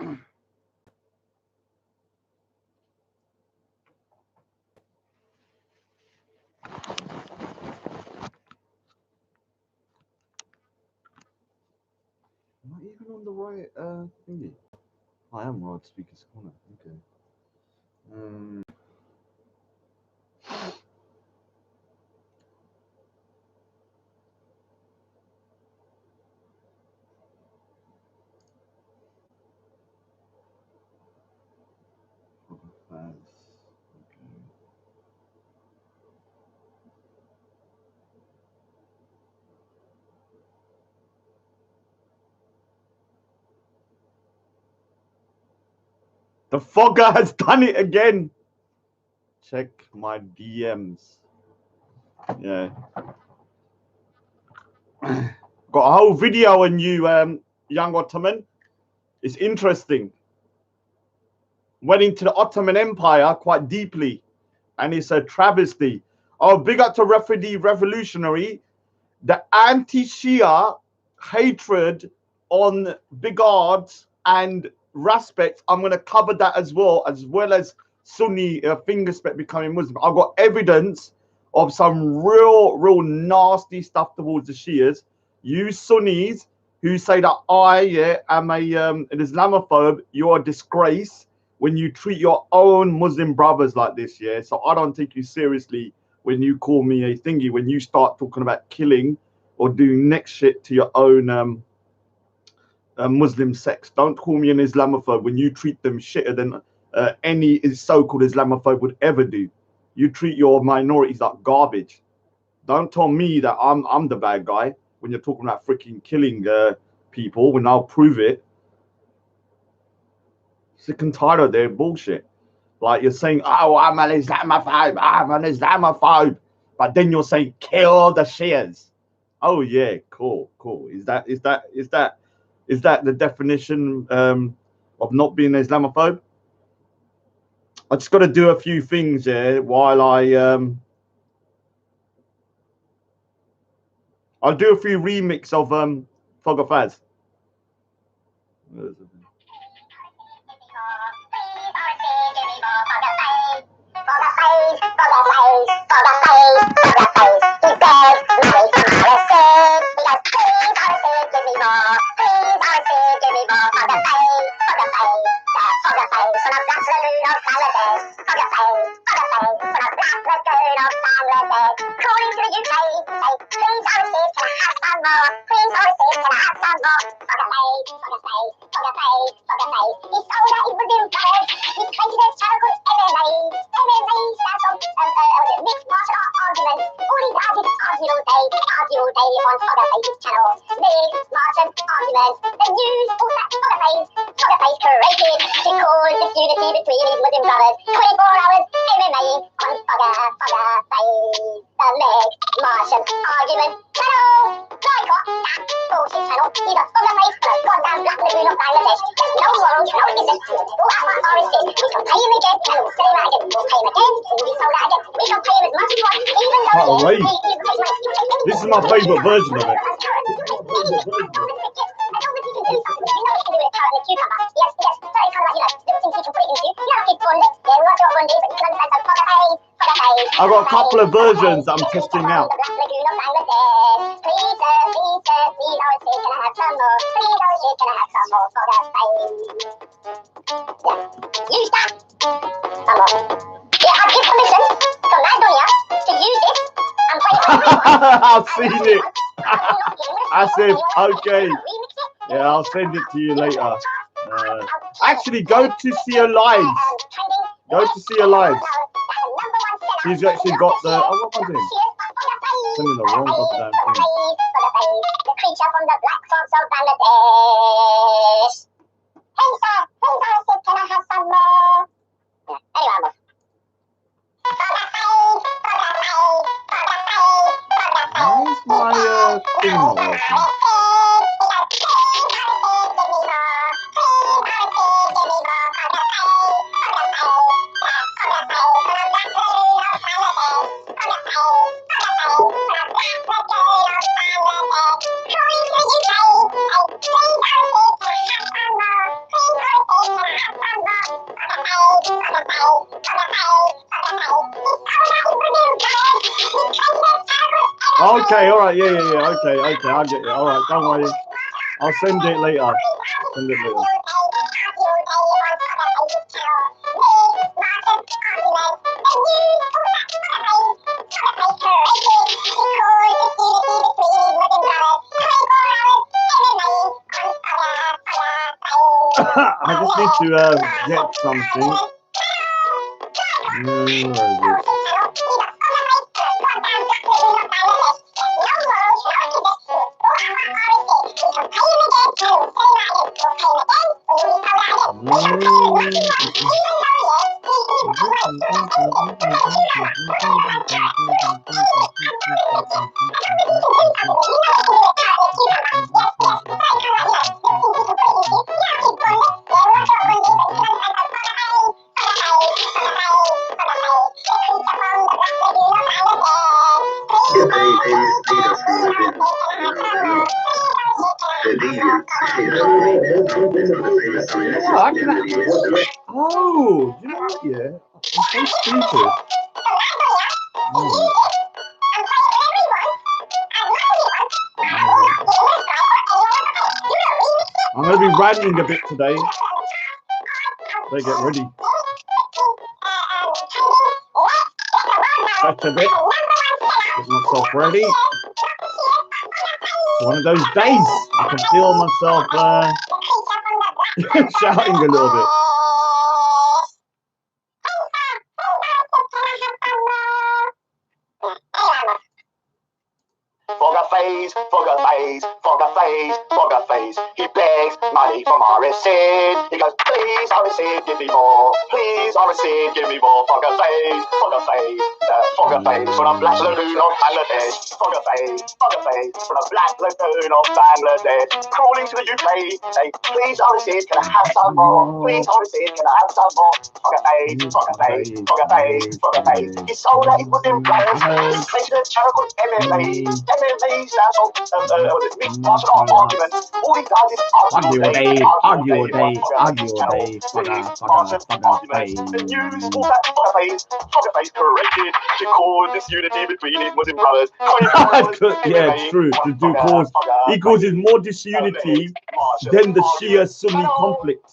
Am I even on the right thingy? I am right speaker's corner. Okay. The Foga has done it again. Check my DMs. Yeah. Got a whole video on you, young Ottoman. It's interesting. Went into the Ottoman Empire quite deeply, and it's a travesty. Oh, big up to Refugee Revolutionary. The anti-Shia hatred on Bigards and Raspect. I'm going to cover that as well as Sunni Fingerspect becoming Muslim. I've got evidence of some real nasty stuff towards the Shias. You Sunnis who say that I am an Islamophobe, you're a disgrace when you treat your own Muslim brothers like this, yeah? So I don't take you seriously when you call me a thingy, when you start talking about killing or doing next shit to your own Muslim sects. Don't call me an Islamophobe when you treat them shitter than any so-called Islamophobe would ever do. You treat your minorities like garbage. Don't tell me that I'm the bad guy when you're talking about freaking killing people, when I'll prove it. Sick and tired of their bullshit. Like you're saying, oh, I'm an Islamophobe. But then you're saying, kill the Shias. Oh yeah, cool. Is that the definition of not being an Islamophobe? I just got to do a few things while I'll do a few remix of Foga Faz. This is my favorite version of it. I've got a couple of versions I'm testing out. I've seen it. I said, okay. Yeah, I'll send it to you later. Actually, go to see her lives. Go to see her lives. She's actually got the. Oh, what was it? Sending the wrong goddamn thing. The creature from the black frogs of Bangladesh. Hey, sir. I said, can I have some more? Anyway, where's my thing not working? Okay, all right, yeah. Okay, I'll get it. All right, don't worry. I'll send it later. Send it later. I just need to get something. Where is it? Oh, you know what? Yeah, I'm so stupid. I'm going to be ranting a bit today. They get ready. Stretch a bit. Get myself ready. One of those days. I can feel myself shouting a little bit. Foga face, Foga face, Foga face, Foga face. He begs money from RSC. He goes, please RSC, give me more. Please RSC, give me more. Foga face, Foga face, Foga face from a black lagoon of Bangladesh. Foga face from a black lagoon of Bangladesh. Crawling to the UK, say, please RSC, can I have some more? Please RSC, can I have some more? Foga face, Foga face, Foga face, Foga face. He sold out his Muslim brothers. He created a terrible MMA. MMA stands for mixed martial art argument. All he does is argue all day. The news, all that Foga face created to cause disunity between his Muslim brothers. Yeah, it's true. He causes more disunity than the Shia Sunni conflict.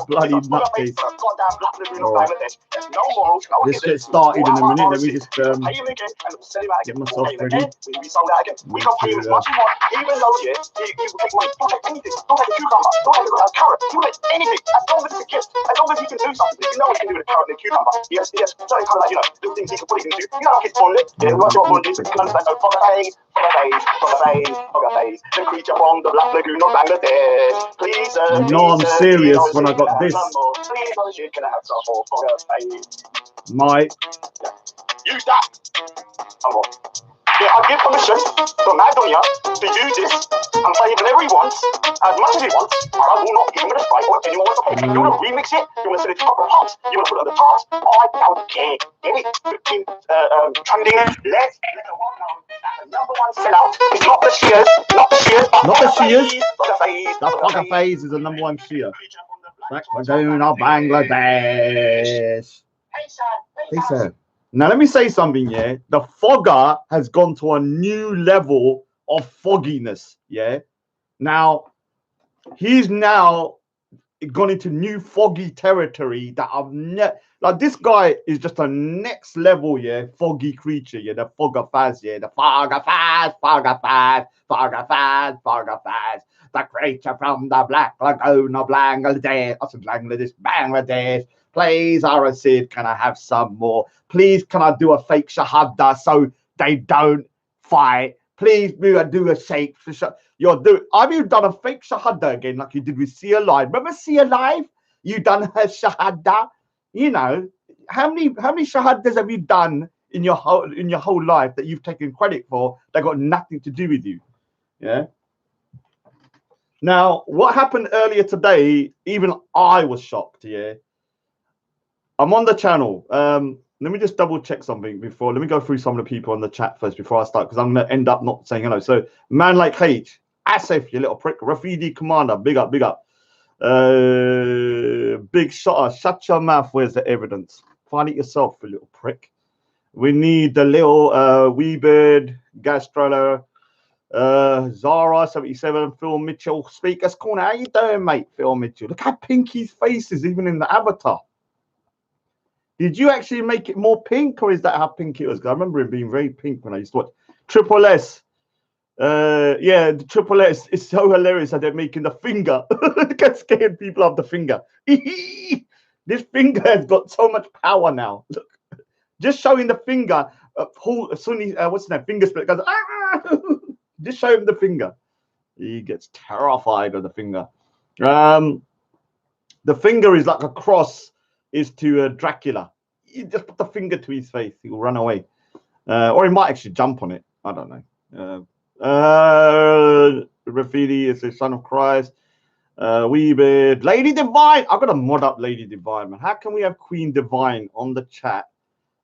Bloody nutcase. Let's get started in a minute. Let me just get myself ready. We can pay him as much as you want, even though he will take money. Don't take anything. Don't take a cucumber. Don't take a carrot. Don't take anything. As long as it's a gift. As long as he can do something. You know he can do with a carrot and a cucumber. Yes. Certain kind of like, little things he can put it into. You know, like his bondage. Yeah, what's your bondage? You can understand. Foga face. The creature from the black lagoon of Bangladesh. Please, you know I'm serious when I got this. Please, can I have some more Foga face? My. Use that. Come on. Yeah, I give permission from Madonia to use this and play whenever he wants, as much as he wants, and I will not give him a strike or anyone wants to play. You want to remix it? You want to set it up on pops? You want to put it on the tops? I don't care. Get it? Trending. Let's let the world know that the number one sellout is not the Shias, not the Shias. The Foga phase is the number one Shia. Black lagoon of Bangladesh. Hey, sir. Now, let me say something, yeah? The Foga has gone to a new level of fogginess, yeah? Now, he's now gone into new foggy territory that I've never... Like, this guy is just a next level, yeah? Foggy creature, yeah? The Foga Faz, yeah? The Foga Faz, Foga Faz, Foga Faz, Foga Faz. The creature from the black lagoon of Bangladesh. I said Bangladesh. Please, Arasid, can I have some more? Please, can I do a fake Shahada so they don't fight? Please, do a shake. Have you done a fake Shahada again like you did with Sia Live? Remember Sia Live? You done her Shahada? You know, how many Shahadas have you done in your whole life that you've taken credit for that got nothing to do with you? Yeah. Now, what happened earlier today, even I was shocked, yeah. I'm on the channel. Let me just double check something before. Let me go through some of the people on the chat first before I start, because I'm going to end up not saying hello. So, Man Like H, Asif, you little prick. Rafidi Commander, big up. Big Shotter, shut your mouth. Where's the evidence? Find it yourself, you little prick. We need the little wee bird, Gastroller, Zara 77, Phil Mitchell, Speakers Corner. How you doing, mate? Phil Mitchell. Look how pink his face is, even in the avatar. Did you actually make it more pink, or is that how pink it was? Because I remember it being very pink when I used to watch Triple S. Yeah, the Triple S is so hilarious that they're making the finger. Scared people of the finger. This finger has got so much power now. Look, just showing the finger. Sunni, what's his name? Fingerspect goes. Ah! Just show him the finger. He gets terrified of the finger. The finger is like a cross is to Dracula. You just put the finger to his face, he will run away. Or he might actually jump on it. I don't know. Graffiti is the Son of Christ. Weebird. Lady Divine. I've got to mod up Lady Divine, man. How can we have Queen Divine on the chat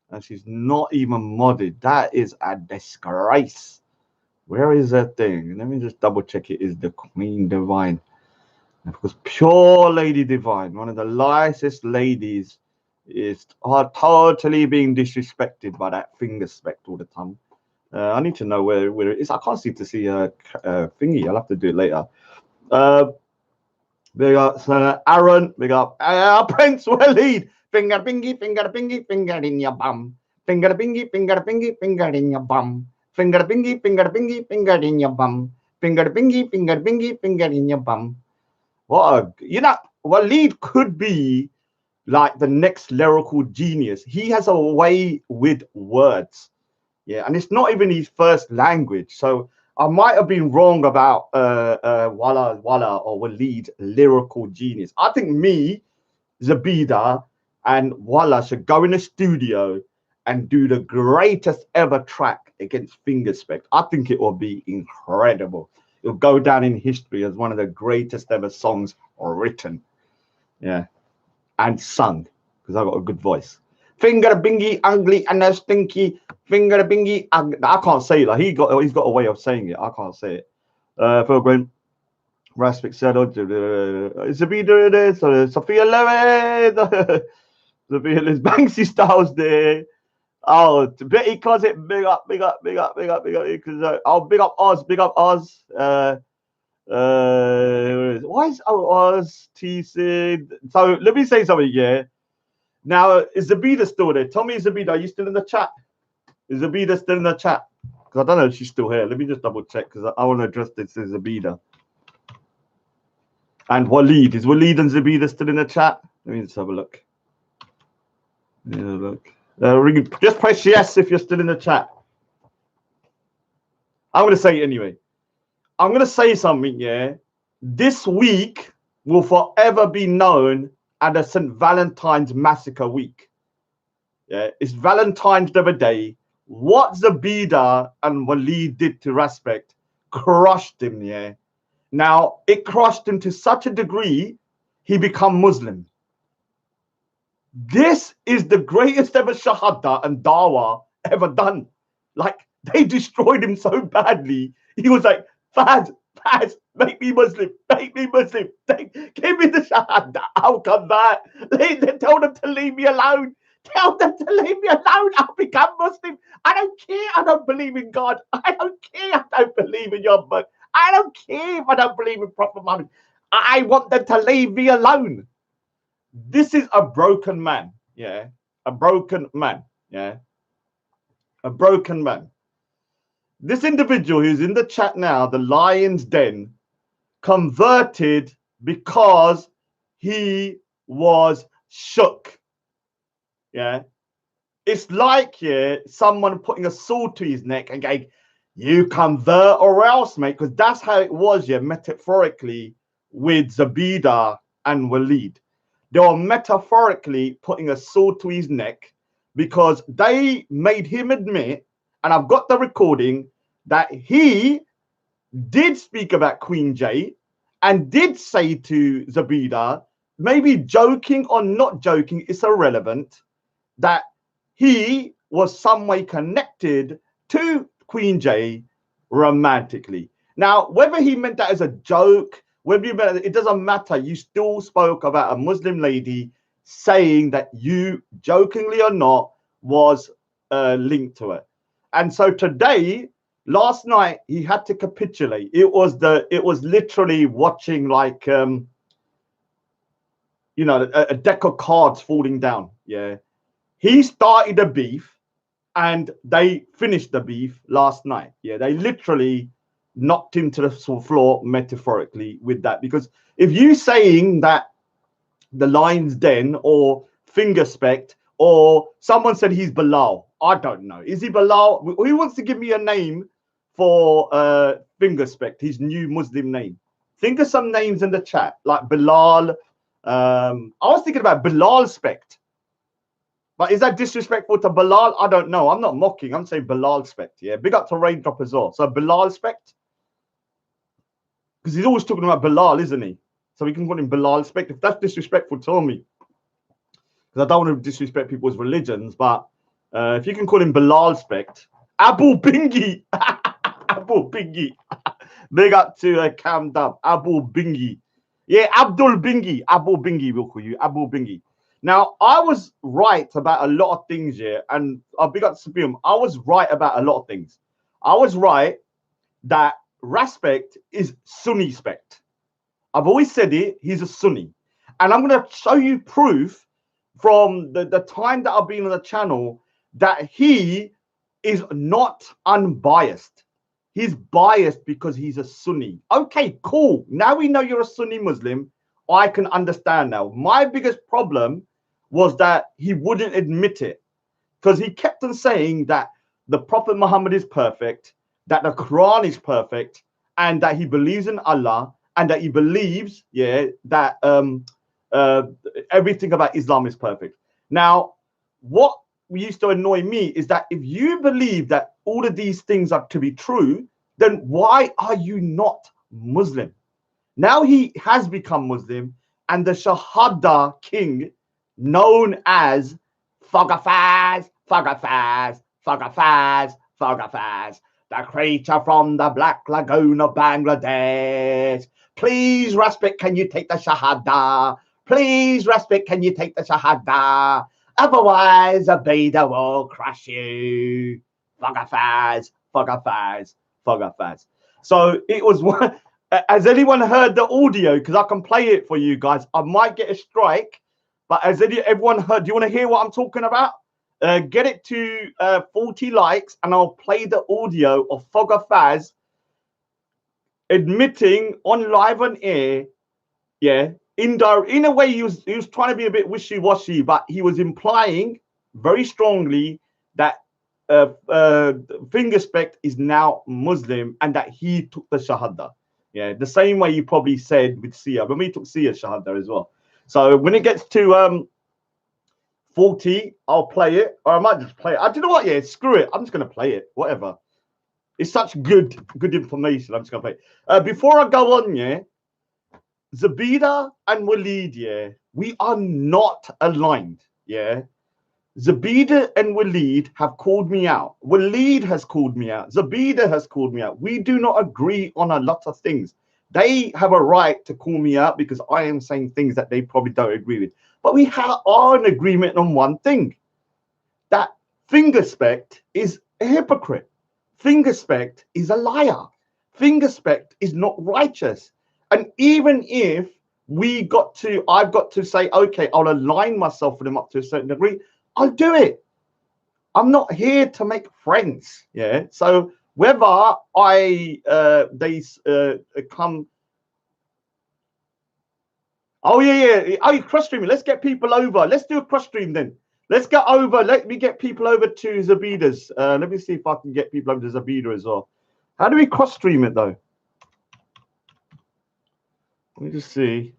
and she's not even modded? That is a disgrace. Where is that thing? Let me just double check it is the Queen Divine. Because pure Lady Divine, one of the nicest ladies, is totally being disrespected by that Fingerspect all the time. I need to know where it is. I can't seem to see a thingy. I'll have to do it later. We got Aaron. We got Prince Waleed. Finger bingy, finger in your bum. Finger bingy, finger in your bum. Finger bingy, finger in your bum. Finger bingy, finger in your bum. What Waleed could be like the next lyrical genius. He has a way with words. Yeah, and it's not even his first language. So I might have been wrong about Walla or Waleed's lyrical genius. I think me, Zabida, and Walla should go in the studio and do the greatest ever track against Fingerspect. I think it will be incredible. It'll go down in history as one of the greatest ever songs written. Yeah. And sung, because I've got a good voice. Finger bingy, ugly, and a stinky. Finger bingy, ugly. I can't say it. Like he's got a way of saying it. I can't say it. Program. Raspik said, Zabida there, Sophia Lewis. Sophia Lewis, Banksy Styles there. Oh, Betty Closet, big up. Big up. Big up Oz. Why is Oz TC? So let me say something, yeah. Now, is Zabida still there? Tell me, Zabida, are you still in the chat? Is Zabida still in the chat? Because I don't know if she's still here. Let me just double check because I want to address this as Zabida. And Waleed. Is Waleed and Zabida still in the chat? Let me just have a look. Just press yes if you're still in the chat. I'm going to say it anyway. I'm going to say something, yeah. This week will forever be known as the St. Valentine's Massacre week. Yeah, it's Valentine's the other day. What Zabida and Waleed did to Respect crushed him, yeah. Now, it crushed him to such a degree, he become Muslim. This is the greatest ever Shahada and Dawa ever done. Like, they destroyed him so badly. He was like, Faz, make me Muslim. Give me the Shahada. I'll come back. Tell them to leave me alone. Tell them to leave me alone. I'll become Muslim. I don't care. I don't believe in God. I don't care. I don't believe in your book. I don't care if I don't believe in Prophet Muhammad. I want them to leave me alone. This is a broken man. Yeah. A broken man. Yeah. A broken man. This individual who's in the chat now, the Lion's Den, converted because he was shook. Yeah. It's like, yeah, someone putting a sword to his neck and going, you convert or else, mate, because that's how it was, yeah, metaphorically with Zabida and Waleed. They were metaphorically putting a sword to his neck because they made him admit, and I've got the recording, that he did speak about Queen J and did say to Zabida, maybe joking or not joking, it's irrelevant, that he was some way connected to Queen J romantically. Now, whether he meant that as a joke, whether you meant it doesn't matter. You still spoke about a Muslim lady saying that you, jokingly or not, was link to it. And so today, last night, he had to capitulate. It was literally watching like you know, a deck of cards falling down. Yeah, he started a beef, and they finished the beef last night. Yeah, they literally knocked him to the floor metaphorically with that. Because if you saying that the Lion's Den or Fingerspect, or someone said he's Bilal, I don't know. Is he Bilal? Who wants to give me a name for Fingerspect, his new Muslim name? Think of some names in the chat, like Bilal. I was thinking about Bilal Spect. But is that disrespectful to Bilal? I don't know. I'm not mocking. I'm saying Bilal Spect. Yeah, big up to Raindrop as well. So Bilal Spect, because he's always talking about Bilal, isn't he? So we can call him Bilal Spect. If that's disrespectful, tell me. Because I don't want to disrespect people's religions. But if you can call him Bilal Spect, Abu Bingi, Abu Bingi. Big up to Cam Dub, Abu Bingi. Yeah, Abdul Bingi, Abu Bingi, we'll call you Abu Bingi. Now, I was right about a lot of things here, and I'll big up to Sabium. I was right about a lot of things. I was right that Raspect is Sunni spect. I've always said it, he's a Sunni. And I'm going to show you proof from the time that I've been on the channel that he is not unbiased. He's biased because he's a Sunni. Okay, cool. Now we know you're a Sunni Muslim. I can understand now. My biggest problem was that he wouldn't admit it, because he kept on saying that the Prophet Muhammad is perfect, that the Quran is perfect, and that he believes in Allah, and that he believes, yeah, that everything about Islam is perfect. Now, what used to annoy me is that if you believe that all of these things are to be true, then why are you not Muslim? Now he has become Muslim, and the Shahada king, known as Foga, the creature from the Black Lagoon of Bangladesh. Please, Respect, can you take the Shahada? Please, Respect, can you take the Shahada? Otherwise, Abeda will crush you. Foga. So it was one. Has anyone heard the audio? Because I can play it for you guys. I might get a strike, but has everyone heard? Do you want to hear what I'm talking about? Get it to 40 likes, and I'll play the audio of Foga Faz admitting on live on air, yeah, in a way he was trying to be a bit wishy-washy, but he was implying very strongly that Fingerspect is now Muslim and that he took the Shahada. Yeah, the same way you probably said with Sia. But we took Sia's Shahada as well. So when it gets to 40, I'll play it. Or I might just play it. Do you know what? Yeah, screw it. I'm just going to play it. Whatever. It's such good information. I'm just going to play it. Before I go on, yeah, Zabida and Waleed, yeah, we are not aligned, yeah. Zabida and Waleed have called me out. Waleed has called me out. Zabida has called me out. We do not agree on a lot of things. They have a right to call me out because I am saying things that they probably don't agree with. But we are in agreement on one thing, that Fingerspect is a hypocrite. Fingerspect is a liar. Fingerspect is not righteous. And even if I've got to say, okay, I'll align myself with them up to a certain degree, I'll do it. I'm not here to make friends. Yeah. So whether they come. Oh yeah. Oh, cross streaming. Let's get people over. Let's do a cross stream then. Let's get over. Let me get people over to Zabida's. Let me see if I can get people over to Zabida as well. How do we cross stream it though? Let me just see.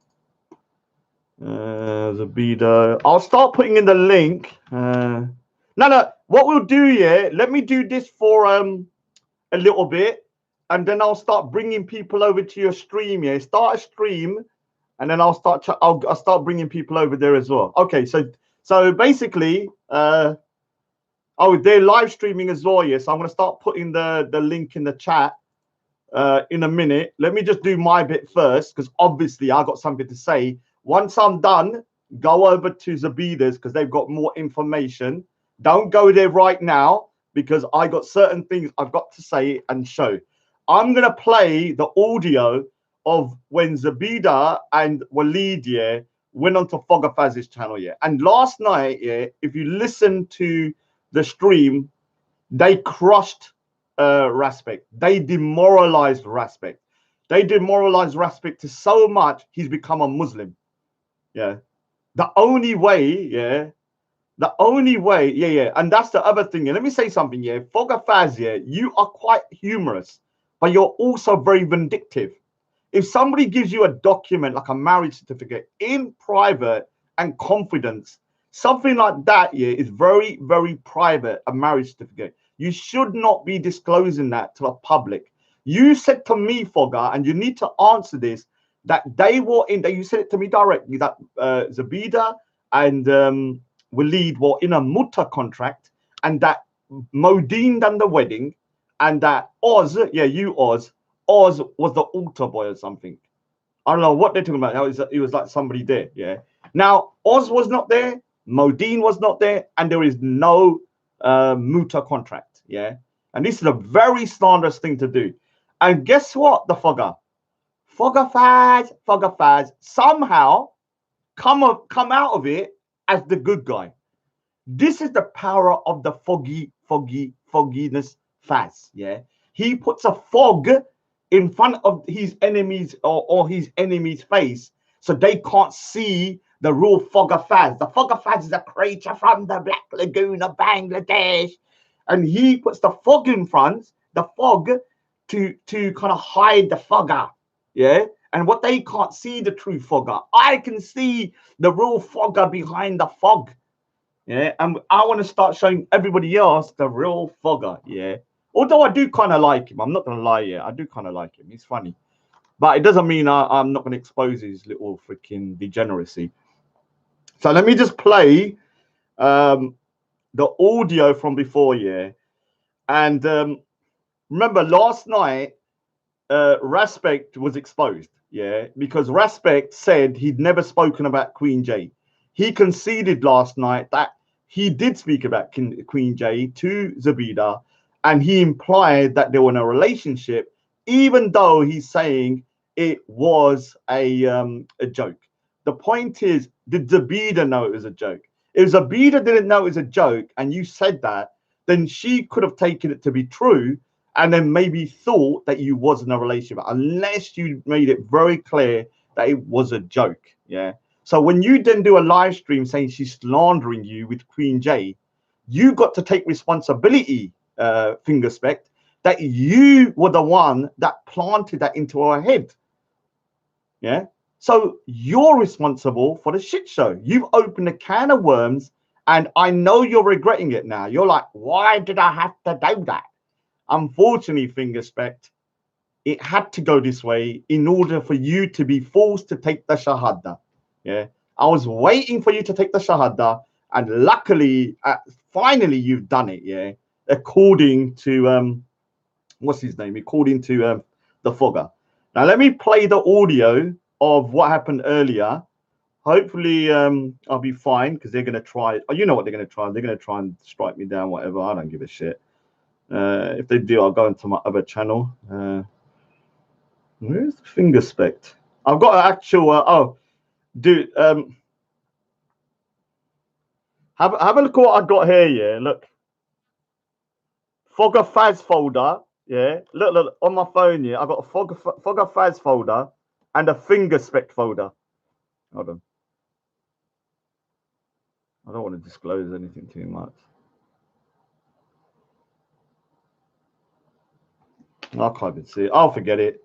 Zabida. I'll start putting in the link. No. What we'll do, yeah, let me do this for a little bit, and then I'll start bringing people over to your stream. Yeah, start a stream, and then I'll start bringing people over there as well. Okay, so basically, oh, they're live streaming as well. Yes, yeah, so I'm gonna start putting the link in the chat in a minute. Let me just do my bit first, because obviously I got something to say. Once I'm done, go over to Zabida's because they've got more information. Don't go there right now because I got certain things I've got to say and show. I'm gonna play the audio of when Zabida and Waleed, yeah, went on to Foga Faz's channel, yeah. And last night, yeah, if you listen to the stream, they crushed Respect. They demoralized Respect. They demoralized Respect to so much he's become a Muslim. Yeah. The only way, yeah. The only way, yeah. And that's the other thing. And let me say something, yeah. Foga Faz, yeah, you are quite humorous, but you're also very vindictive. If somebody gives you a document like a marriage certificate in private and confidence, something like that, yeah, is very, very private, a marriage certificate. You should not be disclosing that to the public. You said to me, Foga, and you need to answer this, that they were in, that you said it to me directly, that Zabida and Waleed were in a muta contract, and that Modine done the wedding, and that Oz, yeah, you Oz was the altar boy or something. I don't know what they're talking about. It was like somebody there, yeah. Now, Oz was not there, Modine was not there, and there is no muta contract, yeah. And this is a very slanderous thing to do. And guess what, the Foga Faz somehow come out of it as the good guy. This is the power of the fogginess Faz, yeah. He puts a fog in front of his enemies or his enemy's face so they can't see the real Foga Faz. The Foga Faz is a creature from the Black Lagoon of Bangladesh, and he puts the fog in front, the fog, to kind of hide the Foga, yeah. And what they can't see the true Foga, I can see the real Foga behind the fog, yeah. And I want to start showing everybody else the real Foga, yeah. Although I do kind of like him, I'm not gonna lie, yeah, I do kind of like him. He's funny, but it doesn't mean I'm not gonna expose his little freaking degeneracy. So let me just play the audio from before, yeah. And remember last night, Respect was exposed, yeah, because Respect said he'd never spoken about Queen J. He conceded last night that he did speak about Queen J to Zabida, and he implied that they were in a relationship, even though he's saying it was a joke. The point is, did Zabida know it was a joke? If Zabida didn't know it was a joke, and you said that, then she could have taken it to be true, and then maybe thought that you was in a relationship, unless you made it very clear that it was a joke, yeah. So when you then do a live stream saying she's slandering you with Queen J, you got to take responsibility, Fingerspect, that you were the one that planted that into our head. Yeah. So you're responsible for the shit show. You've opened a can of worms, and I know you're regretting it now. You're like, why did I have to do that? Unfortunately, Fingerspect, it had to go this way in order for you to be forced to take the Shahada. Yeah. I was waiting for you to take the Shahada, and luckily, finally, you've done it. Yeah. According to what's his name? According to the Foga. Now let me play the audio of what happened earlier. Hopefully, I'll be fine because they're gonna try. Oh, you know what they're gonna try? They're gonna try and strike me down, whatever. I don't give a shit. If they do, I'll go into my other channel. Where's the Fingerspect? I've got an actual. Oh, dude. Have a look at what I got here. Yeah, look. Foga Faz folder. Yeah, look on my phone. Yeah, I got a Foga Faz folder and a Fingerspect folder. Hold on. I don't want to disclose anything too much. I can't even see it. I'll forget it.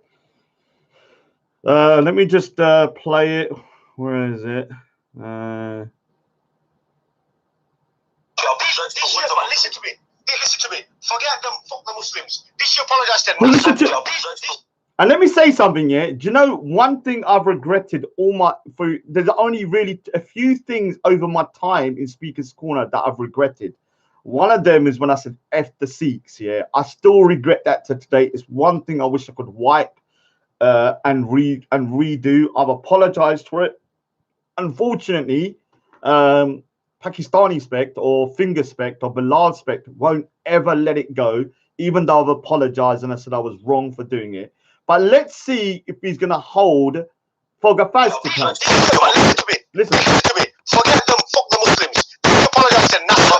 Let me just play it. Where is it? Listen to me. Listen to me. Forget them. Fuck the Muslims. This you apologize to them. And let me say something, yeah. Do you know one thing I've regretted there's only really a few things over my time in Speaker's Corner that I've regretted. One of them is when I said F the Sikhs, yeah. I still regret that to today. It's one thing I wish I could wipe and redo. I've apologized for it. Unfortunately, Pakistani Spect or Fingerspect or Bilal Spect won't ever let it go, even though I've apologized and I said I was wrong for doing it. But let's see if he's going to hold Foga Faz to account. Listen to me. Listen. Listen to me. Forget them. Fuck the Muslims. You apologize to NASA.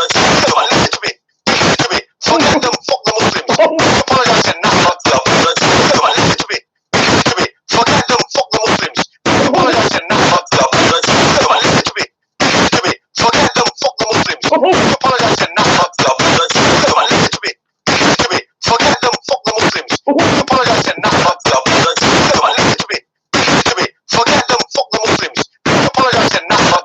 Listen to me. Listen to me. Forget them. Fuck the Muslims. You apologize to NASA. Listen to me. Listen to me. Forget them. Fuck the Muslims. You apologize to NASA. Listen to me. Listen to me. Forget them. Fuck the Muslims. You apologize to NASA. Listen to me. Listen to me. Forget them. Fuck the Muslims. You apologize to NASA. Listen to me. Listen to me. Forget them. Fuck the Muslims. You apologize to NASA.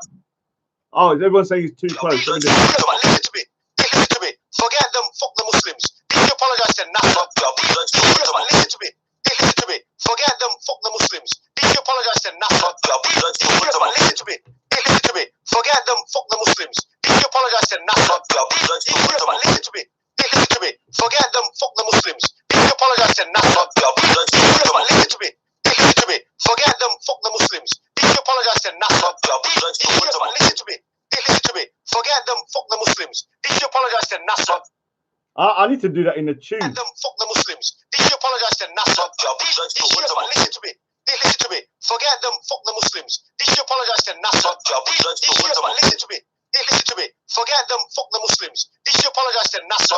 Oh, everyone's saying he's too close. Listen to me. Listen to me. Forget them. Fuck the Muslims. Did you apologize to NASA? Listen to me. Listen to me. Forget them. Fuck the Muslims. Did you apologize to NASA? Listen to me. Listen to me. Forget them. Fuck the Muslims. Did you apologize to NASA? Listen to me. Listen to me. Forget them. Fuck the Muslims. Did you apologize to NASA? Listen to me. Listen to me. Forget them. Fuck the Muslims. Did you apologize to NASA? Listen to me. Listen to me. Forget them. Fuck the Muslims. Did you apologize to NASA? I need to do that in the tune. Forget them. Fuck the Muslims. Did you apologize to NASA? Listen to me. Listen to me. Forget them. Fuck the Muslims. Did you apologize to NASA? Listen to me. Listen to me. Forget them. Fuck the Muslims. Did you apologize to NASA?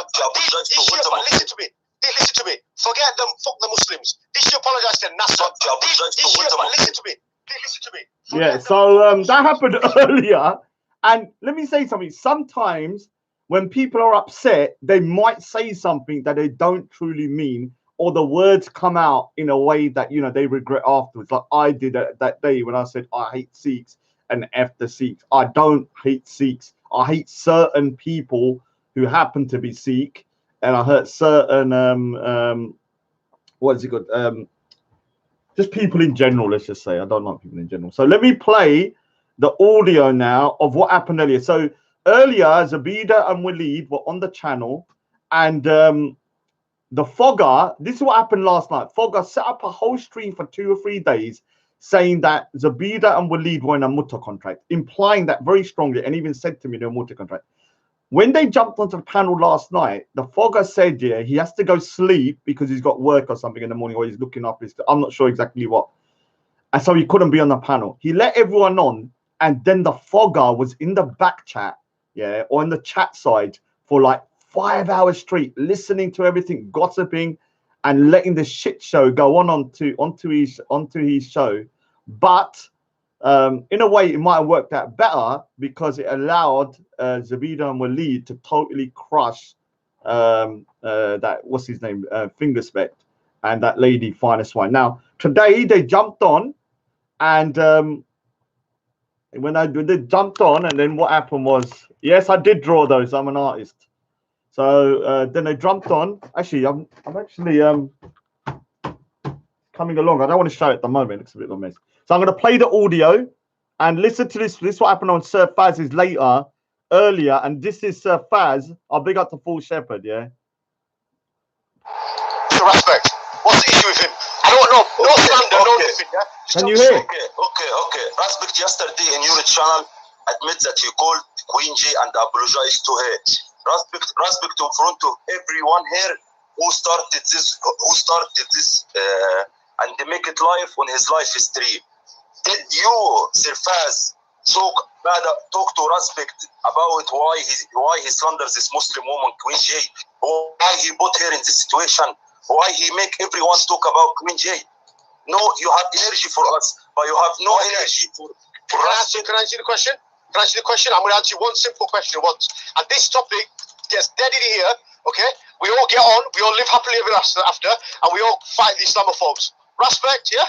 Listen to me. Listen to me. Forget them. Fuck the Muslims. Did you apologize to NASA? Listen to me. Listen to me. Yeah, so that happened earlier. And let me say something. Sometimes when people are upset, they might say something that they don't truly mean, or the words come out in a way that, you know, they regret afterwards. Like I did that day when I said I hate Sikhs and F the Sikhs. I don't hate Sikhs. I hate certain people who happen to be Sikh, and I hurt certain what is it called? Just people in general, let's just say. I don't like people in general. So let me play the audio now of what happened earlier. So earlier, Zabida and Waleed were on the channel, and the Foga, this is what happened last night. Foga set up a whole stream for 2 or 3 days saying that Zabida and Waleed were in a mutter contract, implying that very strongly, and even said to me they're a mutter contract. When they jumped onto the panel last night, the Foga said, yeah, he has to go sleep because he's got work or something in the morning, or he's looking up his, I'm not sure exactly what. And so he couldn't be on the panel. He let everyone on, and then the Foga was in the back chat, yeah, or in the chat side for like 5 hours straight, listening to everything, gossiping, and letting the shit show go on onto his show. But in a way, it might have worked out better because it allowed Zabida and Waleed to totally crush that, what's his name, Fingerspect, and that lady Finest Wine. Now today they jumped on, and when they jumped on, and then what happened was, yes, I did draw those. I'm an artist. So then they jumped on. Actually, I'm actually coming along. I don't want to show it at the moment. It's a bit of a mess. So I'm going to play the audio and listen to this. This is what happened on Sir Faz's earlier, and this is Sir Faz. I'll big up to Full Shepherd, yeah. Respect. What's the issue with him? I don't know. No slander, no nothing. Yeah? Can you hear? Okay. Respect yesterday in your channel admit that you called Queen J and apologized to her. Respect in front of everyone here who started this and they make it live on his live stream. Did you, Sir Faz, talk to Respect about why he slanders this Muslim woman Queen J, why he put her in this situation, why he make everyone talk about Queen J? No, you have energy for us, but you have no energy for us. Can I answer the question? Can I answer the question? I'm going to answer you one simple question once. And this topic gets dead in here, okay? We all get on, we all live happily ever after, and we all fight the Islamophobes. Respect, yeah?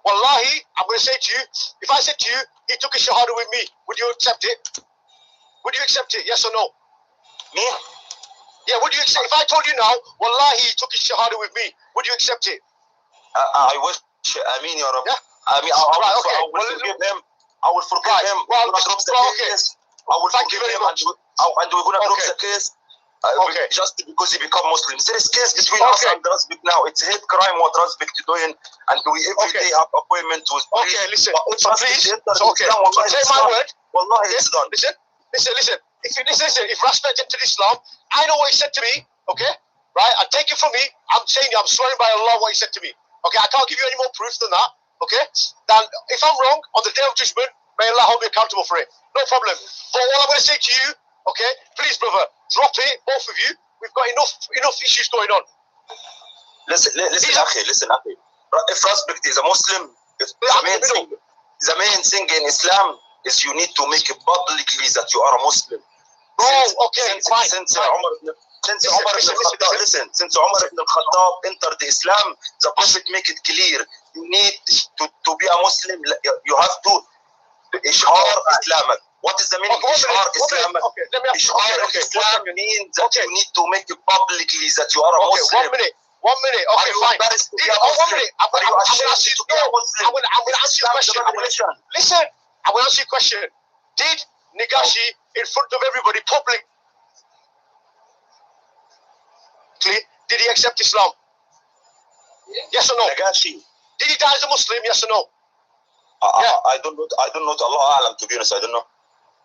Wallahi, I'm going to say to you, if I said to you, he took a Shahada with me, would you accept it? Would you accept it, yes or no? Me? Yeah, would you accept? If I told you now, Wallahi, he took his Shahada with me, would you accept it? I wish, I mean, you're yeah? I mean, I will forgive him. I will forgive him. Well, drop the case. I will forgive him, and we're going to drop the case. Just because he become Muslim. There is case between us and Razbik now. It's hate crime what Razbik doing, and we every day have appointment with police. Okay, listen. So please. So take my word. Wallahi, it's done. Listen. Listen. If Respect entered Islam, I know what he said to me. Okay, right? And take it from me. I'm swearing by Allah what he said to me. Okay, I can't give you any more proof than that. Okay, then if I'm wrong on the day of judgment, may Allah hold me accountable for it. No problem. But all I'm going to say to you, okay, please, brother, drop it, both of you. We've got enough issues going on. Listen, Akhi, listen, Akhi. If Respect is a Muslim, the main thing in Islam is you need to make it publicly that you are a Muslim. Since Umar ibn al-Khattab entered Islam, the Prophet make it clear, you need to be a Muslim, you have to ishar Islam. What is the meaning of ishar Islam? Ishar Islam means that you need to make it publicly that you are a Muslim. 1 minute. Okay, fine. 1 minute. I'm going to ask you a question. Listen, I'm going to ask you a question. Did Nagashi, in front of everybody, publicly, did he accept Islam? Yes or no? Nagashi. Did he die as a Muslim? Yes or no? I don't know. Allah Alam, to be honest, I don't know.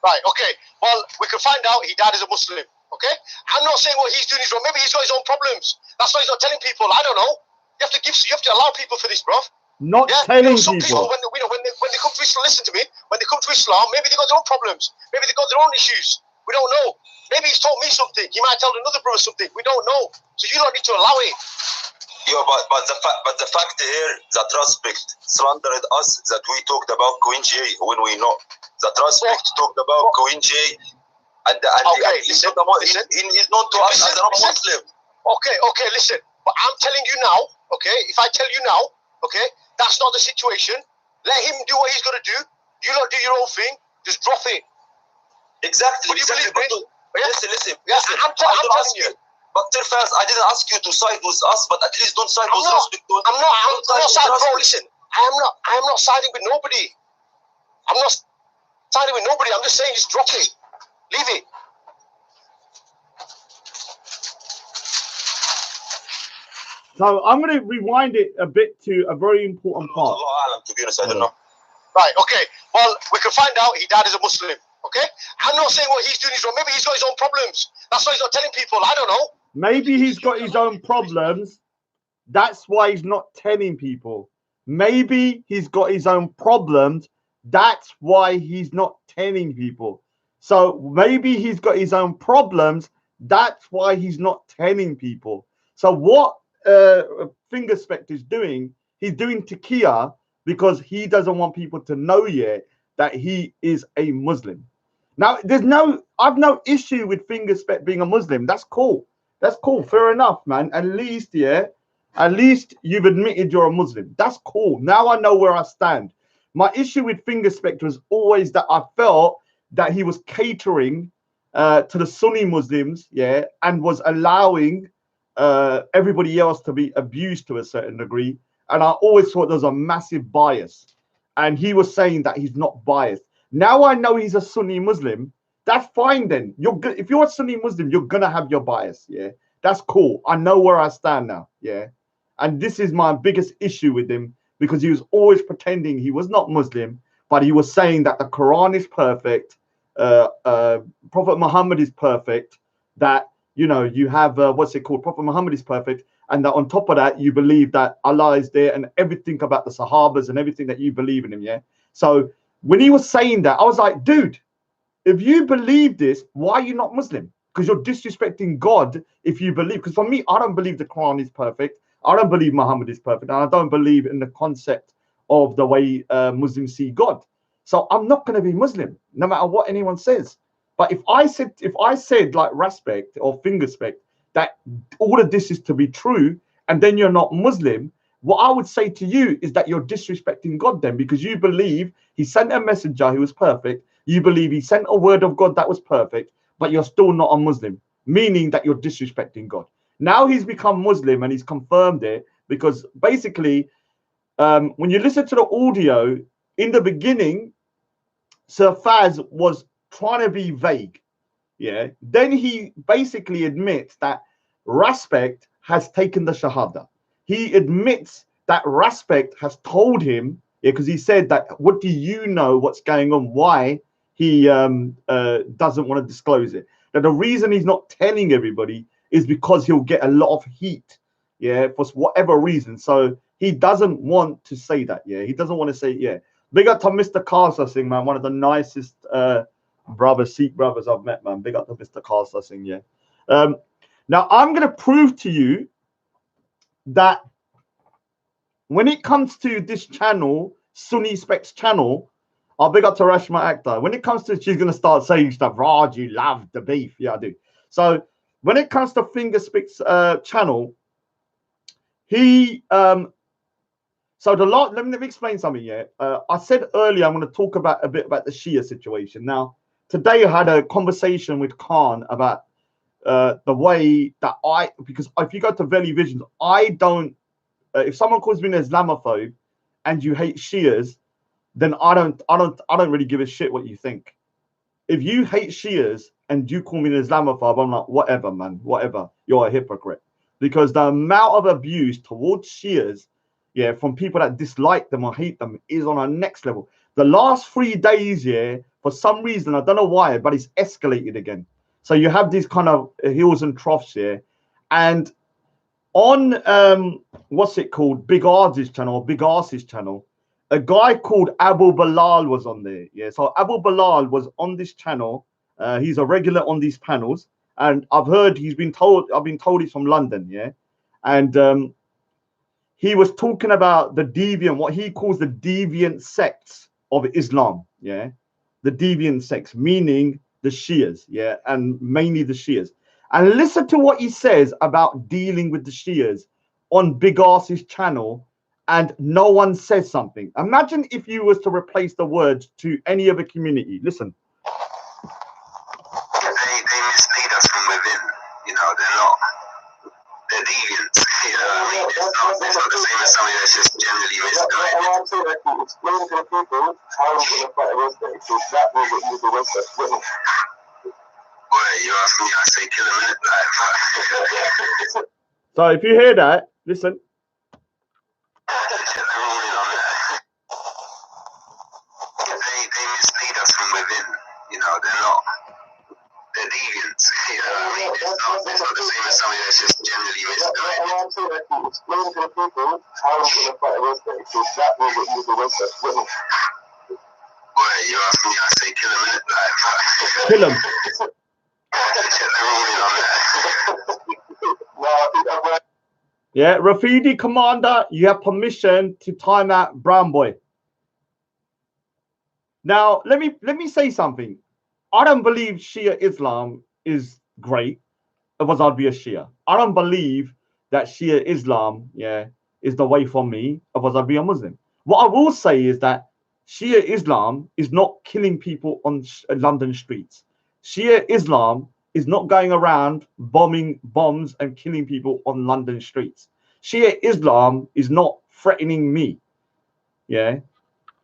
Right. Okay. Well, we can find out he died as a Muslim. Okay. I'm not saying what he's doing is wrong. Maybe he's got his own problems. That's why he's not telling people. I don't know. You have to allow people for this, bro. Not telling some people. When they come to Islam, listen to me. When they come to Islam, maybe they got their own problems. Maybe they got their own issues. We don't know. Maybe he's told me something. He might tell another brother something. We don't know. So you don't need to allow it. Yeah, but the fact here that Respect slandered us, that we talked about Queen J when we know that Respect talked about Queen J, and he's known to us as a Muslim. Okay, listen. But I'm telling you now, okay, if I tell you now, okay, that's not the situation. Let him do what he's gonna do. You don't do your own thing. Just drop it. Exactly. Listen. I'm telling you. But first, I didn't ask you to side with us, but at least don't side with Respect. I'm not siding. Bro, listen, I am not siding with nobody. I'm not siding with nobody. I'm just saying, just drop it. Leave it. So I'm going to rewind it a bit to a very important part. Allah Alam, to be honest, I don't know. Right, okay. Well, we can find out he died as a Muslim. Okay? I'm not saying what he's doing is wrong. Maybe he's got his own problems. That's why he's not telling people. I don't know. Maybe he's got his own problems. That's why he's not telling people. Maybe he's got his own problems. That's why he's not telling people. So maybe he's got his own problems. That's why he's not telling people. So what Fingerspect is doing, he's doing taqiya because he doesn't want people to know yet that he is a Muslim. Now, I've no issue with Fingerspect being a Muslim. That's cool. That's cool. Fair enough, man. At least you've admitted you're a Muslim. That's cool. Now I know where I stand. My issue with Fingerspect was always that I felt that he was catering to the Sunni Muslims, and was allowing everybody else to be abused to a certain degree. And I always thought there was a massive bias. And he was saying that he's not biased. Now I know he's a Sunni Muslim. That's fine then. If you're a Sunni Muslim, you're gonna have your bias. That's cool. I know where I stand now. And this is my biggest issue with him, because he was always pretending he was not Muslim, but he was saying that the Quran is perfect, Prophet Muhammad is perfect, that you have Prophet Muhammad is perfect, and that on top of that you believe that Allah is there and everything about the Sahabas and everything that you believe in him. So when he was saying that, I was like, dude, if you believe this, why are you not Muslim? Because you're disrespecting God if you believe. Because for me, I don't believe the Quran is perfect. I don't believe Muhammad is perfect. And I don't believe in the concept of the way Muslims see God. So I'm not going to be Muslim, no matter what anyone says. But if I said like Respect or Fingerspect, that all of this is to be true, and then you're not Muslim, what I would say to you is that you're disrespecting God then, because you believe he sent a messenger who was perfect. You believe he sent a word of God that was perfect, but you're still not a Muslim, meaning that you're disrespecting God. Now he's become Muslim and he's confirmed it, because basically, when you listen to the audio, in the beginning, Sir Faz was trying to be vague. Then he basically admits that Respect has taken the Shahada. He admits that Respect has told him, because he said that, what do you know what's going on, why he doesn't want to disclose it. Now, the reason he's not telling everybody is because he'll get a lot of heat, yeah, for whatever reason. So he doesn't want to say that, yeah. He doesn't want to say, yeah. Big up to Mr. Carter Singh, man, one of the nicest Sikh brothers I've met, man. Big up to Mr. Carter Singh, yeah. Now, I'm going to prove to you that when it comes to this channel, Sunni Specs channel, I'll big up to Rashma Akhtar. When it comes to, she's going to start saying stuff, Raj, you love the beef. Yeah, I do. So when it comes to Fingerspect's channel, he, so the lot, let me explain something, yeah. I said earlier, I'm going to talk about a bit about the Shia situation. Now, today I had a conversation with Khan about the way that because if you go to Veli Visions, I don't, if someone calls me an Islamophobe and you hate Shias, then I don't really give a shit what you think. If you hate Shias and you call me an Islamophobe, I'm like, whatever, man, whatever. You're a hypocrite. Because the amount of abuse towards Shias, yeah, from people that dislike them or hate them is on a next level. The last 3 days, yeah, for some reason, I don't know why, but it's escalated again. So you have these kind of hills and troughs here. And on what's it called, Big Ars's channel, or Big Ars's channel, a guy called Abu Bilal was on there. Yeah, so Abu Bilal was on this channel. He's a regular on these panels, and I've heard I've been told he's from London. Yeah, and he was talking about the deviant, what he calls the deviant sects of Islam. Yeah, the deviant sects, meaning the Shias. Yeah, and mainly the Shias. And listen to what he says about dealing with the Shias on Big Ars's channel, and no one says something. Imagine if you was to replace the words to any other community. Listen. They mislead us from within. You know, they're deviants. You know what I mean? It's not the same as somebody that's just generally misguided. I'm saying that you explain to the people how you're going to fight against them. So that way what you do against us. Boy, you ask me, I say kill him in it. Like, so if you hear that, listen. They mislead us from within. You know, they're deviants. You know what I mean? It's not the same as somebody that's just generally misguided. I'm saying that you explain to the people how you're going to fight against them. So that way what you do against us. Boy, you ask me, I say kill him in it. Like, Kill him. Yeah, Rafidi Commander, you have permission to time out Brown Boy. Now, let me say something. I don't believe Shia Islam is great, otherwise I'd be a Shia. I don't believe that Shia Islam, yeah, is the way for me, otherwise I'd be a Muslim. What I will say is that Shia Islam is not killing people on London streets. Shia Islam is not going around bombing bombs and killing people on London streets. Shia Islam is not threatening me. Yeah.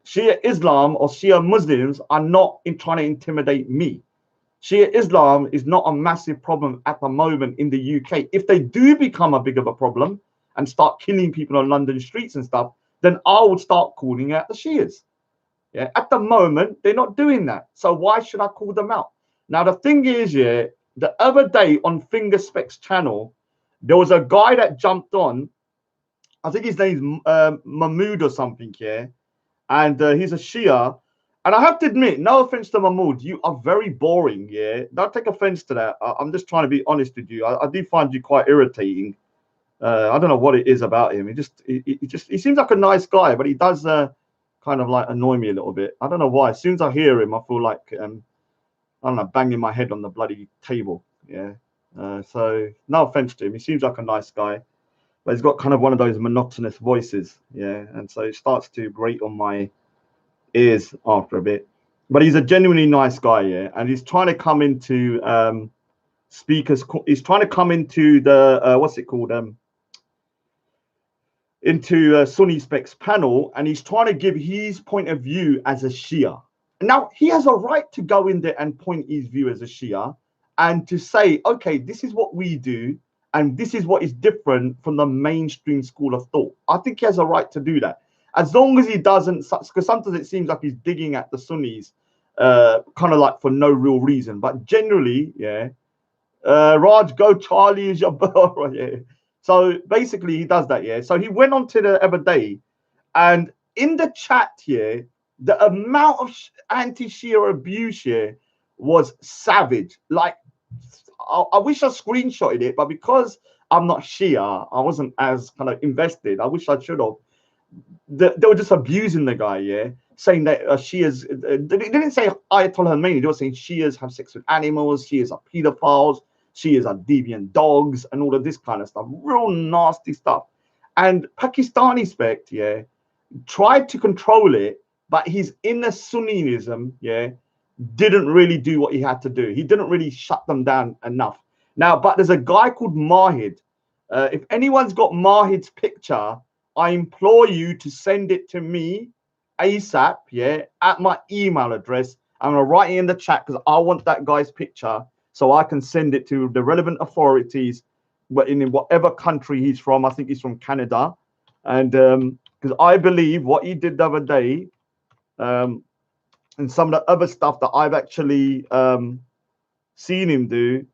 Shia Islam or Shia Muslims are not trying to intimidate me. Shia Islam is not a massive problem at the moment in the UK. If they do become a big of a problem and start killing people on London streets and stuff, then I would start calling out the Shias. Yeah. At the moment, they're not doing that. So why should I call them out? Now, the thing is, yeah, the other day on Fingerspect's channel, there was a guy that jumped on. I think his name's Mahmood or something, yeah. And he's a Shia. And I have to admit, no offense to Mahmood, you are very boring, yeah. Don't take offense to that. I'm just trying to be honest with you. I do find you quite irritating. I don't know what it is about him. He seems like a nice guy, but he does kind of like annoy me a little bit. I don't know why. As soon as I hear him, I feel like I don't know, banging my head on the bloody table. Yeah. So no offense to him. He seems like a nice guy, but he's got kind of one of those monotonous voices. Yeah. And so it starts to grate on my ears after a bit. But he's a genuinely nice guy. Yeah. And he's trying to come into he's trying to come into the what's it called? Into Sunni Specs panel, and he's trying to give his point of view as a Shia. Now, he has a right to go in there and point his view as a Shia and to say, okay, this is what we do, and this is what is different from the mainstream school of thought. I think he has a right to do that. As long as he doesn't, because sometimes it seems like he's digging at the Sunnis kind of like for no real reason. But generally, yeah, Raj, go Charlie is your brother. Yeah. So basically, he does that. Yeah. So he went on to the other day, and in the chat here, the amount of anti-Shia abuse here was savage. Like, I wish I screenshotted it, but because I'm not Shia, I wasn't as kind of invested. I wish I should have. They were just abusing the guy, yeah, saying that Shias. They didn't say Ayatollah Khomeini. They were saying Shias have sex with animals, Shias are pedophiles, Shias are deviant dogs, and all of this kind of stuff. Real nasty stuff. And Pakistani Spect, yeah, tried to control it, but his inner Sunnism, yeah, didn't really do what he had to do. He didn't really shut them down enough. Now, but there's a guy called Mahid. If anyone's got Mahid's picture, I implore you to send it to me ASAP, yeah, at my email address. I'm going to write it in the chat because I want that guy's picture so I can send it to the relevant authorities in whatever country he's from. I think he's from Canada. And because I believe what he did the other day and some of the other stuff that I've actually seen him do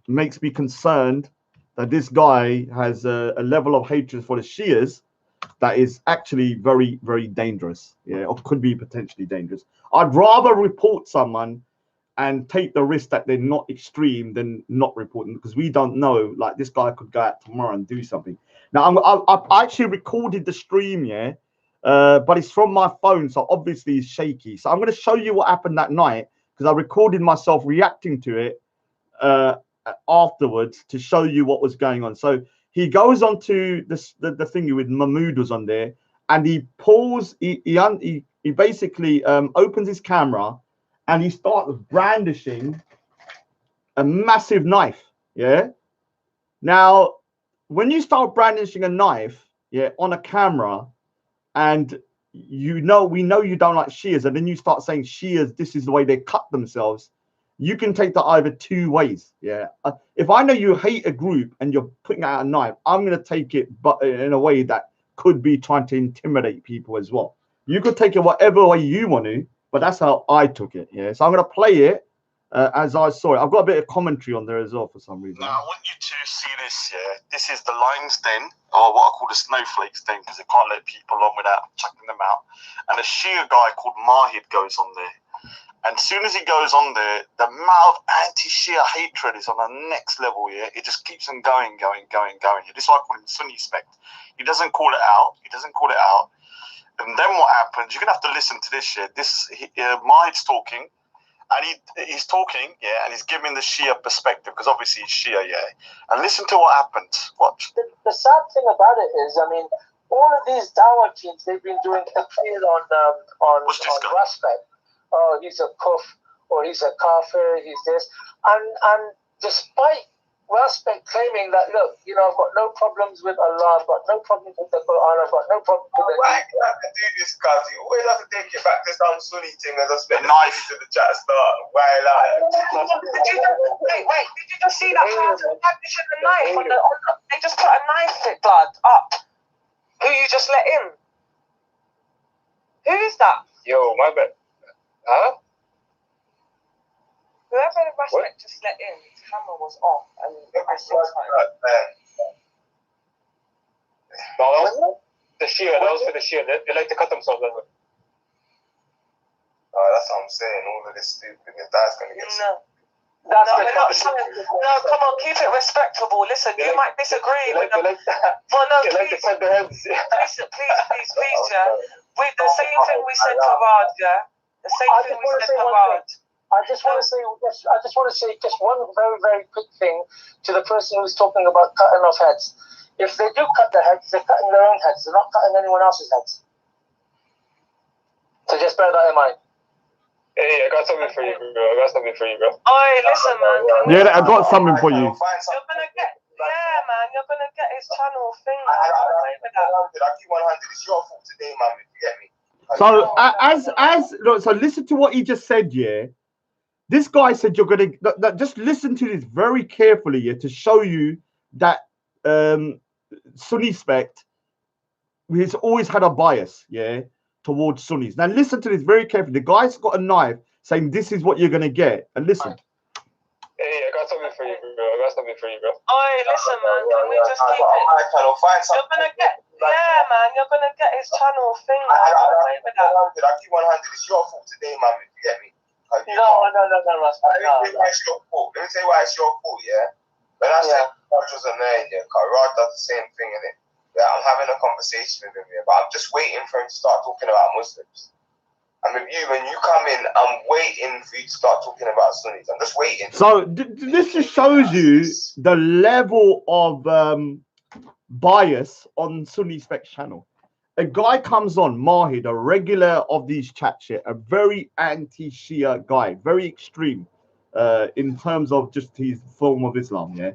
makes me concerned that this guy has a level of hatred for the Shias that is actually very, very dangerous, yeah, or could be potentially dangerous. I'd rather report someone and take the risk that they're not extreme than not reporting, because we don't know. Like, this guy could go out tomorrow and do something. Now, I actually recorded the stream, yeah, but it's from my phone, so obviously it's shaky. So I'm going to show you what happened that night because I recorded myself reacting to it afterwards to show you what was going on. So he goes on to the thingy with Mahmood was on there, and he pulls, he basically opens his camera and he starts brandishing a massive knife. Yeah. Now, when you start brandishing a knife, yeah, on a camera, and we know you don't like Shias, and then you start saying Shias, this is the way they cut themselves. You can take that either two ways. Yeah. If I know you hate a group and you're putting out a knife, I'm going to take it, but in a way that could be trying to intimidate people as well. You could take it whatever way you want to, but that's how I took it. Yeah. So I'm going to play it as I saw it. I've got a bit of commentary on there as well for some reason. Now I want you to see this. Yeah. This is the lion's den, or what I call the snowflakes den, because they can't let people on without chucking them out. And a Shia guy called Mahid goes on there. And as soon as he goes on there, the amount of anti-Shia hatred is on the next level, yeah? It just keeps on going. This is why I call him Sunni Spect. He doesn't call it out. And then what happens, you're going to have to listen to this shit. Mahid's talking, and he's talking, yeah, and he's giving the Shia perspective, because obviously he's Shia, yeah? And listen to what happens. Watch. The sad thing about it is, I mean, all of these Dawah teams, they've been doing appeal on Respect. Oh, he's a kuf, or he's a kafir, he's this. And despite Respect claiming that, look, you know, I've got no problems with Allah, I've got no problems with the Quran, I've got no problems with the... Why do you have to do this, cuz? You always have to take it back to some Sunni thing and just spend the knife to the chat start. Why lie? Wait, did you just see that person publishing the knife on the they just put a knife fit blood up? Who you just let in? Who is that? Yo, my bad. Huh? Whoever the Respect just let in, his camera was off and pressing The Shia, that was for the Shia. They like to cut themselves over. That's what I'm saying. All of this stupidness, that's going to get... No, come on, keep it respectable. Listen, you might disagree with them. Well, no, please, yeah. With the same thing we said to Raj, yeah. The same thing we said to Raj. I just want to say just one very, very quick thing to the person who's talking about cutting off heads. If they do cut their heads, they're cutting their own heads. They're not cutting anyone else's heads. So just bear that in mind. Hey, I got something for you, bro. Oi, listen, man. Yeah, I got something for you. You're gonna get, you're gonna get his channel thing. I keep 100. It's your fault today, man. If you get me. So so listen to what he just said, yeah. This guy said you're gonna just listen to this very carefully, yeah, to show you that Sunni Spect has always had a bias, yeah. towards Sunnis. Now listen to this very carefully. The guy's got a knife saying this is what you're going to get. And listen. Hey, I got something for you, bro. I got something for you, bro. Oi, listen, man. Can we just keep it? You're gonna get, yeah, man. You're gonna get his channel thing. Away with that. I keep 100. It's your fault today, man. If you get me. No, Russ. Let me tell you why it's your fault. Let me tell you why it's your fault, yeah? When I said Raj wasn't there, yeah, Raj does the same thing, innit? Yeah, I'm having a conversation with him, yeah, but I'm just waiting for him to start talking about Muslims. And with you, when you come in, I'm waiting for you to start talking about Sunnis. I'm just waiting. So this just shows you the level of bias on Fingerspect channel. A guy comes on, Mahid, a regular of these chats here, a very anti-Shia guy, very extreme in terms of just his form of Islam, yeah?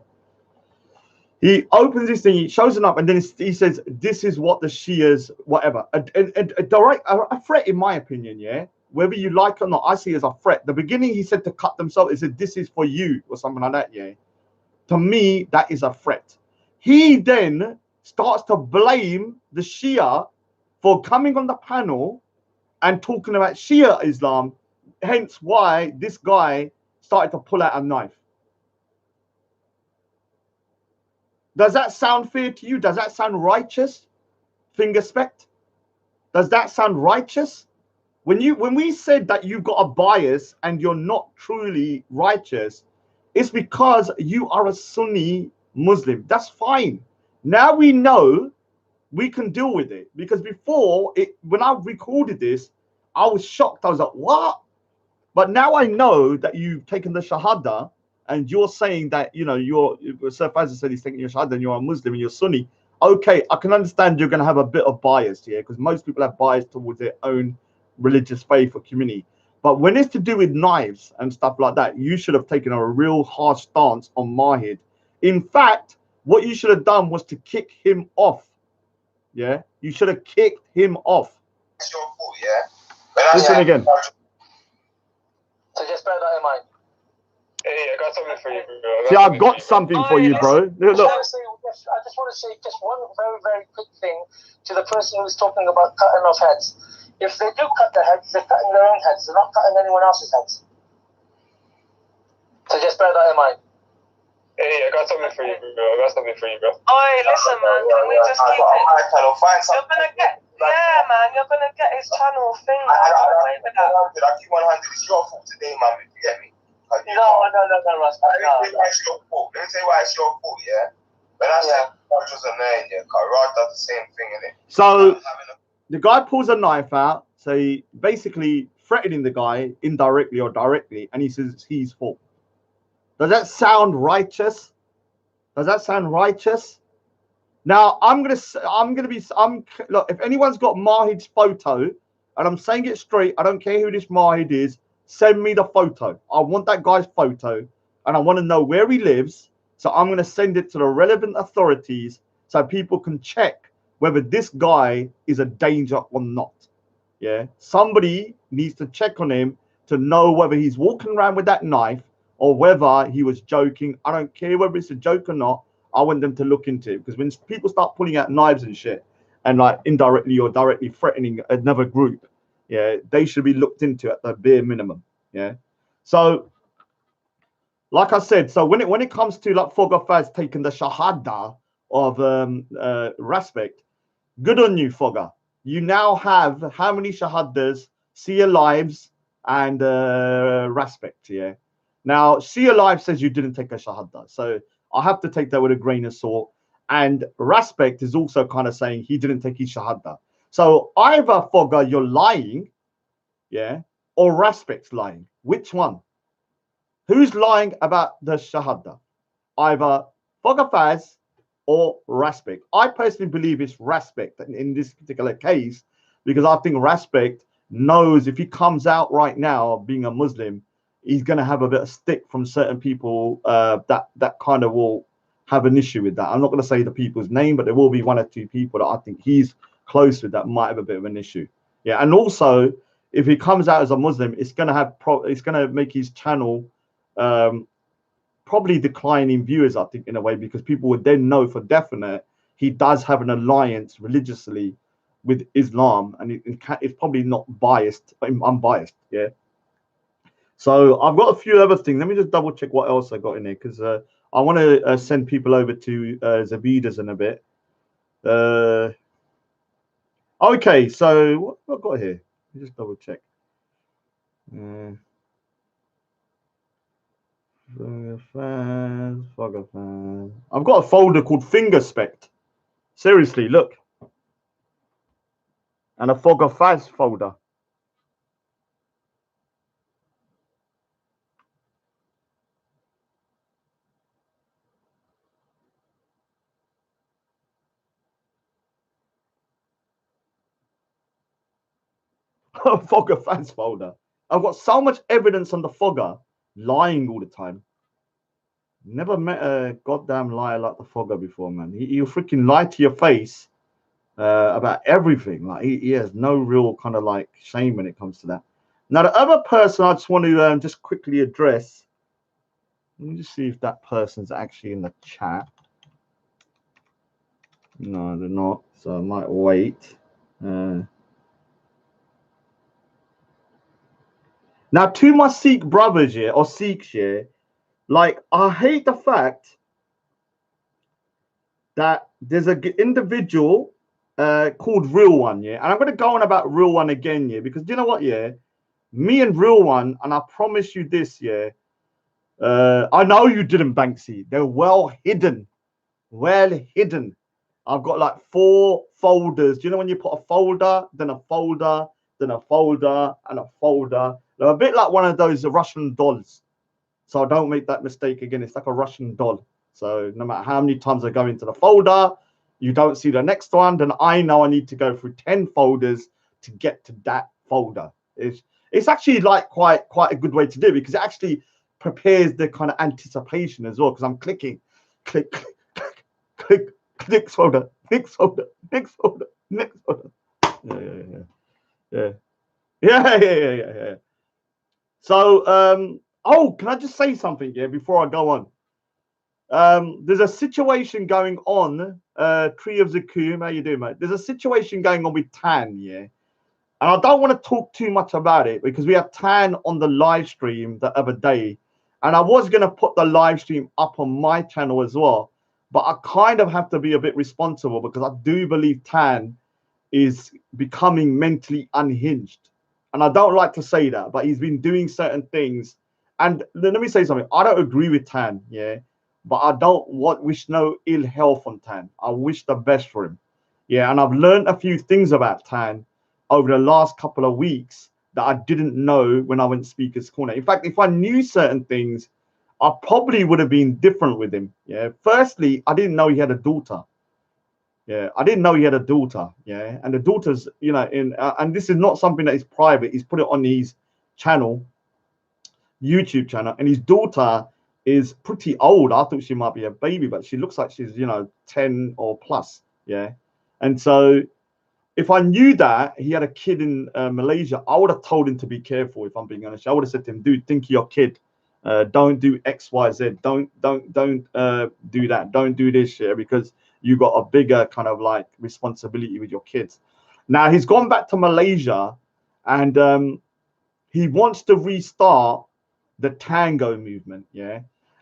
He opens this thing, he shows it up, and then he says, this is what the Shias, whatever. A threat, in my opinion, yeah? Whether you like it or not, I see it as a threat. The beginning, he said to cut themselves, he said, this is for you, or something like that, yeah? To me, that is a threat. He then starts to blame the Shia for coming on the panel and talking about Shia Islam, hence why this guy started to pull out a knife. Does that sound fair to you? Does that sound righteous, Fingerspect? Does that sound righteous? When we said that you've got a bias and you're not truly righteous, it's because you are a Sunni Muslim. That's fine. Now we know we can deal with it, because before, when I recorded this, I was shocked. I was like, what? But now I know that you've taken the Shahada, and you're saying that, you know, Sir Fazl said he's taking your Shahada and you're a Muslim and you're Sunni. Okay, I can understand you're going to have a bit of bias here, because most people have bias towards their own religious faith or community. But when it's to do with knives and stuff like that, you should have taken a real harsh stance on Mahid. In fact, what you should have done was to kick him off. Yeah, you should have kicked him off. It's your fault, yeah? Listen again. So just bear that in mind. Hey, I got something for you, bro. See, I've got something for you, bro. Look. I just want to say just one very, very quick thing to the person who's talking about cutting off heads. If they do cut their heads, they're cutting their own heads. They're not cutting anyone else's heads. So just bear that in mind. Hey, I got something for you, bro. I got something for you, bro. Oi, listen, man. Can we just keep it? You're gonna get, yeah, man. You're gonna get his channel thing. Away with that. I keep 100. It's your fault today, man. If you get me. No, Russ. Let me tell you why it's your fault. Let me tell you why it's your fault, yeah? When I said Raj wasn't there, yeah, Raj does the same thing, innit? So the guy pulls a knife out, so he basically threatening the guy indirectly or directly, and he says it's his fault. Does that sound righteous? Does that sound righteous? Now look, if anyone's got Mahid's photo, and I'm saying it straight, I don't care who this Mahid is, send me the photo. I want that guy's photo, and I want to know where he lives. So I'm going to send it to the relevant authorities so people can check whether this guy is a danger or not. Yeah, somebody needs to check on him to know whether he's walking around with that knife or whether he was joking. I don't care whether it's a joke or not. I want them to look into it, because when people start pulling out knives and shit and like indirectly or directly threatening another group, yeah, they should be looked into at the bare minimum. Yeah. So, like I said, so when it comes to like Foga Faz taking the Shahada of Respect, good on you, Foga. You now have how many Shahadas? See Your Lives and Respect. Yeah. Now, See Your Life says you didn't take a Shahada, so I have to take that with a grain of salt. And Respect is also kind of saying he didn't take his Shahada. So either Foga, you're lying, yeah, or Respect's lying. Which one? Who's lying about the Shahada? Either Foga Faz or Respect. I personally believe it's Respect in this particular case, because I think Respect knows if he comes out right now being a Muslim, he's going to have a bit of stick from certain people that kind of will have an issue with that. I'm not going to say the people's name, but there will be one or two people that I think he's close with that might have a bit of an issue. Yeah, and also if he comes out as a Muslim, it's going to have it's going to make his channel probably decline in viewers, I think, in a way, because people would then know for definite he does have an alliance religiously with Islam, and it's probably not biased, but unbiased. Yeah. So I've got a few other things. Let me just double check what else I got in here, because I want to send people over to Zabida's in a bit. Okay, so what have I got here? Let me just double check. Foga fans. I've got a folder called Fingerspect. Seriously, look. And a Foga Faz folder. Foga Faz folder. I've got so much evidence on the Foga lying all the time. Never met a goddamn liar like the Foga before, man. He'll freaking lie to your face about everything. Like he has no real kind of like shame when it comes to that. Now, the other person I just want to just quickly address. Let me just see if that person's actually in the chat. No, they're not. So I might wait. Now, to my Sikh brothers here, or Sikhs here, like, I hate the fact that there's an individual called Real One, yeah? And I'm going to go on about Real One again, yeah? Because you know what, yeah? Me and Real One, and I promise you this, yeah? I know you didn't, Banksy. They're well hidden. Well hidden. I've got like 4 folders. Do you know when you put a folder, then a folder, then a folder, and a folder? They're a bit like one of those Russian dolls. So don't make that mistake again. It's like a Russian doll. So no matter how many times I go into the folder, you don't see the next one, then I know I need to go through 10 folders to get to that folder. It's actually like quite a good way to do it, because it actually prepares the kind of anticipation as well, because I'm clicking, click, click, click, next folder, next folder, next folder, next folder. Yeah. So oh, can I just say something here before I go on? There's a situation going on, Tree of Zakum, how you doing, mate? There's a situation going on with Tan, yeah? And I don't want to talk too much about it, because we have Tan on the live stream the other day, and I was going to put the live stream up on my channel as well, but I kind of have to be a bit responsible, because I do believe Tan is becoming mentally unhinged. And I don't like to say that, but he's been doing certain things. And let me say something. I don't agree with Tan, yeah, but I don't wish no ill health on Tan. I wish the best for him, yeah. And I've learned a few things about Tan over the last couple of weeks that I didn't know when I went Speaker's Corner. In fact, if I knew certain things, I probably would have been different with him. Yeah. Firstly, I didn't know he had a daughter. Yeah, I didn't know he had a daughter. Yeah, and the daughter's, you know, and this is not something that is private. He's put it on his channel, YouTube channel, and his daughter is pretty old. I thought she might be a baby, but she looks like she's, you know, 10 or plus. Yeah, and so if I knew that he had a kid in Malaysia, I would have told him to be careful. If I'm being honest, I would have said to him, "Dude, think of your kid. Don't do X, Y, Z. Don't do that. Don't do this shit, because you got a bigger kind of like responsibility with your kids." Now he's gone back to Malaysia, and he wants to restart the tango movement. Yeah,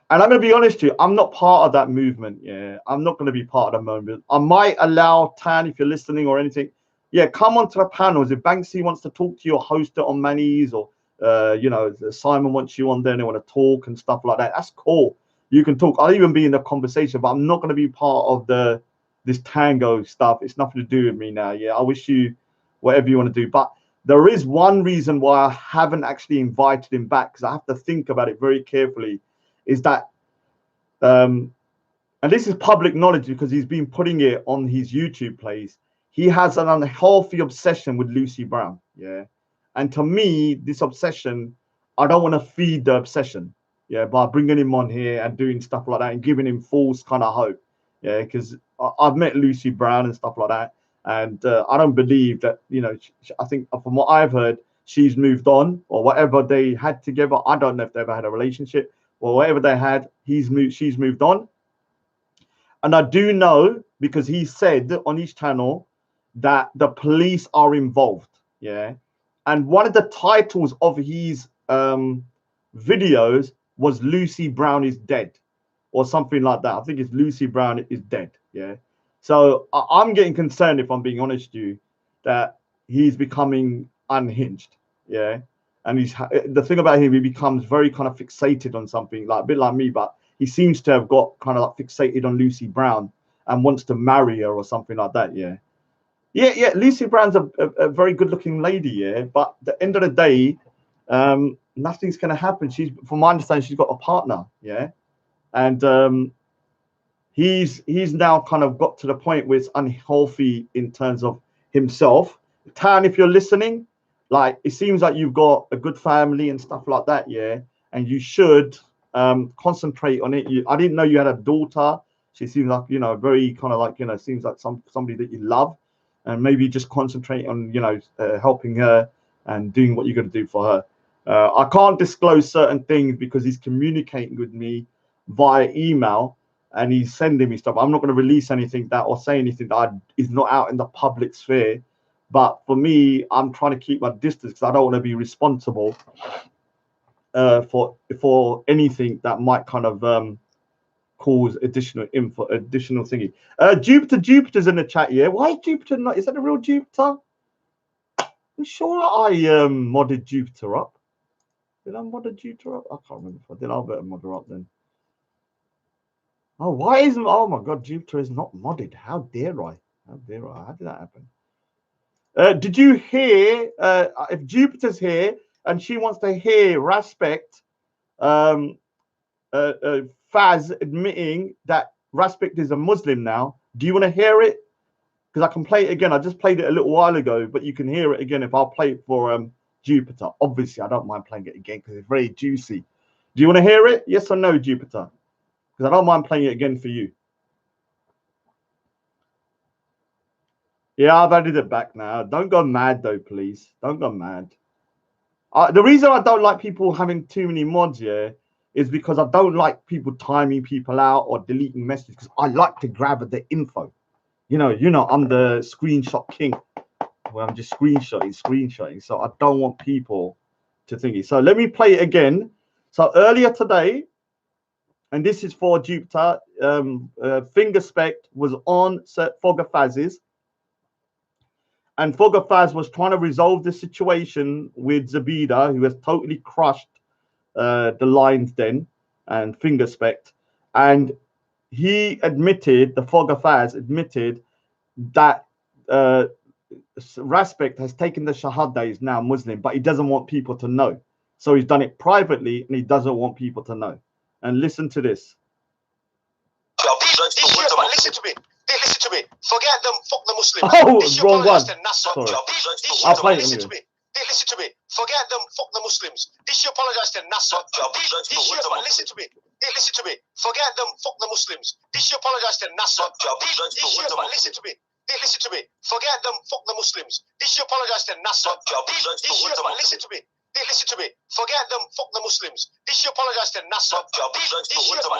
and I'm going to be honest with you, I'm not part of that movement. Yeah, I'm not going to be part of the movement. I might allow Tan, if you're listening or anything, yeah, come onto the panels. If Banksy wants to talk to you or host it on Manny's, or you know, Simon wants you on there and they want to talk and stuff like that, that's cool. You can talk. I'll even be in the conversation, but I'm not going to be part of this tango stuff. It's nothing to do with me now. Yeah, I wish you whatever you want to do. But there is one reason why I haven't actually invited him back, because I have to think about it very carefully, is that, and this is public knowledge because he's been putting it on his YouTube plays, he has an unhealthy obsession with Lucy Brown. Yeah. And to me, this obsession, I don't want to feed the obsession. Yeah, by bringing him on here and doing stuff like that and giving him false kind of hope. Yeah, because I've met Lucy Brown and stuff like that, and I don't believe that, you know, I think from what I've heard, she's moved on, or whatever they had together. I don't know if they ever had a relationship, or whatever they had, she's moved on. And I do know, because he said on his channel that the police are involved. Yeah. And one of the titles of his videos was Lucy Brown is dead, or something like that. I think it's Lucy Brown is dead. Yeah. So I'm getting concerned, if I'm being honest with you, that he's becoming unhinged. Yeah. And the thing about him, he becomes very kind of fixated on something, like a bit like me, but he seems to have got kind of like fixated on Lucy Brown and wants to marry her or something like that. Yeah. Yeah. Lucy Brown's a very good looking lady. Yeah. But at the end of the day, nothing's going to happen. From my understanding, she's got a partner. Yeah. And he's now kind of got to the point where it's unhealthy in terms of himself. Tan, if you're listening, like, it seems like you've got a good family and stuff like that, yeah, and you should concentrate on it. I didn't know you had a daughter. She seems like, you know, very kind of like, you know, seems like somebody that you love, and maybe just concentrate on, you know, helping her and doing what you're going to do for her. I can't disclose certain things because he's communicating with me via email and he's sending me stuff. I'm not going to release anything that or say anything that is not out in the public sphere. But for me, I'm trying to keep my distance because I don't want to be responsible for anything that might kind of cause additional thingy. Jupiter's in the chat here. Why is Jupiter not? Is that a real Jupiter? I'm sure I modded Jupiter up. Did I mod Jupiter up? I can't remember if I did. I'll better mod her up then. Oh, why isn't? Oh my God, Jupiter is not modded. How dare I? How dare I? How did that happen? Did you hear, if Jupiter's here and she wants to hear Respect, Faz admitting that Respect is a Muslim now, do you want to hear it? Because I can play it again. I just played it a little while ago, but you can hear it again if I'll play it for Jupiter. Obviously, I don't mind playing it again because it's very juicy. Do you want to hear it? Yes or no, Jupiter? Because I don't mind playing it again for you. Yeah, I've added it back now. Don't go mad, though, please. Don't go mad. The reason I don't like people having too many mods, yeah, is because I don't like people timing people out or deleting messages, because I like to grab the info. You know, I'm the screenshot king, where I'm just screenshotting. So I don't want people to think it. So let me play it again. So earlier today, and this is for Jupiter, Fingerspect was on Foga Faz's. And Foga Faz was trying to resolve the situation with Zabida, who has totally crushed the Lion's Den and Fingerspect. And he admitted, the Foga Faz admitted that Respect has taken the Shahada, is now Muslim, but he doesn't want people to know. So he's done it privately and he doesn't want people to know. And listen to this. Listen to me. Listen to me. Forget them. Fuck the Muslims. Oh, wrong one. Sorry. I'll play it anyway. Listen to me. Forget them. Fuck the Muslims. This you apologize to Nasser. Listen to me. Listen to me. Forget them. Fuck the Muslims. This you apologize to Nasser. Listen to me. Listen to me. Forget them. Fuck the Muslims. This you apologize to Nasser. Listen to me. Listen to me. Forget them. Fuck the Muslims. This you apologize to Nasser.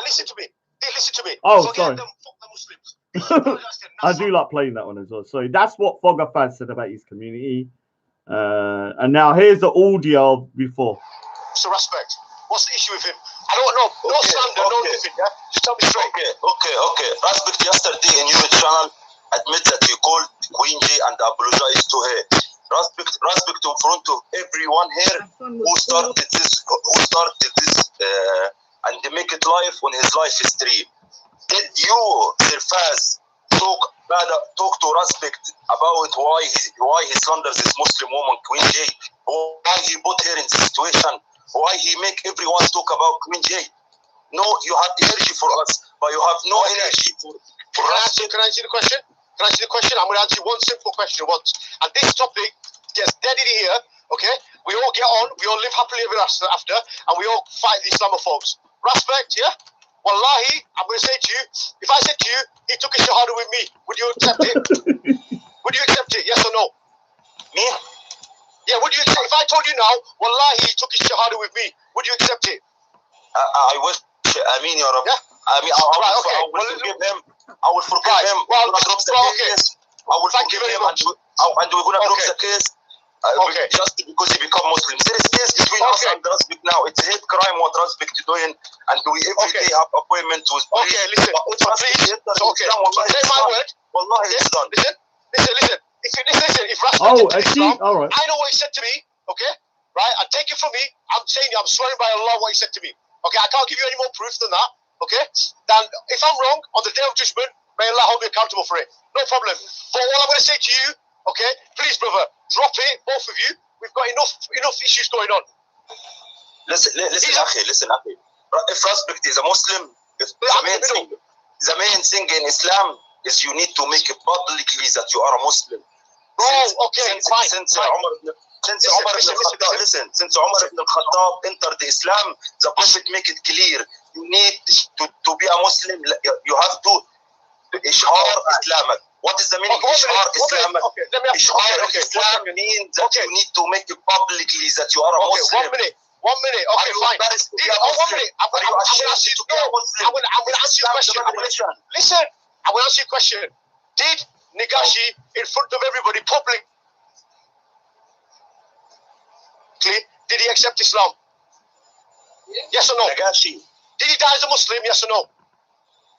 Listen to me. Listen to me. Oh, forget sorry. them. Fuck the Muslims. I do like playing that one as well. So that's what Foga Faz said about his community. And now here's the audio before. So Respect. What's the issue with him? I don't know. No slander, no nothing. Yeah? Just tell me straight. Okay. Respect yesterday in your channel admit that you called Queen J and apologized to her. Respect in front of everyone here who started this and they make it live on his live stream. Did you, Sirfaz, talk to Respect about why he slanders this Muslim woman, Queen J? Why he put her in this situation? Why he make everyone talk about Queen J? No, you have energy for us, but you have no energy for us. Can I answer the question? I'm going to answer one simple question once. And this topic gets dead in here, okay? We all get on, we all live happily ever after, and we all fight the Islamophobes. Respect, yeah? Wallahi, I'm going to say to you, if I said to you, he took a Shahada with me, would you accept it? Would you accept it, yes or no? Me? Yeah, would you accept it? If I told you now, Wallahi, he took his Shahada with me, would you accept it? I wish, I mean, you're yeah? I mean, I will forgive him. I will forgive him. Well, okay. I will Thank you forgive very him, much. and we're gonna drop Okay. the case Okay. just because he become Muslim. There is case between us Okay. and Razbek now. It's a hate crime what Razbek is doing, and we every Okay. day have appointments with police. Okay, listen. But So Razbek please, enter so okay. Islam, So wallahi, take it's my done. word. Wallahi, Okay. it's done. Listen. If Razbek Oh, entered I see. Islam, All right. I know what he said to me. Okay, right? And take it from me. I'm swearing by Allah what he said to me. Okay, I can't give you any more proof than that. Okay, then if I'm wrong on the day of judgment, may Allah hold me accountable for it. No problem. But all I'm going to say to you, okay, please, brother, drop it, both of you. We've got enough issues going on. Listen, Akhi, listen, Akhi. If Razbek is a Muslim, the main thing in Islam is you need to make it publicly that you are a Muslim. Fine. Since Umar ibn al-Khattab entered Islam, the Prophet make it clear. You need to be a Muslim. You have to ishar Islamak. What is the meaning of ishar Islamak? Ishar Islam means that you need to make it publicly that you are a Muslim. 1 minute. Okay, fine. 1 minute. I'm going to ask you. I'm going to answer your question. Listen. I'm going to ask you a question. Did Nagashi, in front of everybody, publicly, did he accept Islam? Yes or no? Nagashi. Did he die as a Muslim? Yes or no?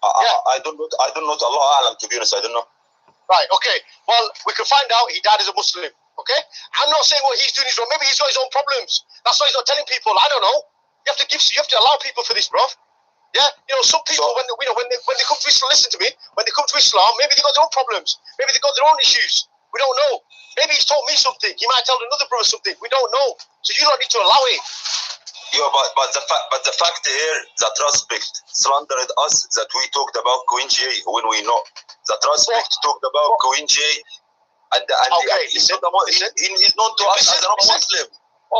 I don't know. Allah Alam, to be honest, I don't know. Right. Okay. Well, we can find out he died as a Muslim. Okay. I'm not saying what he's doing is wrong. Maybe he's got his own problems. That's why he's not telling people. I don't know. You have to allow people for this, bro. Yeah. Some people when they come to Islam, listen to me. When they come to Islam, maybe they got their own problems. Maybe they got their own issues. We don't know. Maybe he's told me something. He might tell another brother something. We don't know. So you don't need to allow it. Yeah, but the fact here that Razbek slandered us, that we talked about Queen J when we know that Razbek talked about Queen J, and he's known to us as a Muslim.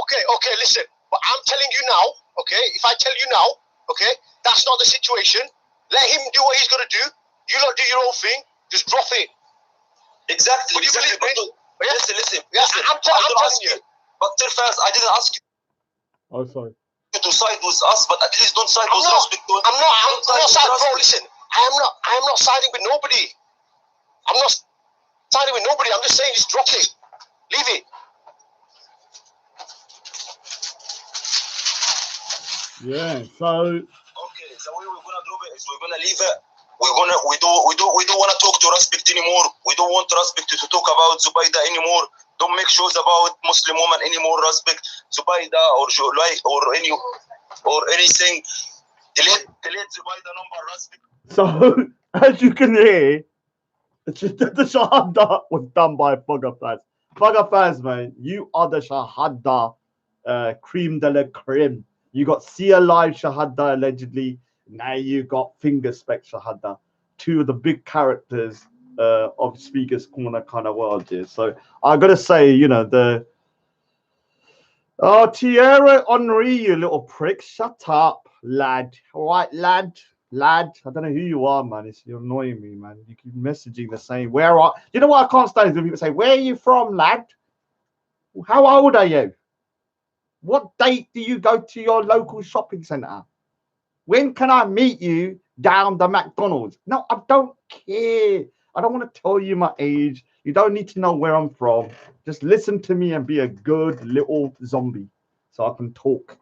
Okay, listen. But I'm telling you now, okay, if I tell you now, okay, that's not the situation. Let him do what he's gonna do. You lot do your own thing. Just drop it. Exactly. Would you believe me? Listen. Yeah, I'm telling you. But first, I didn't ask you. Oh, sorry. To side with us, but at least don't side with Razbek. I'm not siding, bro. Listen, I'm not siding with nobody. I'm not siding with nobody. I'm just saying, just drop it. Leave it. Yeah. So. Okay. The way we're gonna drop it is we're gonna leave it. We don't want to talk to Razbek anymore. We don't want Razbek to talk about Zubaydah anymore. Don't make shows about Muslim women anymore, Razbek, Zubaydah or Julay or anything. Delete Zubaydah number, Razbek. So as you can hear, the Shahada was done by Foga Faz. Foga Faz, man, you are the Shahada cream de la creme. You got See Alive Shahada allegedly. Now you got Fingerspect Shahada, two of the big characters of Speaker's Corner kind of world here. So I gotta say, Thierry Henry, you little prick, shut up, lad. All right, lad. I don't know who you are, man. You're annoying me, man. You keep messaging the same. You know what I can't stand is when people say, "Where are you from, lad? How old are you? What date do you go to your local shopping centre? When can I meet you down the McDonald's?" No, I don't care. I don't want to tell you my age. You don't need to know where I'm from. Just listen to me and be a good little zombie so I can talk.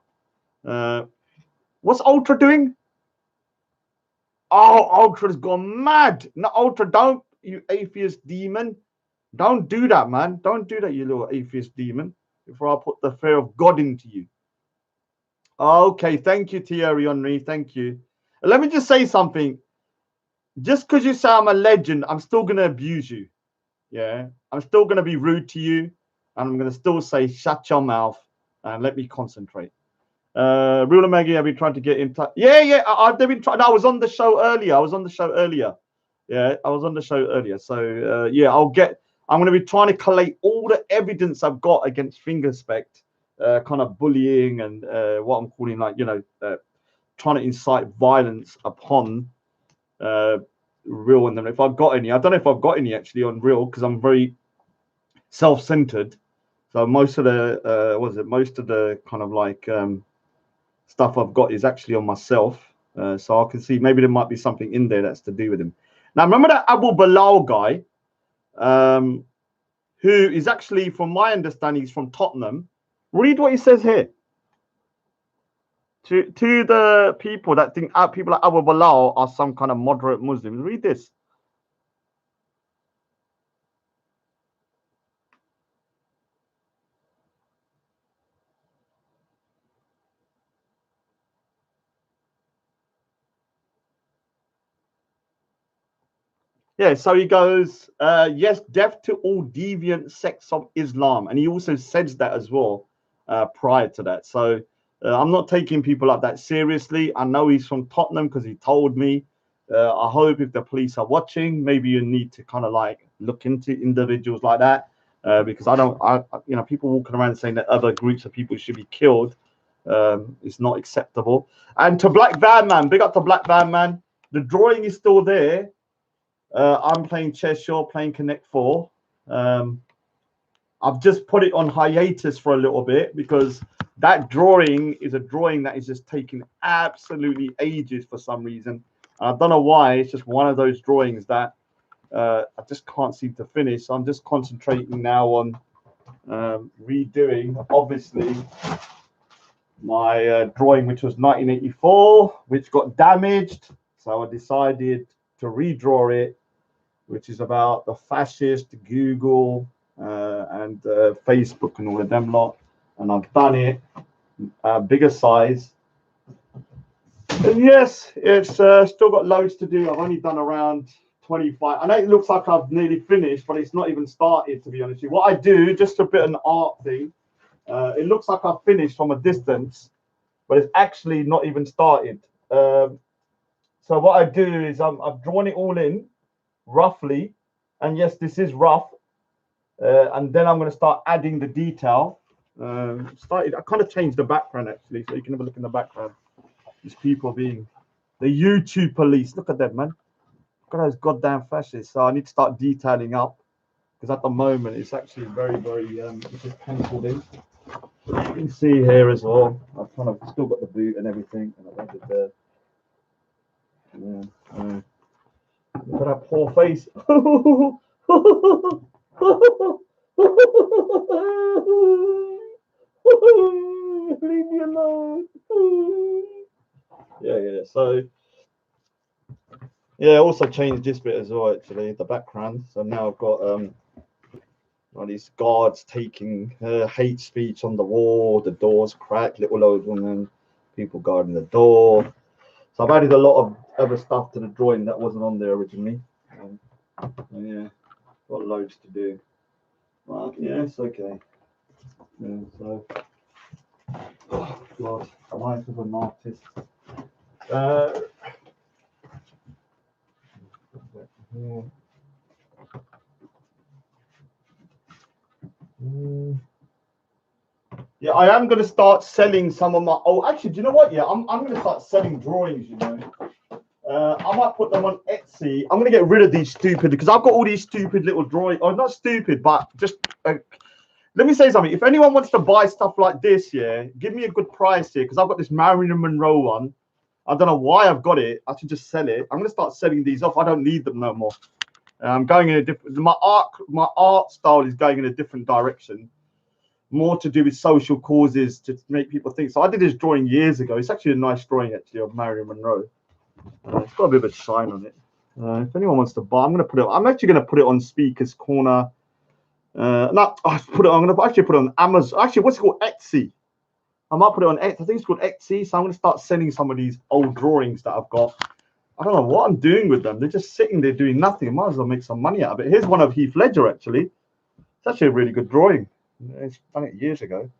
What's Ultra doing? Oh, Ultra's gone mad. No, Ultra, don't, you atheist demon. Don't do that, man. Don't do that, you little atheist demon, before I put the fear of God into you. Okay, thank you, Thierry Henry. Thank you. Let me just say something. Just because you say I'm a legend, I'm still going to abuse you. Yeah, I'm still going to be rude to you. And I'm going to still say, shut your mouth and let me concentrate. Ruler Maggie, I've been trying to get in touch. Yeah, I've been trying. No, I was on the show earlier. Yeah, I was on the show earlier. So, yeah, I'm going to be trying to collate all the evidence I've got against Fingerspect. Kind of bullying and what I'm calling trying to incite violence upon Real and them. If I've got any, I don't know if I've got any actually on Real because I'm very self-centered. So most of the kind of like stuff I've got is actually on myself. So I can see maybe there might be something in there that's to do with him. Now remember that Abu Bilal guy. who is actually, from my understanding, he's from Tottenham. Read what he says here. To the people that think people like Abu Bilal are some kind of moderate Muslims. Read this. Yeah, so he goes, yes, death to all deviant sects of Islam. And he also says that as well prior to that. So I'm not taking people like that seriously. I know he's from Tottenham because he told me. I hope if the police are watching, maybe you need to kind of like look into individuals like that because you know, people walking around saying that other groups of people should be killed. It's not acceptable. And to Black Van Man, big up to Black Van Man. The drawing is still there. I'm playing chess, you're playing Connect 4. I've just put it on hiatus for a little bit because that drawing is a drawing that is just taking absolutely ages for some reason. I don't know why. It's just one of those drawings that I just can't seem to finish. So I'm just concentrating now on redoing, obviously, my drawing, which was 1984, which got damaged. So I decided to redraw it, which is about the fascist, Google, and Facebook and all of them lot. And I've done it bigger size. And yes, it's still got loads to do. I've only done around 25. I know it looks like I've nearly finished, but it's not even started, to be honest with you. What I do, just a bit of an art thing, it looks like I've finished from a distance, but it's actually not even started. So what I do is I've drawn it all in, roughly, and yes, this is rough, and then I'm going to start adding the detail. I kind of changed the background actually, so you can have a look in the background. These people being the YouTube police. Look at them, man. Look at those goddamn fascists. So I need to start detailing up because at the moment it's actually very, very just penciled in. You can see here as well. I've kind of still got the boot and everything, and I've added the. Yeah. Look at that poor face. Leave me alone. Yeah. So, yeah, I also changed this bit as well, actually, the background. So now I've got all these guards taking hate speech on the wall, the doors cracked, little old woman, people guarding the door. So I've added a lot of other stuff to the drawing that wasn't on there originally. Yeah, got loads to do. Well, yeah, it's okay. Yeah, so, oh God, life of an artist. Yeah, I am going to start selling some of my. Oh, actually, do you know what? Yeah, I'm going to start selling drawings. You know, I might put them on Etsy. I'm going to get rid of these stupid because I've got all these stupid little drawings. Or not stupid, but just. Let me say something. If anyone wants to buy stuff like this, yeah, give me a good price here because I've got this Marilyn Monroe one. I don't know why I've got it. I should just sell it. I'm going to start selling these off. I don't need them no more. I'm going in a different. My art style is going in a different direction. More to do with social causes to make people think. So I did this drawing years ago. It's actually a nice drawing actually of Marilyn Monroe. It's got a bit of a shine on it. If anyone wants to buy, I'm actually going to put it on Speaker's Corner. I'm going to actually put it on Amazon. Actually, what's it called? Etsy. I might put it on Etsy. I think it's called Etsy. So I'm going to start selling some of these old drawings that I've got. I don't know what I'm doing with them. They're just sitting there doing nothing. I might as well make some money out of it. Here's one of Heath Ledger, actually. It's actually a really good drawing. It's done it years ago.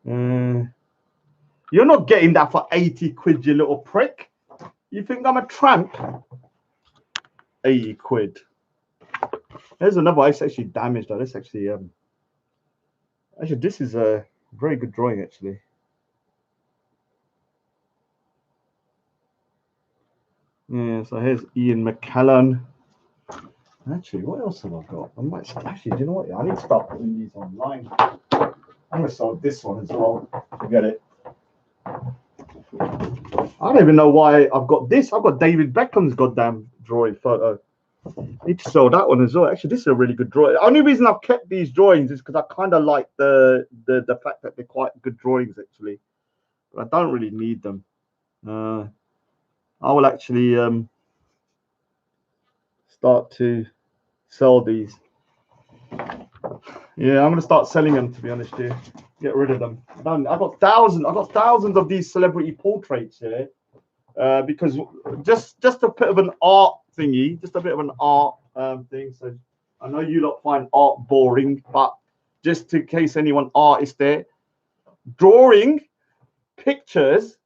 You're not getting that for 80 quid, you little prick. You think I'm a tramp? 80 quid. There's another one. It's actually damaged though. This actually this is a very good drawing actually. Yeah, so here's Ian McKellen. Actually, what else have I got? I might actually, do you know what? I need to start putting these online. I'm gonna sell this one as well. Forget it. I don't even know why I've got this. I've got David Beckham's goddamn drawing photo. need to sell that one as well. Actually, this is a really good drawing. The only reason I've kept these drawings is because I kind of like the fact that they're quite good drawings actually. But I don't really need them. I will actually start to sell these. Yeah, I'm gonna start selling them, to be honest here. Get rid of them. I got thousands of these celebrity portraits here. Because just a bit of an art thingy, just a bit of an art thing. So I know you lot find art boring, but just in case anyone artist there, drawing pictures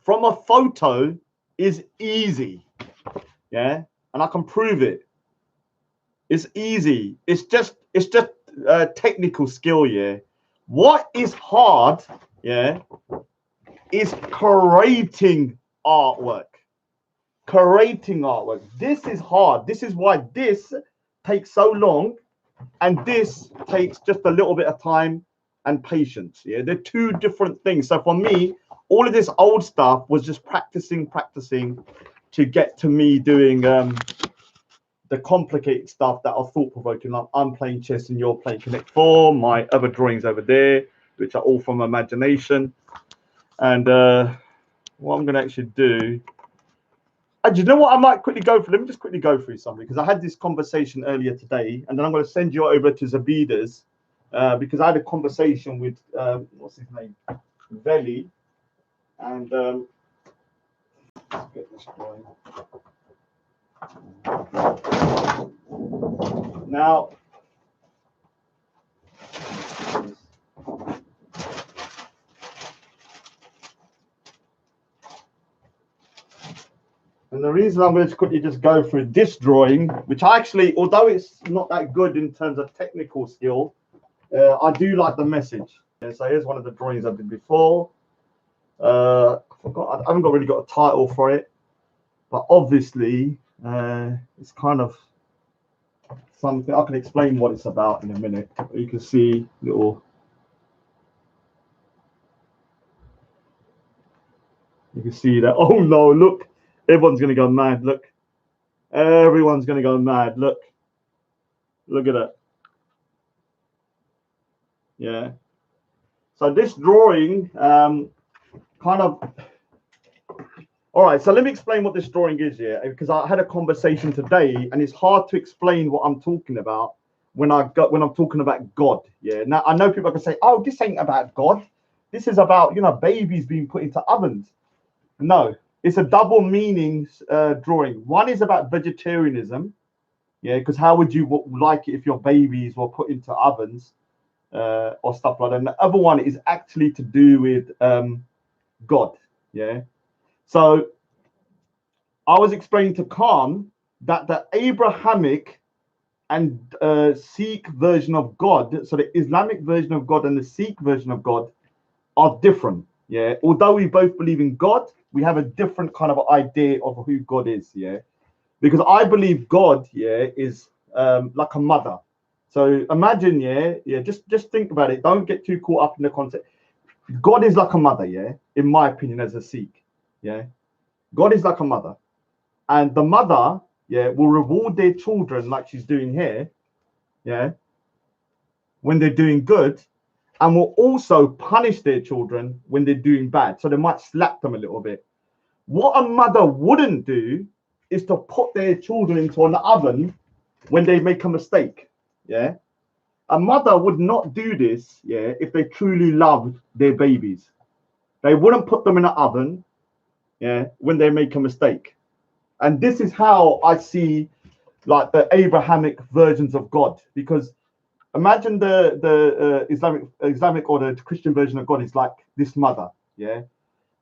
from a photo is easy. Yeah, and I can prove it. It's easy. It's just technical skill. Yeah, what is hard? Yeah, is creating artwork. Creating artwork. This is hard. This is why this takes so long, and this takes just a little bit of time and patience. Yeah, they're two different things. So for me, all of this old stuff was just practicing to get to me doing the complicated stuff that are thought-provoking. Like I'm playing chess and you're playing Connect 4. My other drawings over there, which are all from imagination. And what I'm going to actually do, do you know what I might quickly go through? Let me just quickly go through something, because I had this conversation earlier today, and then I'm going to send you over to Zabida's, because I had a conversation with, what's his name? Veli. And let's get this going. Now, and the reason I'm going to quickly just go through this drawing, which I actually, although it's not that good in terms of technical skill, I do like the message. Yeah, so here's one of the drawings I did before. I forgot, I haven't really got a title for it, but obviously it's kind of something I can explain what it's about in a minute. You can see little. You can see that. Oh no! Look, everyone's gonna go mad. Look, everyone's gonna go mad. Look, look at that. Yeah. So this drawing, kind of. All right. So let me explain what this drawing is here, because I had a conversation today, and it's hard to explain what I'm talking about when I'm talking about God. Yeah. Now I know people can say, "Oh, this ain't about God. This is about babies being put into ovens." No, it's a double meaning drawing. One is about vegetarianism, yeah, because how would you like it if your babies were put into ovens or stuff like that? And the other one is actually to do with God, yeah. So I was explaining to Khan that the Abrahamic and Sikh version of God, so the Islamic version of God and the Sikh version of God are different, yeah. Although we both believe in God, we have a different kind of idea of who God is, yeah. Because I believe God, yeah, is like a mother. So imagine, yeah, just think about it. Don't get too caught up in the concept. God is like a mother, yeah, in my opinion, as a Sikh, yeah. God is like a mother, and the mother, yeah, will reward their children like she's doing here, yeah, when they're doing good, and will also punish their children when they're doing bad. So they might slap them a little bit. What a mother wouldn't do is to put their children into an oven when they make a mistake. Yeah. A mother would not do this, yeah, if they truly loved their babies. They wouldn't put them in an oven, yeah, when they make a mistake. And this is how I see like the Abrahamic versions of God, because imagine the Islamic or the Christian version of God is like this mother, yeah.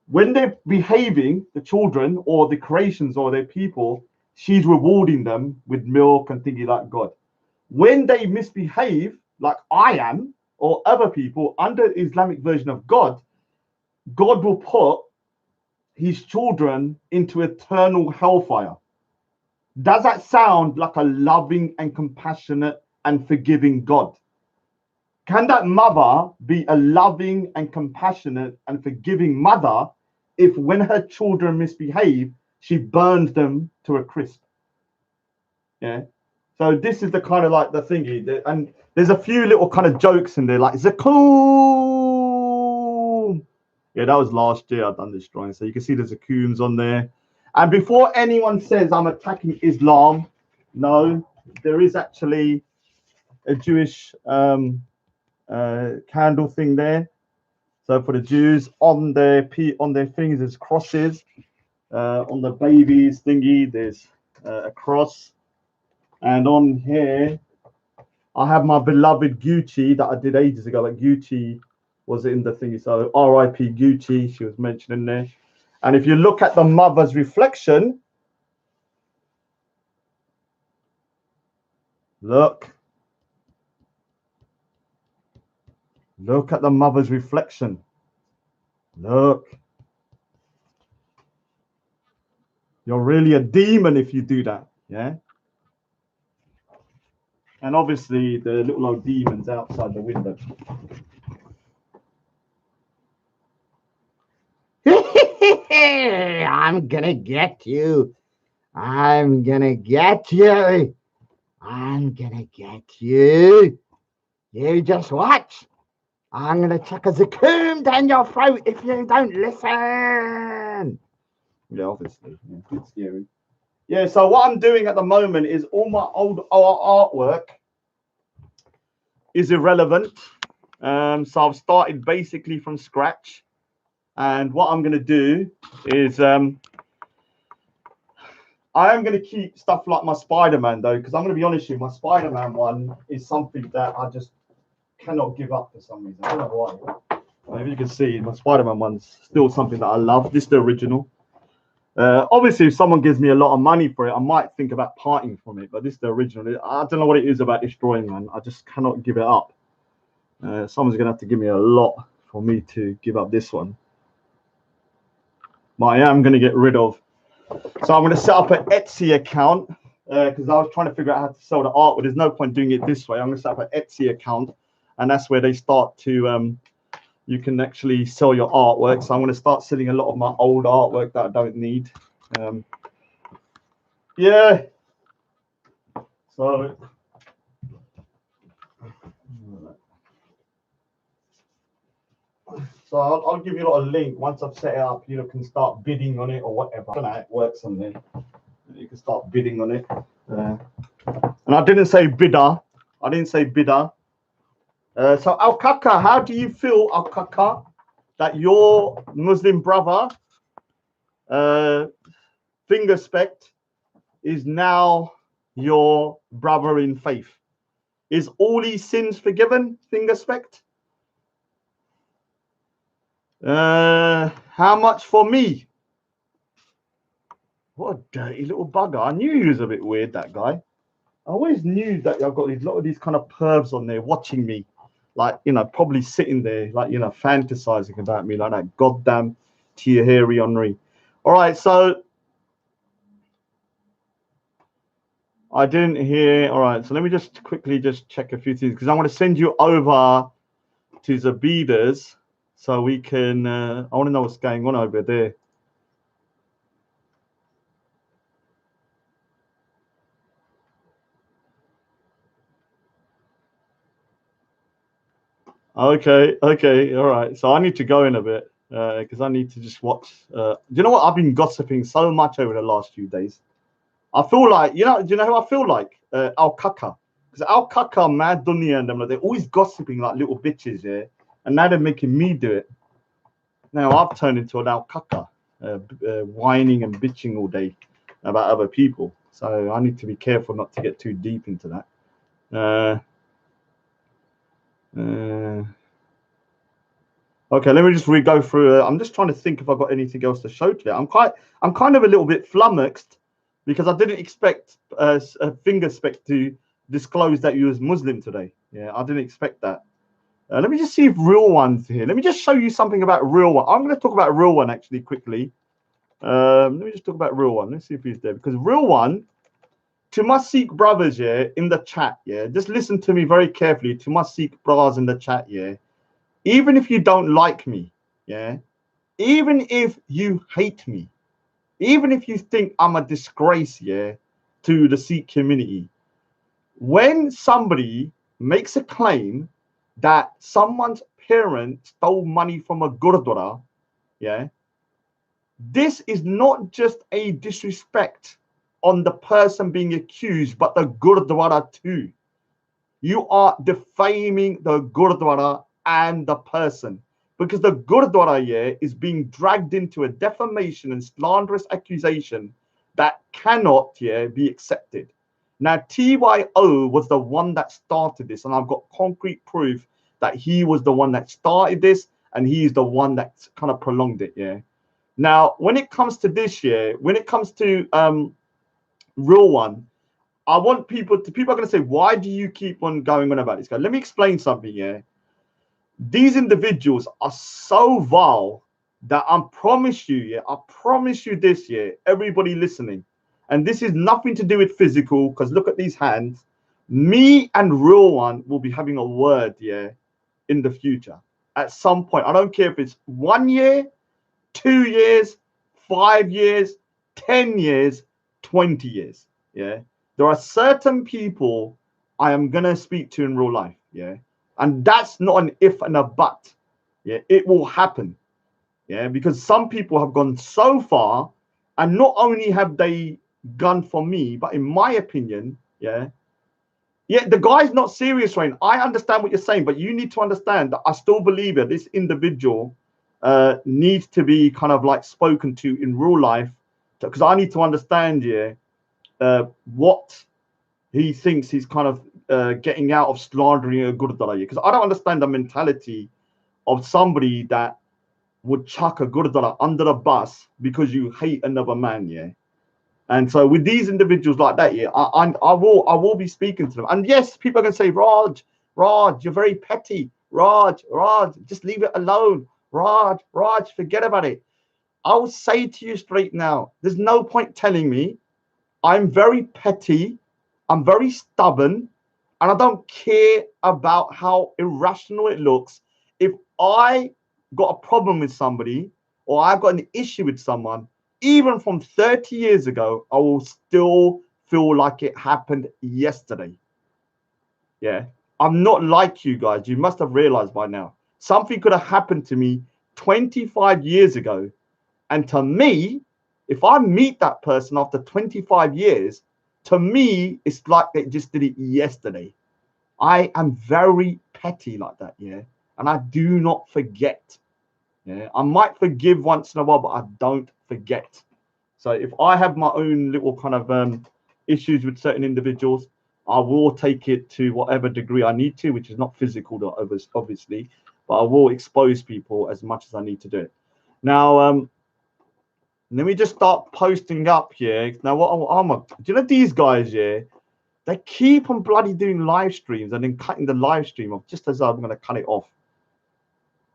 When they're behaving, the children or the creations or their people, she's rewarding them with milk and thingy like God. When they misbehave, like I am or other people under the Islamic version of God, God will put his children into eternal hellfire. Does that sound like a loving and compassionate and forgiving God? Can that mother be a loving and compassionate and forgiving mother if when her children misbehave, she burns them to a crisp? Yeah. So this is the kind of like the thingy, and there's a few little kind of jokes in there, like Zakum. Yeah, that was last year I've done this drawing, so you can see the Zakums on there. And before anyone says I'm attacking Islam, no, there is actually a Jewish candle thing there. So for the Jews, on their things there's crosses. On the babies thingy there's a cross, and on here I have my beloved Gucci that I did ages ago. Like Gucci was in the thingy, so R.I.P. Gucci. She was mentioned in there. And if you look at the mother's reflection, look at the mother's reflection. Look, you're really a demon if you do that. Yeah. And obviously the little old demons outside the window. I'm gonna get you. I'm gonna get you. I'm gonna get you. You just watch. I'm gonna chuck a Zakum down your throat if you don't listen. Yeah, obviously. Yeah, it's scary. Yeah, so what I'm doing at the moment is all my old artwork is irrelevant. So I've started basically from scratch. And what I'm gonna do is I am going to keep stuff like my Spider-Man, though, because I'm going to be honest with you, my Spider-Man one is something that I just cannot give up for some reason. I don't know why. Maybe you can see my Spider-Man one's still something that I love. This is the original. Obviously, if someone gives me a lot of money for it, I might think about parting from it, but this is the original. I don't know what it is about this drawing, man. I just cannot give it up. Someone's going to have to give me a lot for me to give up this one. But I am going to get rid of. So I'm going to set up an Etsy account because I was trying to figure out how to sell the art, but there's no point doing it this way. I'm going to set up an Etsy account, and that's where they start to, you can actually sell your artwork. So I'm going to start selling a lot of my old artwork that I don't need. Yeah. So. So I'll give you a link. Once I've set it up, you can start bidding on it or whatever. I don't know how it works on there. You can start bidding on it. And I didn't say bidder. I didn't say bidder. So Al-Kaka, how do you feel, Al-Kaka, that your Muslim brother, Fingerspect, is now your brother in faith? Is all his sins forgiven, Fingerspect? How much for me? What a dirty little bugger. I knew he was a bit weird, that guy. I always knew that I've got a lot of these kind of pervs on there watching me. Like, you know, probably sitting there, like, you know, fantasizing about me like that. Goddamn Thierry Henry. All right, so I didn't hear. All right, so let me just quickly just check a few things because I want to send you over to Zabida's so we can, I want to know what's going on over there. Okay, all right. So I need to go in a bit because I need to just watch. Do you know what? I've been gossiping so much over the last few days. I feel like, do you know who I feel like? Al-Kaka. Because Al-Kaka, Mad Dunya and them, like, they're always gossiping like little bitches, yeah? And now they're making me do it. Now I've turned into an Al-Kaka, whining and bitching all day about other people. So I need to be careful not to get too deep into that. Okay, let me just go through. I'm just trying to think if I've got anything else to show today. I'm kind of a little bit flummoxed because I didn't expect a Fingerspect to disclose that you was Muslim today. Yeah, I didn't expect that. Let me just see if Real One's here. Let me just show you something about Real One. I'm going to talk about Real One actually quickly. Let me just talk about Real One. Let's see if he's there, because Real One, to my Sikh brothers, yeah, in the chat, yeah, just listen to me very carefully. To my Sikh brothers in the chat, yeah, even if you don't like me, yeah, even if you hate me, even if you think I'm a disgrace, yeah, to the Sikh community. When somebody makes a claim that someone's parent stole money from a gurdwara, yeah, this is not just a disrespect on the person being accused, but the gurdwara too. You are defaming the gurdwara and the person, because the gurdwara, yeah, is being dragged into a defamation and slanderous accusation that cannot, yeah, be accepted. Now, TYO was the one that started this, and I've got concrete proof that he was the one that started this, and he's the one that kind of prolonged it, yeah. Now, when it comes to this, yeah, when it comes to real one, I want people are going to say, why do you keep on going on about this guy? Let me explain something, yeah. These individuals are so vile that I promise you, yeah, I promise you this, yeah, everybody listening, and this is nothing to do with physical, because look at these hands. Me and real one will be having a word, yeah, in the future at some point. I don't care if it's 1 year, 2 years, 5 years, 10 years, 20 years, yeah. There are certain people I am gonna speak to in real life, yeah, and that's not an if and a but, yeah. It will happen, yeah, because some people have gone so far, and not only have they gone for me, but in my opinion, yeah, the guy's not serious, Rain. I understand what you're saying, but you need to understand that I still believe that this individual needs to be kind of like spoken to in real life, because I need to understand, yeah, what he thinks he's kind of getting out of slandering a gurdwara, because I don't understand the mentality of somebody that would chuck a gurdwara under the bus because you hate another man, yeah. And so with these individuals like that, yeah, I will be speaking to them. And yes, people are going to say, Raj, you're very petty. Raj, just leave it alone. Raj, forget about it. I will say to you straight now, there's no point telling me I'm very petty, I'm very stubborn, and I don't care about how irrational it looks. If I got a problem with somebody, or I've got an issue with someone, even from 30 years ago, I will still feel like it happened yesterday. Yeah, I'm not like you guys. You must have realized by now. Something could have happened to me 25 years ago. And to me, if I meet that person after 25 years, to me, it's like they just did it yesterday. I am very petty like that, yeah. And I do not forget. Yeah, I might forgive once in a while, but I don't forget. So if I have my own little kind of issues with certain individuals, I will take it to whatever degree I need to, which is not physical, obviously, but I will expose people as much as I need to do it. Now, let me just start posting up here. Now, do you know these guys, yeah? They keep on bloody doing live streams and then cutting the live stream off just as I'm going to cut it off.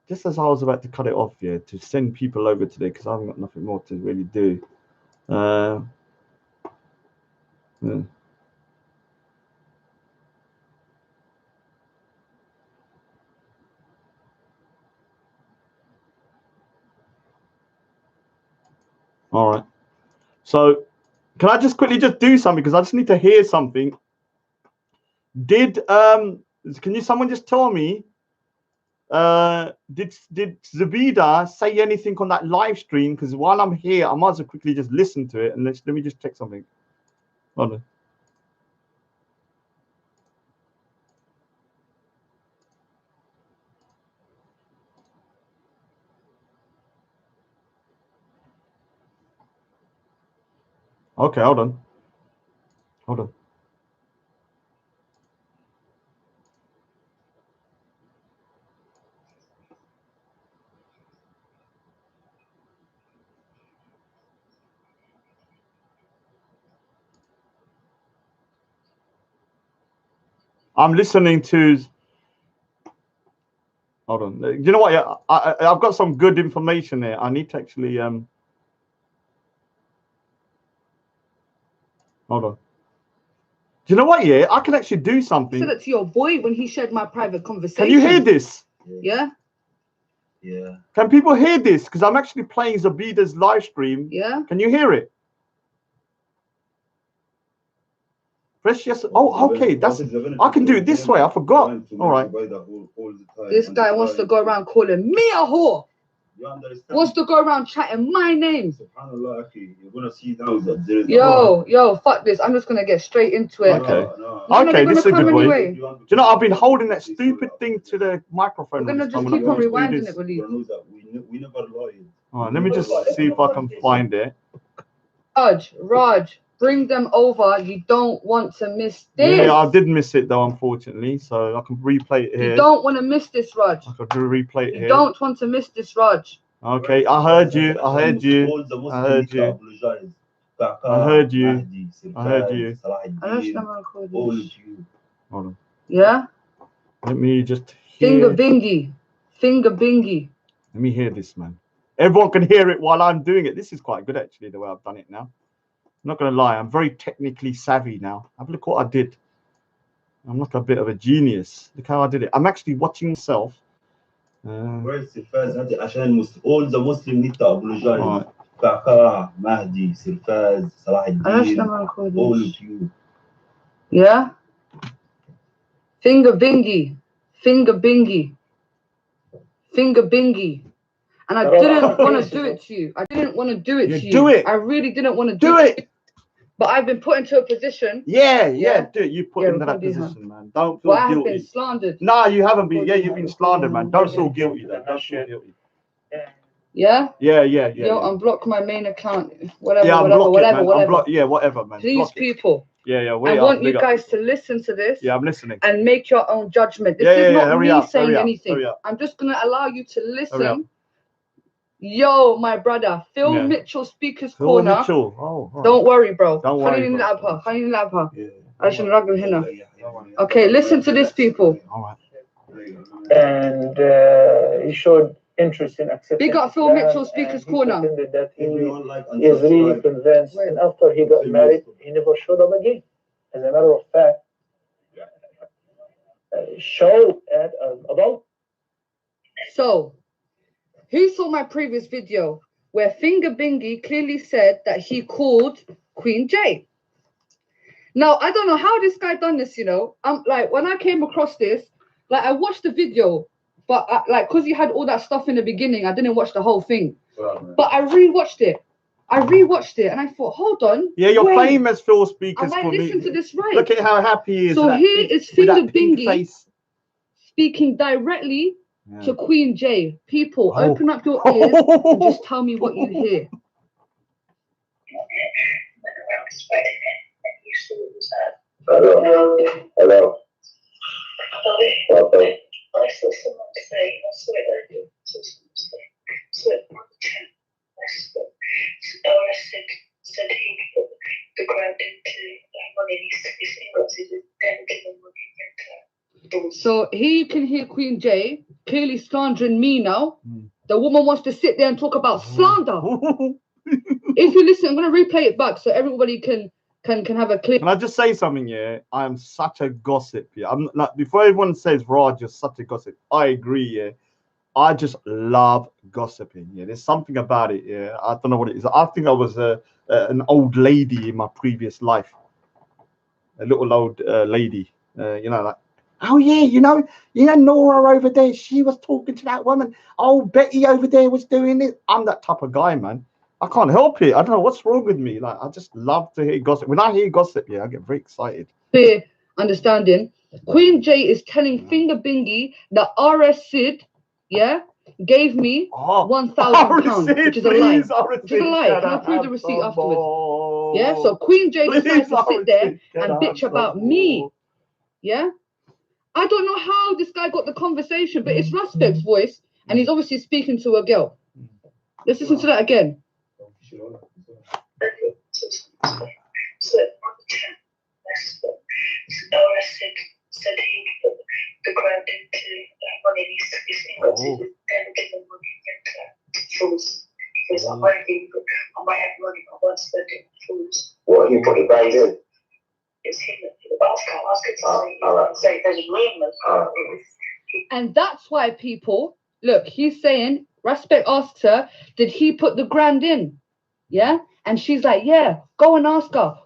Just as I was about to cut it off, yeah, to send people over today, because I haven't got nothing more to really do. Yeah. All right. So can I just quickly just do something, because I just need to hear something. Can someone just tell me, did Zabida say anything on that live stream? Because while I'm here, I might as well quickly just listen to it, and let me just check something. Hold on. Okay, hold on. I'm listening to. Hold on. You know what? Yeah, I've got some good information there. I need to actually Hold on. Do you know what? Yeah, I can actually do something. I said it to your boy when he shared my private conversation. Can you hear this? Yeah. Yeah. Can people hear this? Because I'm actually playing Zabida's live stream. Yeah. Can you hear it? Fresh yes. Oh, okay. That's I can do it this way. I forgot. All right. This guy wants to go around calling me a whore. Wants to go around chatting my name. Yo, fuck this. I'm just gonna get straight into it. Okay. Okay, this is a good way. Anyway. Do you know I've been holding that stupid thing to the microphone? We're gonna just keep on rewinding it, believe. All right, let me just see if I can find it. Raj, bring them over. You don't want to miss this. Yeah, I did miss it though, unfortunately. So I can replay it here. You don't want to miss this, Raj. I can replay it here. You don't want to miss this, Raj. Okay, I heard you. I heard you. I heard you. I heard you. I heard you. Hold on. Yeah? Let me just hear. Finger bingy. Finger bingy. Let me hear this, man. Everyone can hear it while I'm doing it. This is quite good, actually, the way I've done it now. I'm not going to lie. I'm very technically savvy now. Have a look what I did. I'm like a bit of a genius. Look how I did it. I'm actually watching myself. all the Muslim need to apologize. Kaka, Mahdi, Sirfaz, Salahuddin, all of you. Yeah? Finger bingy. Finger bingy. Finger bingy. And I didn't want to do it to you. I didn't want to do it to you. Do it. I really didn't want to do it. But I've been put into a position. Yeah, do it. You put into that position, man. Don't feel guilty. I have been slandered. No, you haven't been. Yeah, you've been slandered, man. Don't feel guilty, though. Don't feel guilty. Yeah? Yeah. Yo, unblock my main account. Whatever, yeah, whatever. Yeah, whatever, man. Please, people. Yeah. I want you guys to listen to this. Yeah, I'm listening. And make your own judgment. This is not me saying anything. I'm just going to allow you to listen. Yo, my brother, Phil Mitchell, Speaker's Corner. Mitchell. Oh, right. Don't worry, bro. Don't worry, bro. Okay, listen to this, people. All right. And he showed interest in accepting. Big up Phil Mitchell, Speaker's Corner. That he is really convinced. And after he got married, he never showed up again. As a matter of fact, show at about. So, who saw my previous video where Finger Bingy clearly said that he called Queen J? Now, I don't know how this guy done this, you know. I'm like, when I came across this, like I watched the video, but because he had all that stuff in the beginning, I didn't watch the whole thing. But I rewatched it. And I thought, hold on. Yeah, you're famous, Phil Speakers. I listened to this right. Look at how happy he is. So here is Finger Bingy speaking directly to Queen J. People, open up your ears and just tell me what you hear. Hello. I saw someone say, I swear I do. Said he put the ground into money needs to be seen, then give them money. So here you can hear Queen J clearly slandering me now. The woman wants to sit there and talk about slander. If you listen, I'm going to replay it back so everybody can have a clip. Can I just say something? Yeah, I am such a gossip. Yeah, I'm like, before everyone says Raj, you're such a gossip. I agree. Yeah, I just love gossiping. Yeah, there's something about it. Yeah, I don't know what it is. I think I was an old lady in my previous life, a little old lady. You know, like, oh yeah, you know, Nora over there, she was talking to that woman. Oh, Betty over there was doing it. I'm that type of guy, man. I can't help it. I don't know what's wrong with me. Like, I just love to hear gossip. When I hear gossip, yeah, I get very excited. Clear understanding. Queen J is telling Finger Bingy that RS Sid, gave me £1,000, which is a lie. Which is a lie. Can I prove the receipt afterwards? Yeah. So Queen J decides to sit there and bitch about me. Yeah. I don't know how this guy got the conversation, but it's Ruspect's voice, and he's obviously speaking to a girl. Let's listen to that again. Said he put the ground into money needs to be seen, then give them money into fools. Because I might have money, I want to spend it on fools. What, you put the ground in? It's him that put the basket. Say there's agreement. And that's why people, look, he's saying, Respect asks her, did he put the grand in? Yeah? And she's like, yeah, go and ask her.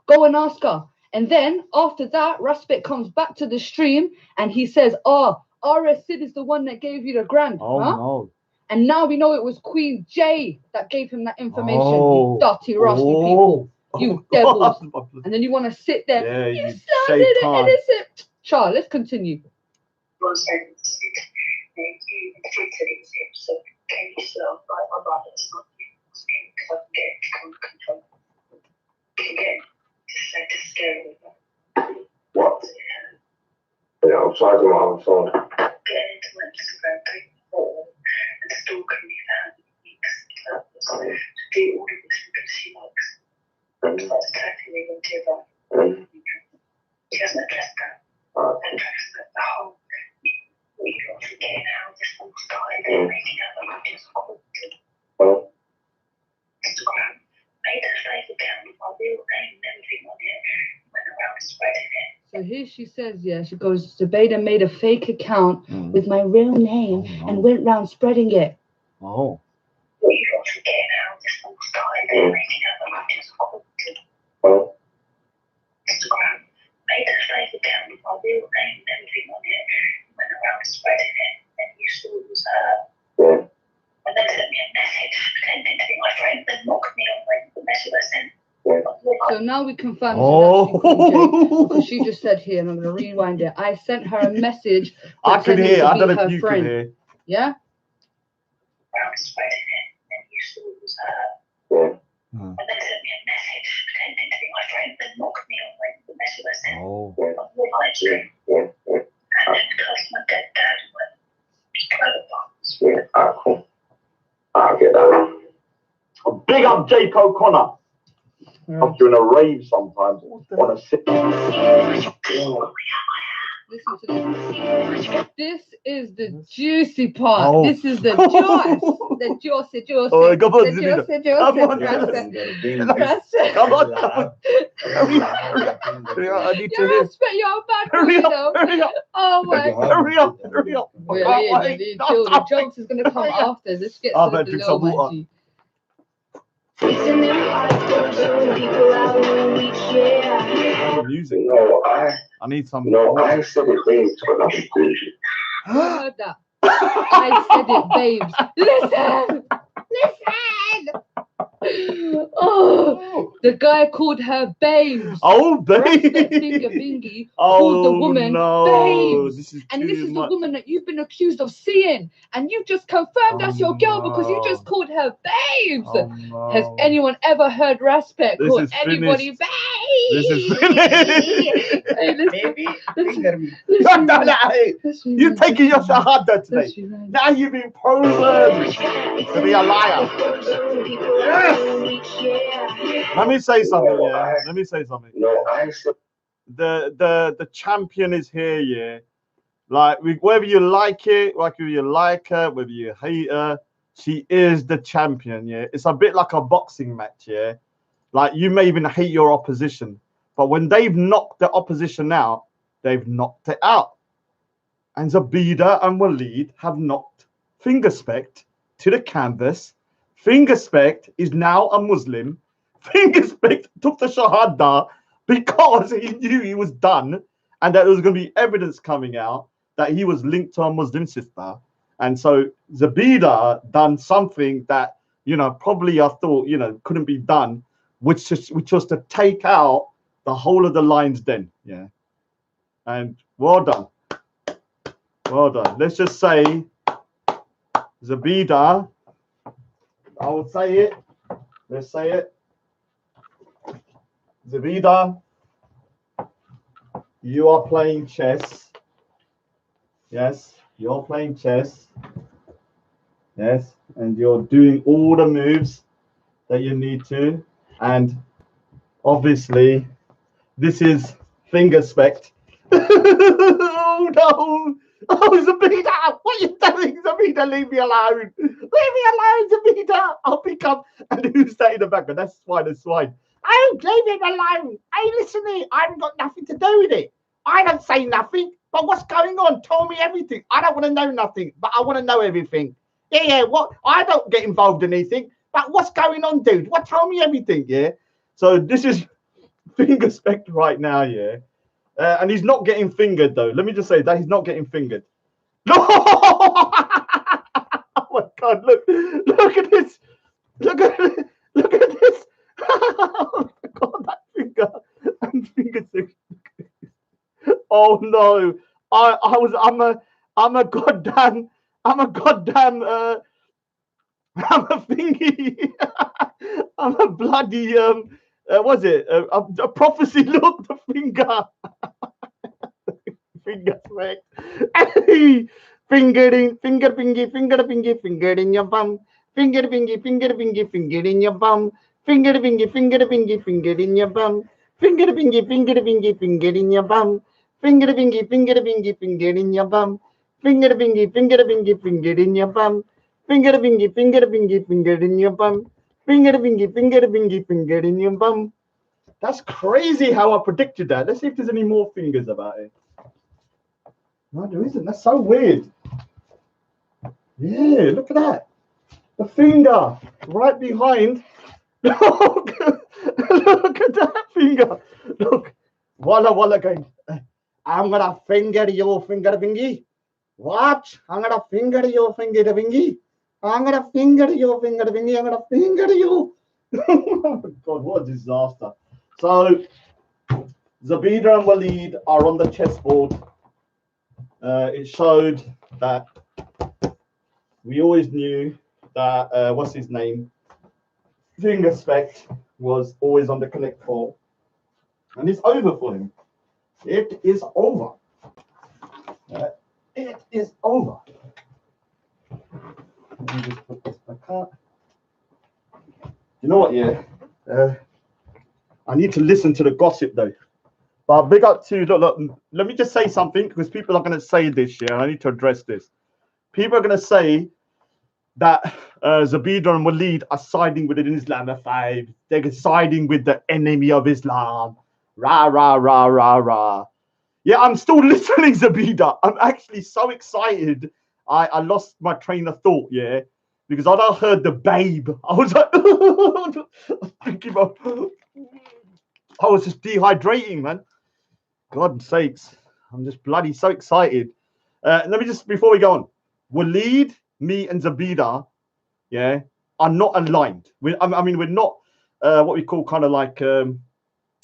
And then after that, Respect comes back to the stream and he says, "Oh, RS Sid is the one that gave you the grand." Oh no. And now we know it was Queen J that gave him that information. You dirty, rascal people. You devils. And then you want to sit there. Yeah, you slandered the innocent. Char, let's continue. What? Yeah, I'm sorry to my phone. Get into my Instagram and stalking me for weeks to do all of this because she likes and starts attacking me when she's she hasn't addressed that. Addressed that the whole week of forgetting how this all started and making out that I just called Instagram, made a fake account with my real name and everything on it, went around spreading it. So here she says, yeah, she goes, Shahada made a fake account with my real name and went round spreading it. Oh. Well, you got to forget how this all started and making out that I just called Instagram, made a fake account with my real name and everything on it, went around spreading it, and you saw it was her. And then sent me a message pretending to be my friend and mocked me on the message I sent. So now we confirm Queen J, because she just said here, and I'm going to rewind it. I sent her a message. I can hear. I don't know if you friend. can hear. Yeah? Around spreading it, and you saw it was her. And then sent me a message pretending to be my friend and mocked me on the message I sent. On the live stream. And then cursed my dead dad and went, cool. I'll get that. Big up Jake O'Connor. I'm doing a rave sometimes. On a sit. Listen to this. This is the juicy part. This is the juice. The juicy. Oh, come on, Come on. I need to hear. You're bad. Hurry up. Oh my God. Hurry up. The jokes is going to come after. Let's get to the drink some water. Music. No, I need some. No, I said it babes, but not babes. I heard that. I said it, babes. Listen. Oh, the guy called her babes. Oh, babes. Finger Bingy called the woman babes. This is the woman that you've been accused of seeing. And you just confirmed that's your girl because you just called her babes. Has anyone ever heard Respect call anybody babes? This is finished. Listen. You're taking your Shahada today. Now you've been proven to be a liar. Let me say something, yeah. No, I said the champion is here, yeah. Like whether you like it, whether you like her, whether you hate her, she is the champion, yeah. It's a bit like a boxing match, yeah. Like you may even hate your opposition, but when they've knocked the opposition out, they've knocked it out. And Zabida and Waleed have knocked Fingerspect to the canvas. Fingerspect is now a Muslim. Fingerspect took the Shahada because he knew he was done and that there was going to be evidence coming out that he was linked to a Muslim sister. And so Zabida done something that, probably I thought, couldn't be done, which was to take out the whole of the lines then. Yeah. And well done. Let's just say Zabida, I will say it. Let's say it. Zabida, you are playing chess. Yes, you're playing chess. Yes, and you're doing all the moves that you need to. And obviously, this is Fingerspect. Oh no! Oh, Zabida, what are you doing? Zabida, leave me alone. Leave me alone, Zabida. I'll pick up. And who's that in the background? That's swine. Oh, leave him alone. Hey, listen here. I haven't got nothing to do with it. I don't say nothing. But what's going on? Tell me everything. I don't want to know nothing, but I want to know everything. Yeah. What? I don't get involved in anything. But what's going on, dude? Tell me everything, yeah? So this is Fingerspect right now, yeah. And he's not getting fingered though. Let me just say that he's not getting fingered. No! Oh my God! Look at this! Look at this! Oh my God, that finger and fingerstick. Oh no! I'm a goddamn I'm a thingy. I'm a bloody what's it? A prophecy. Look, the finger. Fingerspect. Hey, finger pingy, finger in your bum. Finger pingy, finger in your bum. Finger pingy, finger in your bum. Finger pingy, finger in your bum. Finger pingy, finger in your bum. Finger pingy, finger in your bum. Finger pingy, finger in your bum. Finger pingy, finger in your bum. That's crazy how I predicted that. Let's see if there's any more fingers about it. No, there isn't. That's so weird. Yeah, look at that. The finger right behind. Look at that finger. Look. Walla going. I'm gonna finger your finger bingy. Watch. I'm gonna finger your finger bingy. I'm gonna finger your finger bingy. I'm gonna finger you. Oh my God, what a disaster. So Zabida and Waleed are on the chessboard. It showed that we always knew that what's his name, Fingerspect, was always on the connect call, and it's over for him. It is over. It is over. Let me just put this back up. You know what? Yeah, I need to listen to the gossip though. But big up to look. Let me just say something because people are going to say this. Yeah, I need to address this. People are going to say that Zabida and Waleed are siding with an Islamophile. They're siding with the enemy of Islam. Rah rah rah rah rah. Yeah, I'm still listening, Zabida. I'm actually so excited. I lost my train of thought. Yeah, because I heard the babe. I was like, thinking about. I was just dehydrating, man. God's sakes, I'm just bloody so excited. Let me just, before we go on, Waleed, me and Zabida, yeah, are not aligned. I mean, we're not what we call kind of like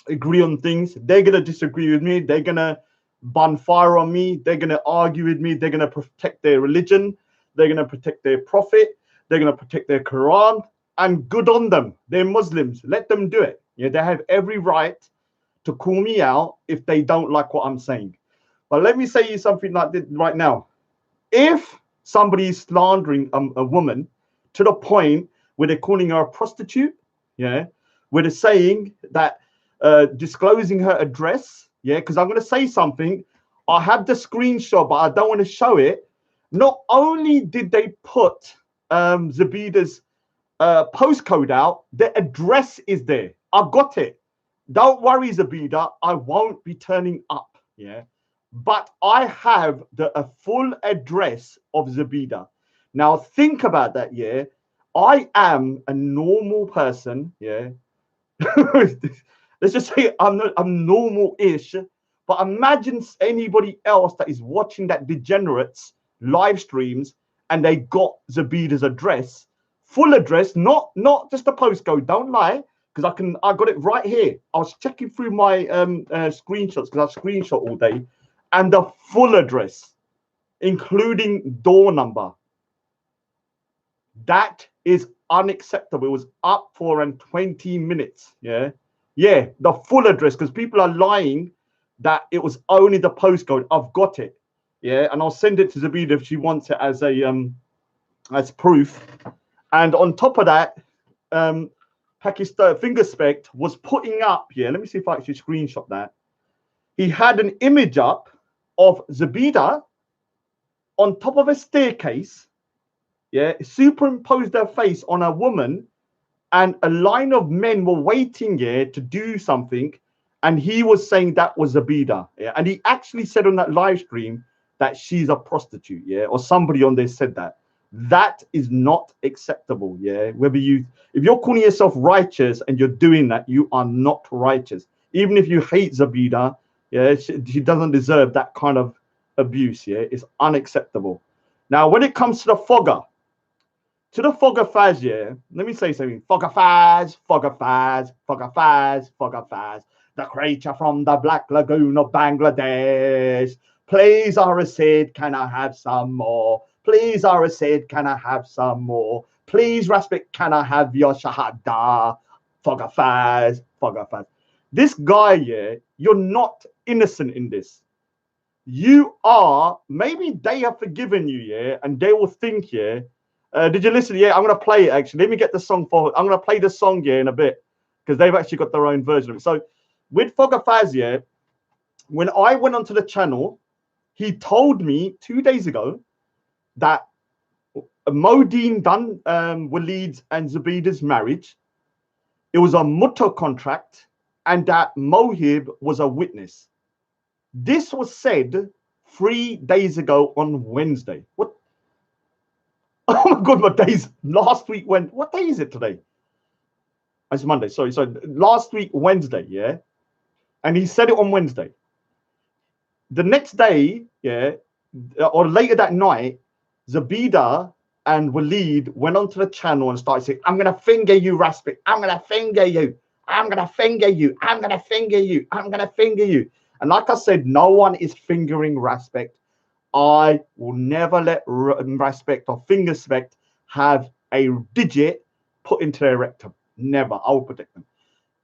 agree on things. They're going to disagree with me. They're going to bun fire on me. They're going to argue with me. They're going to protect their religion. They're going to protect their prophet. They're going to protect their Quran. And good on them. They're Muslims. Let them do it. Yeah, they have every right to call me out if they don't like what I'm saying. But let me say you something like this right now. If somebody is slandering a woman to the point where they're calling her a prostitute, yeah, where they're saying that disclosing her address, yeah, because I'm going to say something. I have the screenshot, but I don't want to show it. Not only did they put Zabida's postcode out, the address is there. I've got it. Don't worry, Zabida, I won't be turning up, yeah? But I have a full address of Zabida. Now, think about that, yeah? I am a normal person, yeah? Let's just say I'm normal-ish, but imagine anybody else that is watching that degenerates live streams and they got Zabida's address, full address, not just a postcode, don't lie. Because I got it right here. I was checking through my screenshots because I screenshot all day, and the full address, including door number. That is unacceptable. It was up for around 20 minutes. Yeah, the full address, because people are lying that it was only the postcode. I've got it. Yeah, and I'll send it to Zabida if she wants it as a as proof. And on top of that, Pakistan Fingerspect was putting up, yeah, let me see if I actually screenshot that. He had an image up of Zabida on top of a staircase, yeah, superimposed her face on a woman, and a line of men were waiting here to do something, and he was saying that was Zabida, yeah, and he actually said on that live stream that she's a prostitute, yeah, or somebody on there said that. That is not acceptable, yeah. If you're calling yourself righteous and you're doing that, you are not righteous. even if you hate Zabida, yeah, she doesn't deserve that kind of abuse. Yeah, it's unacceptable. Now, when it comes to the Foga, Faz, yeah, let me say something. Foga Faz, Foga Faz, Foga Faz, Foga Faz, the creature from the Black Lagoon of Bangladesh. Please, Arasid, can I have some more? Please, Arasid, can I have some more? Please, Respect, can I have your Shahada? Foga Faz, Foga Faz. This guy, yeah, you're not innocent in this. You are, maybe they have forgiven you, yeah, and they will think, yeah. Did you listen? Yeah, I'm going to play it, actually. Let me get the song for, I'm going to play the song, yeah, in a bit, because they've actually got their own version of it. So, with Foga Faz, yeah, when I went onto the channel, he told me 2 days ago that Modine done Waleed's and Zabida's marriage. It was a mutter contract, and that Mohib was a witness. This was said 3 days ago on Wednesday. What? Oh my God, what days? Last week, what day is it today? It's Monday, sorry. So last week, Wednesday, yeah? And he said it on Wednesday. The next day, yeah, or later that night, Zabida and Waleed went onto the channel and started saying, I'm going to finger you, Raspik. I'm going to finger you. I'm going to finger you. I'm going to finger you. I'm going to finger you. And like I said, no one is fingering Respect. I will never let Respect or Fingerspect have a digit put into their rectum. Never. I will protect them.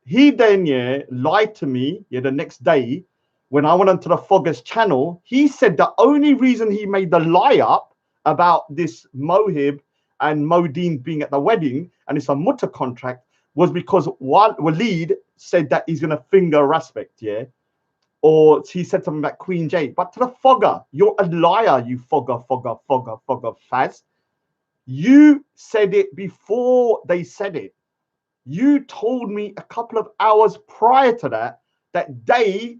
He then, yeah, lied to me, yeah, the next day when I went onto the Foga's channel. He said the only reason he made the lie up about this Mohib and Modine being at the wedding and it's a mutter contract was because Waleed said that he's going to finger Respect, yeah? Or he said something about Queen J. But to the Foga, you're a liar, you Foga Faz. You said it before they said it. You told me a couple of hours prior to that they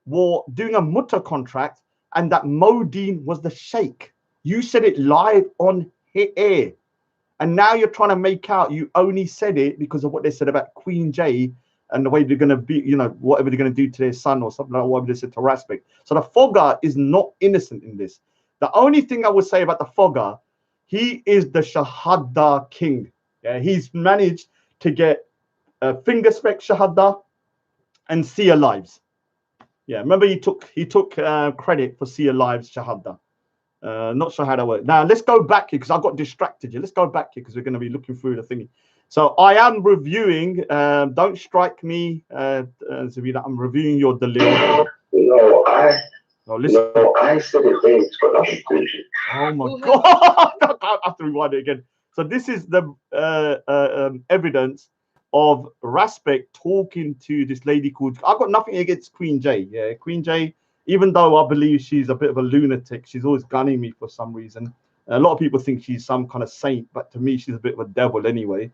were doing a mutter contract and that Modine was the sheikh. You said it live on air. And now you're trying to make out you only said it because of what they said about Queen J and the way they're going to be, you know, whatever they're going to do to their son or something like whatever they said to Respect. So the Foga is not innocent in this. The only thing I would say about the Foga, he is the Shahada king. Yeah, he's managed to get Fingerspect Shahada and See Alive's. Yeah, remember he took credit for See Alive's Shahada. Not sure how that works. Now let's go back here because I got distracted here. Let's go back here because we're going to be looking through the thingy. So I am reviewing. Don't strike me, Zavida. I'm reviewing your Dalil. No, I said it things for nothing. Oh my God! I have to rewind it again. So this is the evidence of Respect talking to this lady called. I've got nothing against Queen J. Yeah, Queen J. Even though I believe she's a bit of a lunatic, she's always gunning me for some reason. A lot of people think she's some kind of saint, but to me, she's a bit of a devil anyway.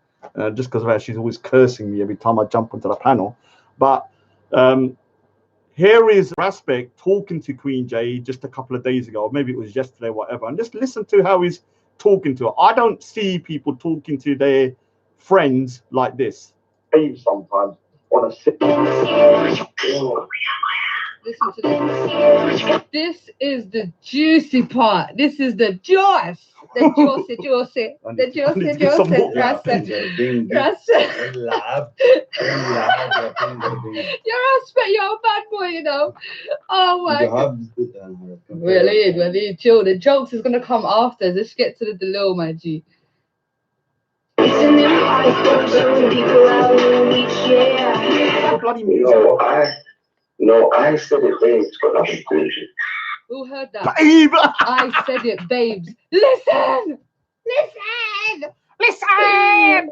Just because of how she's always cursing me every time I jump onto the panel. But here is Respect talking to Queen J just a couple of days ago, or maybe it was yesterday, whatever. And just listen to how he's talking to her. I don't see people talking to their friends like this. Sometimes on a sit. Listen to this. This is the juicy part. This is the juice. The juicy. The juicy. You're a bad boy, you know. Oh my God. Really, chill. The jokes is gonna come after. Let's get to the Dalil, my G. Bloody music. No, I said it, babes, but nothing to. Who heard that? Babe! I said it, babes. Listen!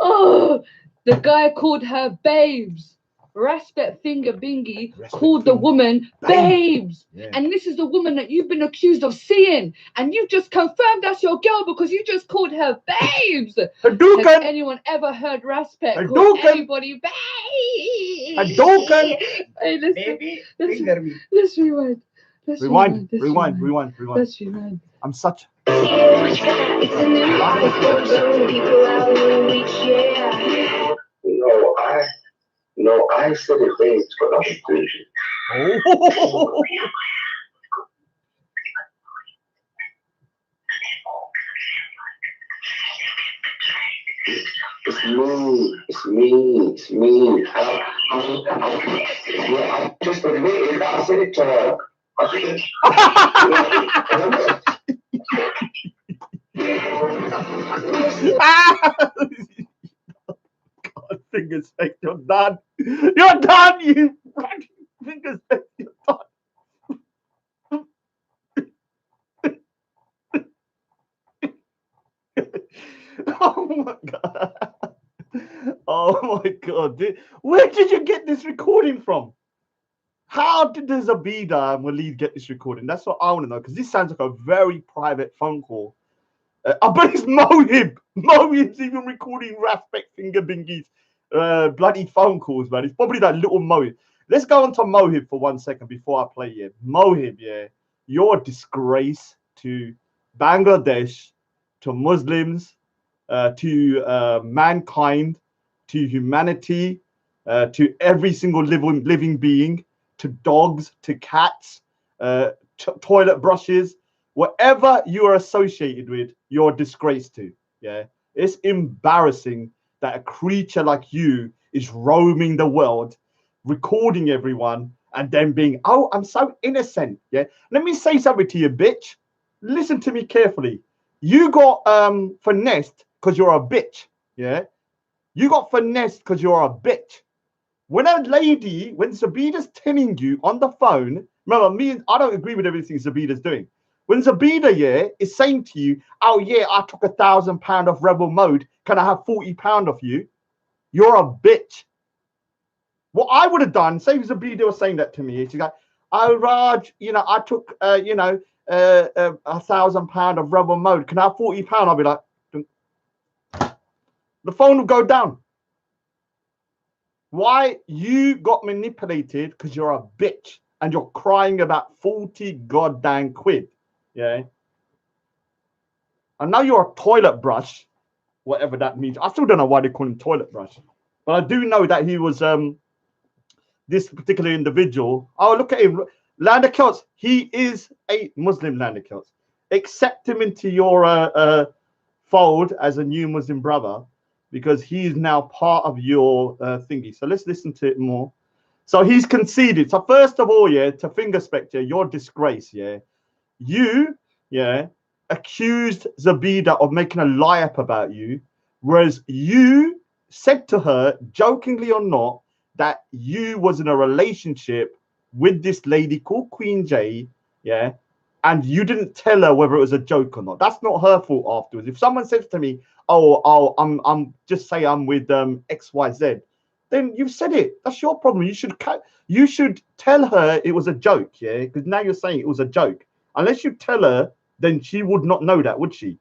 Oh, the guy called her babes. Respect Finger Bingy called the woman babes. Yeah. And this is the woman that you've been accused of seeing. And you've just confirmed that's your girl because you just called her babes. Has anyone ever heard Respect call anybody babes? Hey, listen. Let's rewind. Rewind. Let's rewind. I'm such. No, I I said it, babes, but not inclusion. Oh. It's me. I just admitted that I said it to her. God, Fingerspect, you're done. You're done, you Fingerspect, you're done. Oh my god. Oh my god. Where did you get this recording from? How did the Zabida and Waleed get this recording? That's what I want to know, because this sounds like a very private phone call. I bet it's Mohib. Mohib's even recording Raspect Finger Bingy's bloody phone calls, man. It's probably that little Mohib. Let's go on to Mohib for 1 second before I play it. Mohib, yeah, you're a disgrace to Bangladesh, to Muslims, to mankind, to humanity, to every single living being, to dogs, to cats, toilet brushes, whatever you are associated with, you're a disgrace to. Yeah, it's embarrassing that a creature like you is roaming the world, recording everyone, and then being, oh, I'm so innocent. Yeah, let me say something to you, bitch. Listen to me carefully. You got finessed because you're a bitch. Yeah, you got finessed because you're a bitch. When a lady, when Zabida's telling you on the phone, remember, I don't agree with everything Zabida's doing. When Zabida, yeah, is saying to you, oh yeah, I took £1,000 off Rebel Mode, can I have £40 off you? You're a bitch. What I would have done, say if Zabida was saying that to me, she's like, oh Raj, you know, I took £1,000 of Rebel Mode, can I have £40? I'll be like, the phone will go down. Why? You got manipulated because you're a bitch and you're crying about 40 goddamn quid. Yeah. And now you're a toilet brush, whatever that means. I still don't know why they call him toilet brush. But I do know that he was this particular individual. Oh, look at him. Land of Celts. He is a Muslim, Land of Celts. Accept him into your fold as a new Muslim brother, because he is now part of your thingy. So let's listen to it more. So he's conceded. So first of all, yeah, to Fingerspect, yeah, your disgrace, yeah. You, yeah, accused Zabida of making a lie up about you, whereas you said to her, jokingly or not, that you was in a relationship with this lady called Queen J, yeah, and you didn't tell her whether it was a joke or not. That's not her fault afterwards. If someone says to me, oh, I'm just say I'm with XYZ, then you've said it. That's your problem. You should tell her it was a joke, yeah, because now you're saying it was a joke. Unless you tell her, then she would not know that, would she?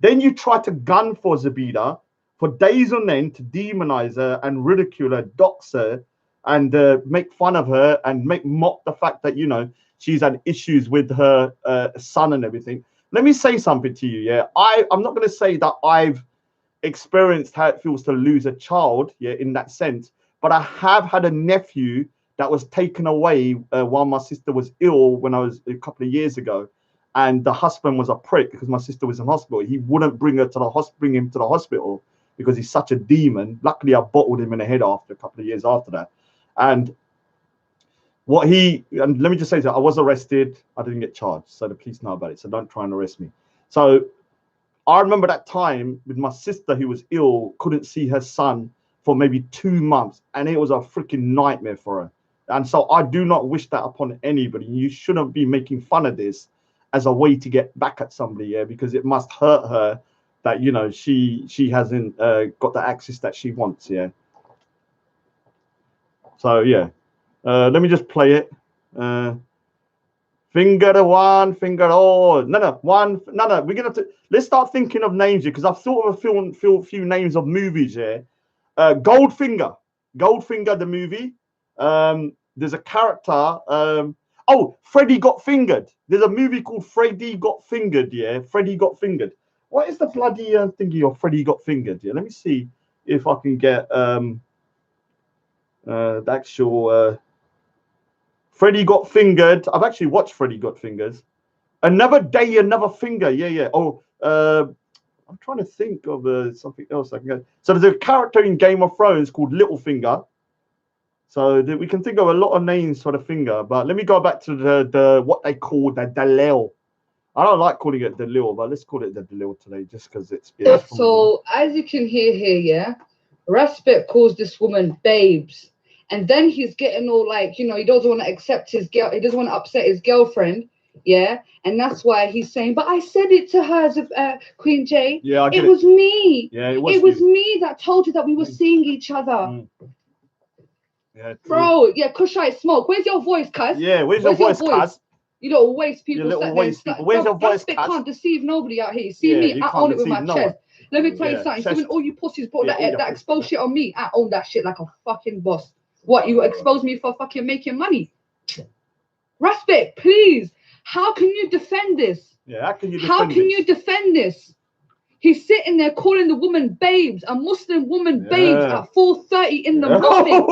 Then you try to gun for Zabida for days on end to demonize her and ridicule her, dox her, and make fun of her and mock the fact that, you know, she's had issues with her son and everything. Let me say something to you, yeah. I'm not going to say that I've experienced how it feels to lose a child, yeah, in that sense, but I have had a nephew that was taken away while my sister was ill when I was a couple of years ago, and the husband was a prick because my sister was in hospital. He wouldn't bring him to the hospital because he's such a demon. Luckily, I bottled him in the head after a couple of years after that. And let me just say that I was arrested. I didn't get charged, so the police know about it. So don't try and arrest me. So I remember that time with my sister who was ill, couldn't see her son for maybe 2 months, and it was a freaking nightmare for her. And so I do not wish that upon anybody. You shouldn't be making fun of this as a way to get back at somebody, yeah, because it must hurt her that, you know, she hasn't got the access that she wants, yeah. So yeah, let me just play it. Finger one, finger all. No. We're gonna let's start thinking of names here, because I've thought of a few names of movies here. Goldfinger the movie. There's a character. Freddy Got Fingered. There's a movie called Freddy Got Fingered. Yeah, Freddy Got Fingered. What is the bloody thingy of Freddy Got Fingered? Yeah, let me see if I can get The actual Freddie Got Fingered. I've actually watched Freddie Got Fingers. Another Day, Another Finger. Yeah. Oh, I'm trying to think of something else I can get. So there's a character in Game of Thrones called Littlefinger. So we can think of a lot of names for the finger. But let me go back to the what they call the Dalil. I don't like calling it Dalil, but let's call it the Dalil today, just because it's. Yeah, so as you can hear here, yeah, Respect calls this woman babes, and then he's getting all like, you know, he doesn't want to accept his girl, he doesn't want to upset his girlfriend, yeah, and that's why he's saying, but I said it to her, Queen J. Yeah, I get it was me. Yeah, it was me that told you that we were seeing each other. Yeah, bro. Yeah, Kushite Smoke. Where's your voice, cuz? Yeah, where's your voice, cuz? You little waste people. You little waste people. Where's your voice, cuz? Can't deceive nobody out here. You see me? I own it with my chest. Let me tell you something. See, when all you pussies brought that exposed shit on me, I own that shit like a fucking boss. What, you expose me for fucking making money? Respect, please. How can you defend this? Yeah, how can you defend this? He's sitting there calling the woman babes, a Muslim woman babes at 4:30 in the morning.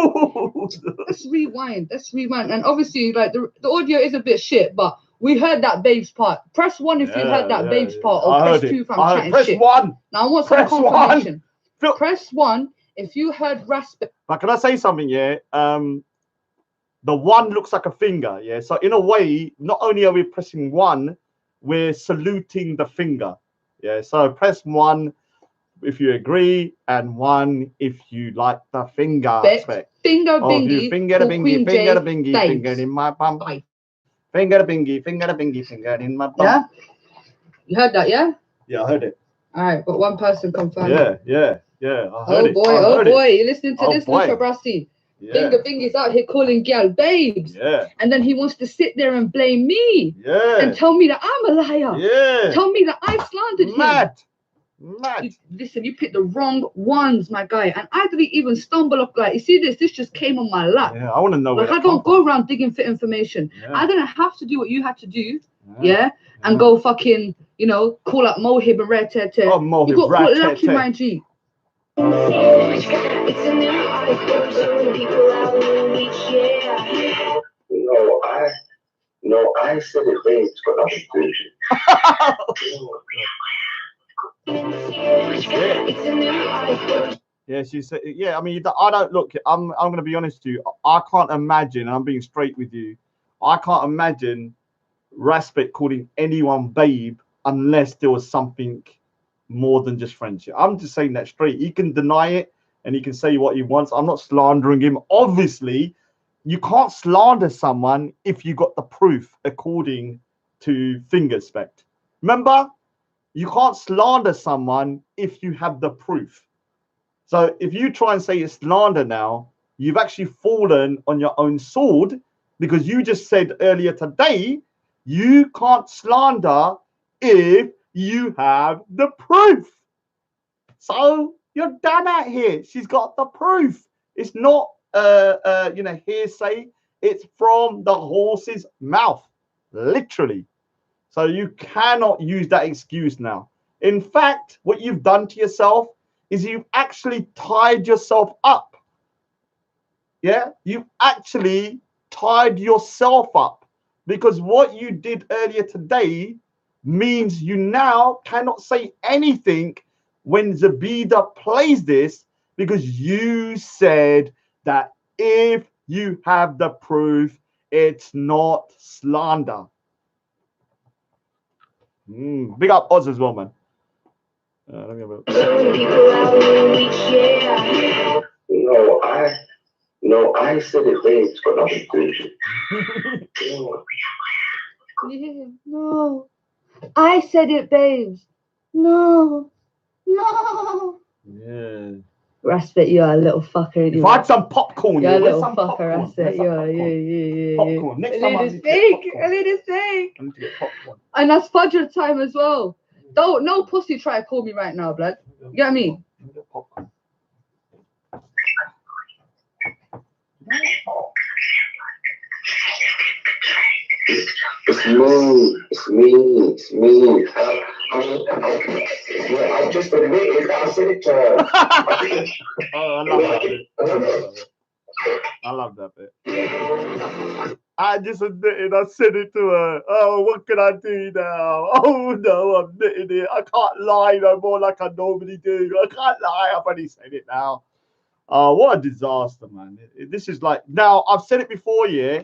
Let's rewind. And obviously, like the audio is a bit shit, but we heard that babes part. Press 1 if you heard that babes part, or press 2 if I'm chatting press shit. Press 1. Now I want some confirmation. Press 1 if you heard Respect. But can I say something? Yeah. The 1 looks like a finger. Yeah. So in a way, not only are we pressing 1, we're saluting the finger. Yeah, so press 1 if you agree, and 1 if you like the finger. Finger bingy. Finger the bingy, finger the bingy, finger in my bum. Finger the bingy, finger the bingy, finger in my bum. Yeah? You heard that, yeah? Yeah, I heard it. Alright, but 1 person confirmed. Yeah. I heard it. Oh boy, you're listening to this, Lucha Brasi. Yeah. Finger bingy's out here calling gal babes. Yeah. And then he wants to sit there and blame me. Yeah. And tell me that I'm a liar. Yeah. Tell me that I slandered him. Mad. Listen, you picked the wrong ones, my guy. And I didn't even stumble up like, you see this just came on my lap. Yeah, I want to know. Like, I don't go around digging for information. Yeah. I didn't have to do what you had to do. Yeah. And go fucking, you know, call up Mohib and Red Ted. Oh, Mohib, you got caught lucky, my G. No, I said it babes, but I'm Yeah, she said. Yeah, I mean, I don't look. I'm going to be honest with you. I can't imagine. And I'm being straight with you. I can't imagine Respect calling anyone babe unless there was something more than just friendship. I'm just saying that straight. He can deny it and he can say what he wants. I'm not slandering him. Obviously, you can't slander someone if you got the proof, according to Fingerspect. Remember, you can't slander someone if you have the proof. So if you try and say it's slander now, you've actually fallen on your own sword, because you just said earlier today you can't slander if you have the proof. So you're done out here. She's got the proof. It's not hearsay. It's from the horse's mouth, literally. So you cannot use that excuse now. In fact, what you've done to yourself is you've actually tied yourself up. Yeah, you've actually tied yourself up, because what you did earlier today means you now cannot say anything when Zabida plays this, because you said that if you have the proof, it's not slander. Big up Oz as well, man. Let me have a... No, I said it babes, but not inclusion. Yeah, no. I said it, babes. No. Yeah. Respect, you're a little fucker. Anyway. If I had some popcorn, you're a little fucker. Respect, yeah. Popcorn. Next time I need to get popcorn. And that's Fudger time as well. Don't no pussy try to call me right now, blood. You get what I mean? Popcorn. It's me. I just admitted that I said it to her. Oh, I love that. I love that bit. I just admitted I said it to her. Oh, what can I do now? Oh no, I'm admitting it. I can't lie no more like I normally do. I can't lie. I've only said it now. Oh, what a disaster, man. This is like, now I've said it before, yeah.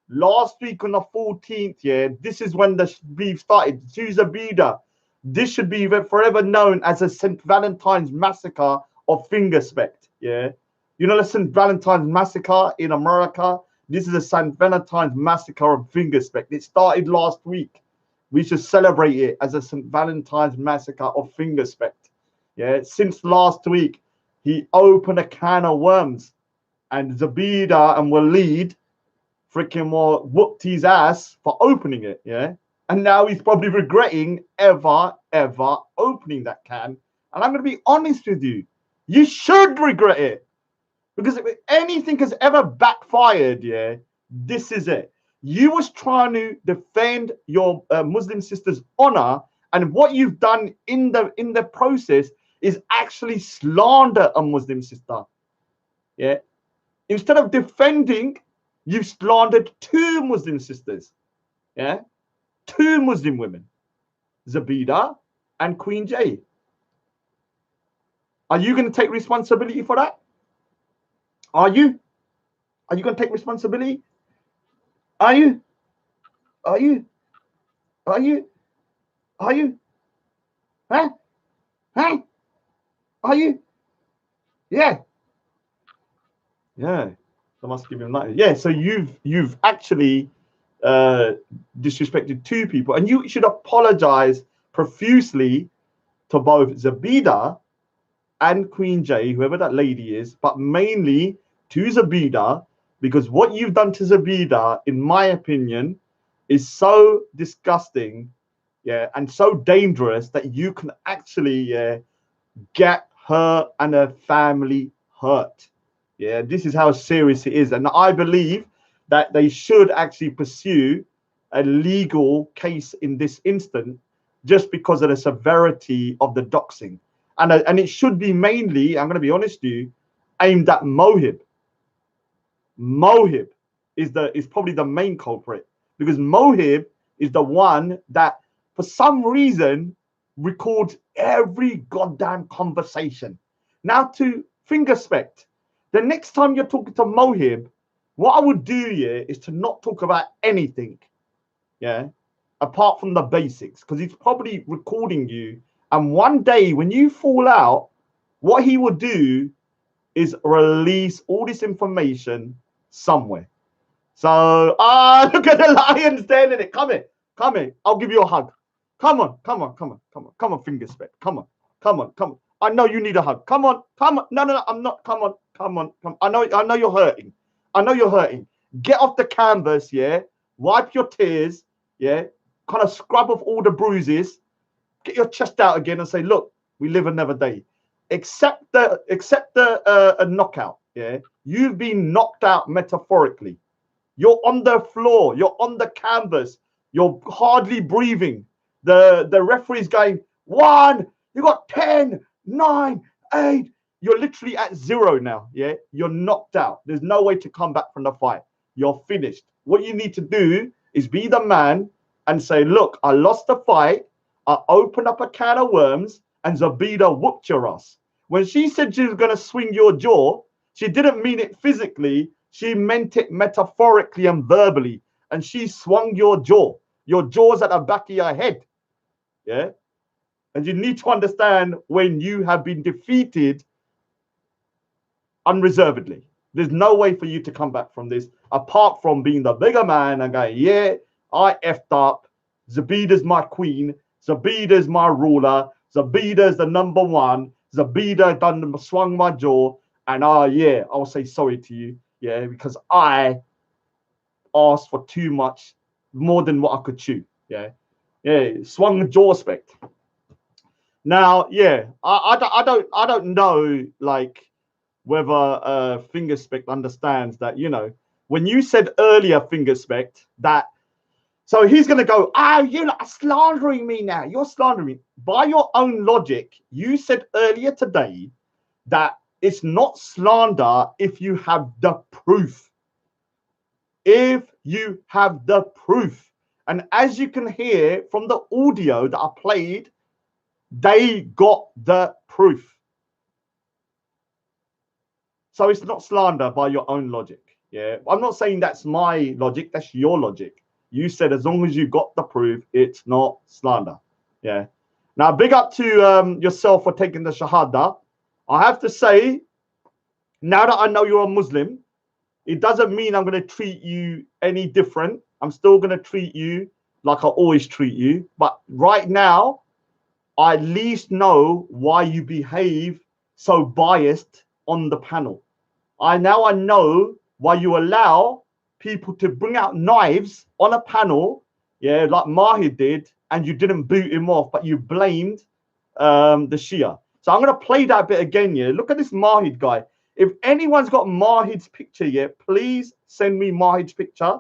Last week on the 14th, yeah, this is when the beef started. Susa Bida. This should be forever known as a St. Valentine's massacre of Fingerspect, yeah. You know the St. Valentine's massacre in America? This is a St. Valentine's massacre of Fingerspect. It started last week. We should celebrate it as a St. Valentine's massacre of Fingerspect. Yeah, since last week, he opened a can of worms, and Zabida and Waleed freaking whooped his ass for opening it. Yeah, and now he's probably regretting ever opening that can. And I'm going to be honest with you, you should regret it. Because if anything has ever backfired, yeah, this is it. You was trying to defend your Muslim sister's honor, and what you've done in the process is actually slander a Muslim sister. Yeah. Instead of defending, you've slandered two Muslim sisters. Yeah. Two Muslim women, Zabida and Queen J. Are you going to take responsibility for that? Are you? Are you going to take responsibility? Are you? Are you? Are you? Are you? Huh? Huh? Are you? Yeah. Yeah. I must give him that. Yeah. So you've actually disrespected two people, and you should apologize profusely to both Zabida and Queen J, whoever that lady is, but mainly to Zabida, because what you've done to Zabida, in my opinion, is so disgusting, yeah, and so dangerous that you can actually get her and her family hurt. Yeah, this is how serious it is, and I believe that they should actually pursue a legal case in this instant, just because of the severity of the doxing, and it should be mainly, I'm going to be honest with you, aimed at Mohib. Mohib is probably the main culprit, because Mohib is the one that, for some reason, records every goddamn conversation. Now, to Fingerspect, the next time you're talking to Mohib, what I would do here is to not talk about anything, yeah, apart from the basics, because he's probably recording you. And one day when you fall out, what he will do is release all this information somewhere. So, look at the lion standing there. Come here. I'll give you a hug. Come on, Fingerspect. Come on. I know you need a hug. Come on. No, I'm not. Come on. I know you're hurting. Get off the canvas, yeah. Wipe your tears, yeah. Kind of scrub off all the bruises. Get your chest out again and say, look, we live another day. Accept a knockout, yeah. You've been knocked out metaphorically. You're on the floor. You're on the canvas. You're hardly breathing. The referee's going, 1. You got 10, 9, 8. You're literally at 0 now. Yeah, you're knocked out. There's no way to come back from the fight. You're finished. What you need to do is be the man and say, look, I lost the fight. I opened up a can of worms, and Zabida whooped your ass. When she said she was going to swing your jaw, she didn't mean it physically. She meant it metaphorically and verbally. And she swung your jaw. Your jaw's at the back of your head. Yeah. And you need to understand, when you have been defeated unreservedly, there's no way for you to come back from this, apart from being the bigger man and going, yeah, I effed up. Zabida's my queen. Zabida's my ruler. Zabida's the number one. Zabida done swung my jaw. And yeah, I'll say sorry to you. Yeah, because I asked for too much, more than what I could chew. Yeah. Swung the jaw spect. Now, yeah, I don't know, like, whether Fingerspect understands that, you know, when you said earlier, Fingerspect, that, so he's going to go, you're slandering me now. You're slandering me. By your own logic, you said earlier today that it's not slander if you have the proof. If you have the proof. And as you can hear from the audio that I played, they got the proof. So it's not slander by your own logic. Yeah, I'm not saying that's my logic, that's your logic. You said as long as you got the proof, it's not slander. Yeah. Now, big up to yourself for taking the Shahada. I have to say, now that I know you're a Muslim, it doesn't mean I'm going to treat you any different. I'm still going to treat you like I always treat you. But right now, I at least know why you behave so biased on the panel. I know why you allow people to bring out knives on a panel, yeah, like Mahid did, and you didn't boot him off, but you blamed the Shia. So I'm going to play that bit again, yeah. Look at this Mahid guy. If anyone's got Mahid's picture yet, please send me Mahid's picture.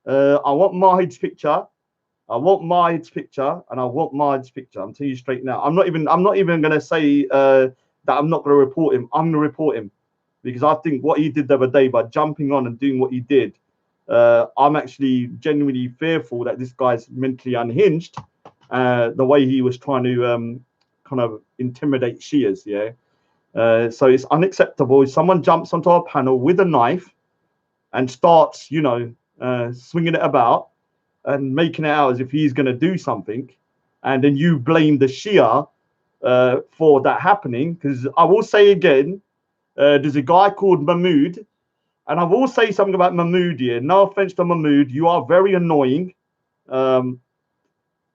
I want Mahid's picture. I want Mahid's picture, and I want Mahid's picture. I'm telling you straight now. I'm not even going to say that I'm not going to report him. I'm going to report him because I think what he did the other day by jumping on and doing what he did, I'm actually genuinely fearful that this guy's mentally unhinged. The way he was trying to kind of intimidate Shias, yeah. So it's unacceptable. If someone jumps onto a panel with a knife and starts, you know, swinging it about and making it out as if he's going to do something, and then you blame the Shia for that happening. Because I will say again, there's a guy called Mahmood, and I will say something about Mahmood here. No offense to Mahmood, you are very annoying.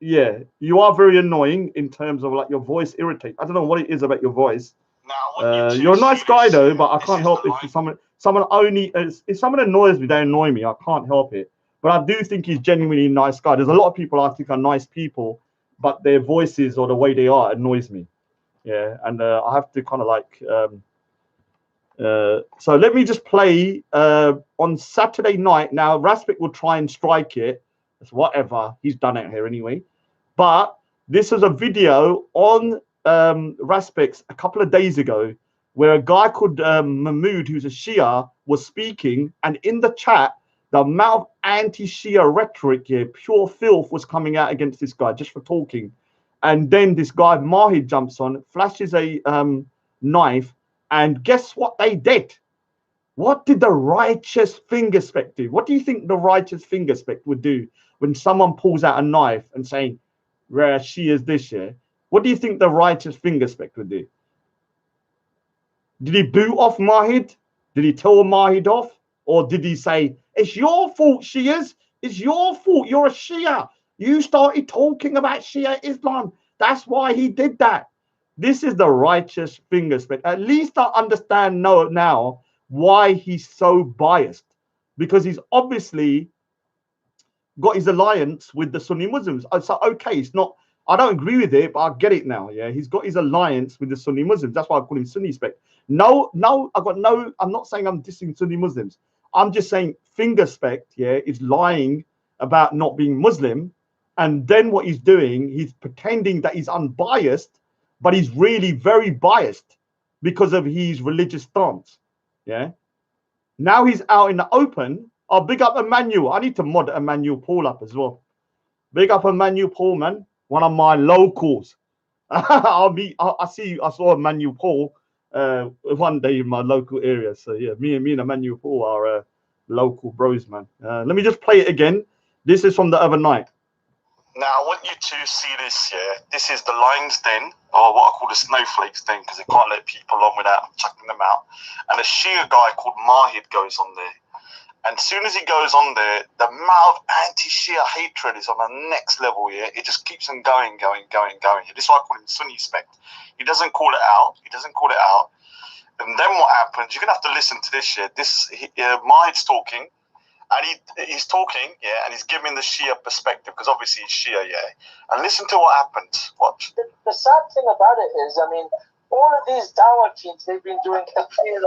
Yeah, you are very annoying in terms of like your voice irritates. I don't know what it is about your voice. You're a nice guy though, but I can't help if someone if someone annoys me, they annoy me. I can't help it. But I do think he's genuinely a nice guy. There's a lot of people I think are nice people, but their voices or the way they are annoys me. Yeah, and I have to kind of like. So let me just play on Saturday night. Now Raspik will try and strike it. It's whatever he's done out here anyway. But this is a video on Raspik's a couple of days ago where a guy called Mahmood, who's a Shia, was speaking, and in the chat, the amount of anti-Shia rhetoric here, pure filth, was coming out against this guy just for talking. And then this guy Mahid jumps on, flashes a knife, and guess what they did? What did the righteous Fingerspect do? What do you think the righteous Fingerspect would do when someone pulls out a knife and saying, "Rare, she is this year"? What do you think the righteous Fingerspect would do? Did he boot off Mahid? Did he tell Mahid off? Or did he say, "It's your fault, Shias. It's your fault. You're a Shia. You started talking about Shia Islam. That's why he did that." This is the righteous Fingerspect. At least I understand now why he's so biased. Because he's obviously got his alliance with the Sunni Muslims. So, okay, it's not, I don't agree with it, but I get it now. Yeah, he's got his alliance with the Sunni Muslims. That's why I call him Sunni Spect. No, I'm not saying I'm dissing Sunni Muslims. I'm just saying Fingerspect, yeah, is lying about not being Muslim. And then what he's doing, he's pretending that he's unbiased, but he's really very biased because of his religious stance. Yeah. Now he's out in the open. I'll big up Emmanuel. I need to mod Emmanuel Paul up as well. Big up Emmanuel Paul, man. One of my locals. I saw Emmanuel Paul one day in my local area. So yeah, me and Emmanuel Paul are local bros, man. Let me just play it again. This is from the other night. Now I want you to see this, yeah. This is the lion's den, or what I call the snowflakes den, because they can't let people on without chucking them out. And a Shia guy called Mahid goes on there. And as soon as he goes on there, the amount of anti-Shia hatred is on the next level, yeah. It just keeps on going. This is why I call him Sunni Spect. He doesn't call it out. And then what happens, you're going to have to listen to this, yeah. Mahid's talking. And he's talking, yeah, and he's giving the Shia perspective, because obviously he's Shia, yeah. And listen to what happens. Watch. The sad thing about it is, I mean, all of these Dawah teams, they've been doing appeal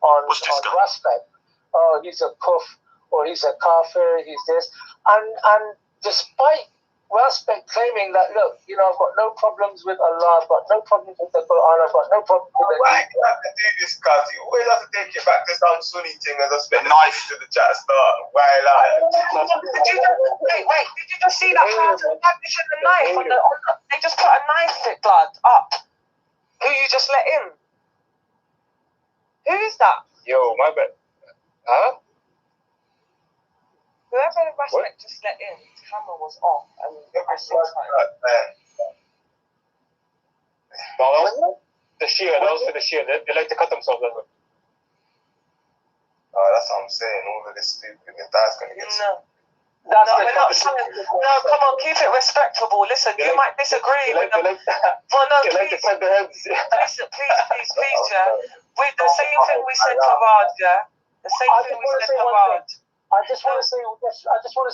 on Raspik. Oh, he's a kuf, or he's a kafir, he's this. And despite Respect claiming that, look, you know, I've got no problems with Allah, I've got no problems with the Quran, I've got no problems with Why do you have to do this, cuz? You always have to take it back to some Sunni thing and just spend the knife to the chat start. Why like? Wait, did you just see that person publishing the knife on the they just put a knife fit blood up? Who you just let in? Who is that? Yo, my bad. Huh? Whoever Respect just let in, his camera was off and I saw the Shia, those for the Shia, they like to cut themselves. Oh, that's what I'm saying. All of this stupid, that's gonna get. No, we're not saying. No, come on, keep it respectable. Listen, you might disagree with them. Well, no, please, yeah. With the same thing we said to Raj, yeah. The same thing we said to Raj. I just want to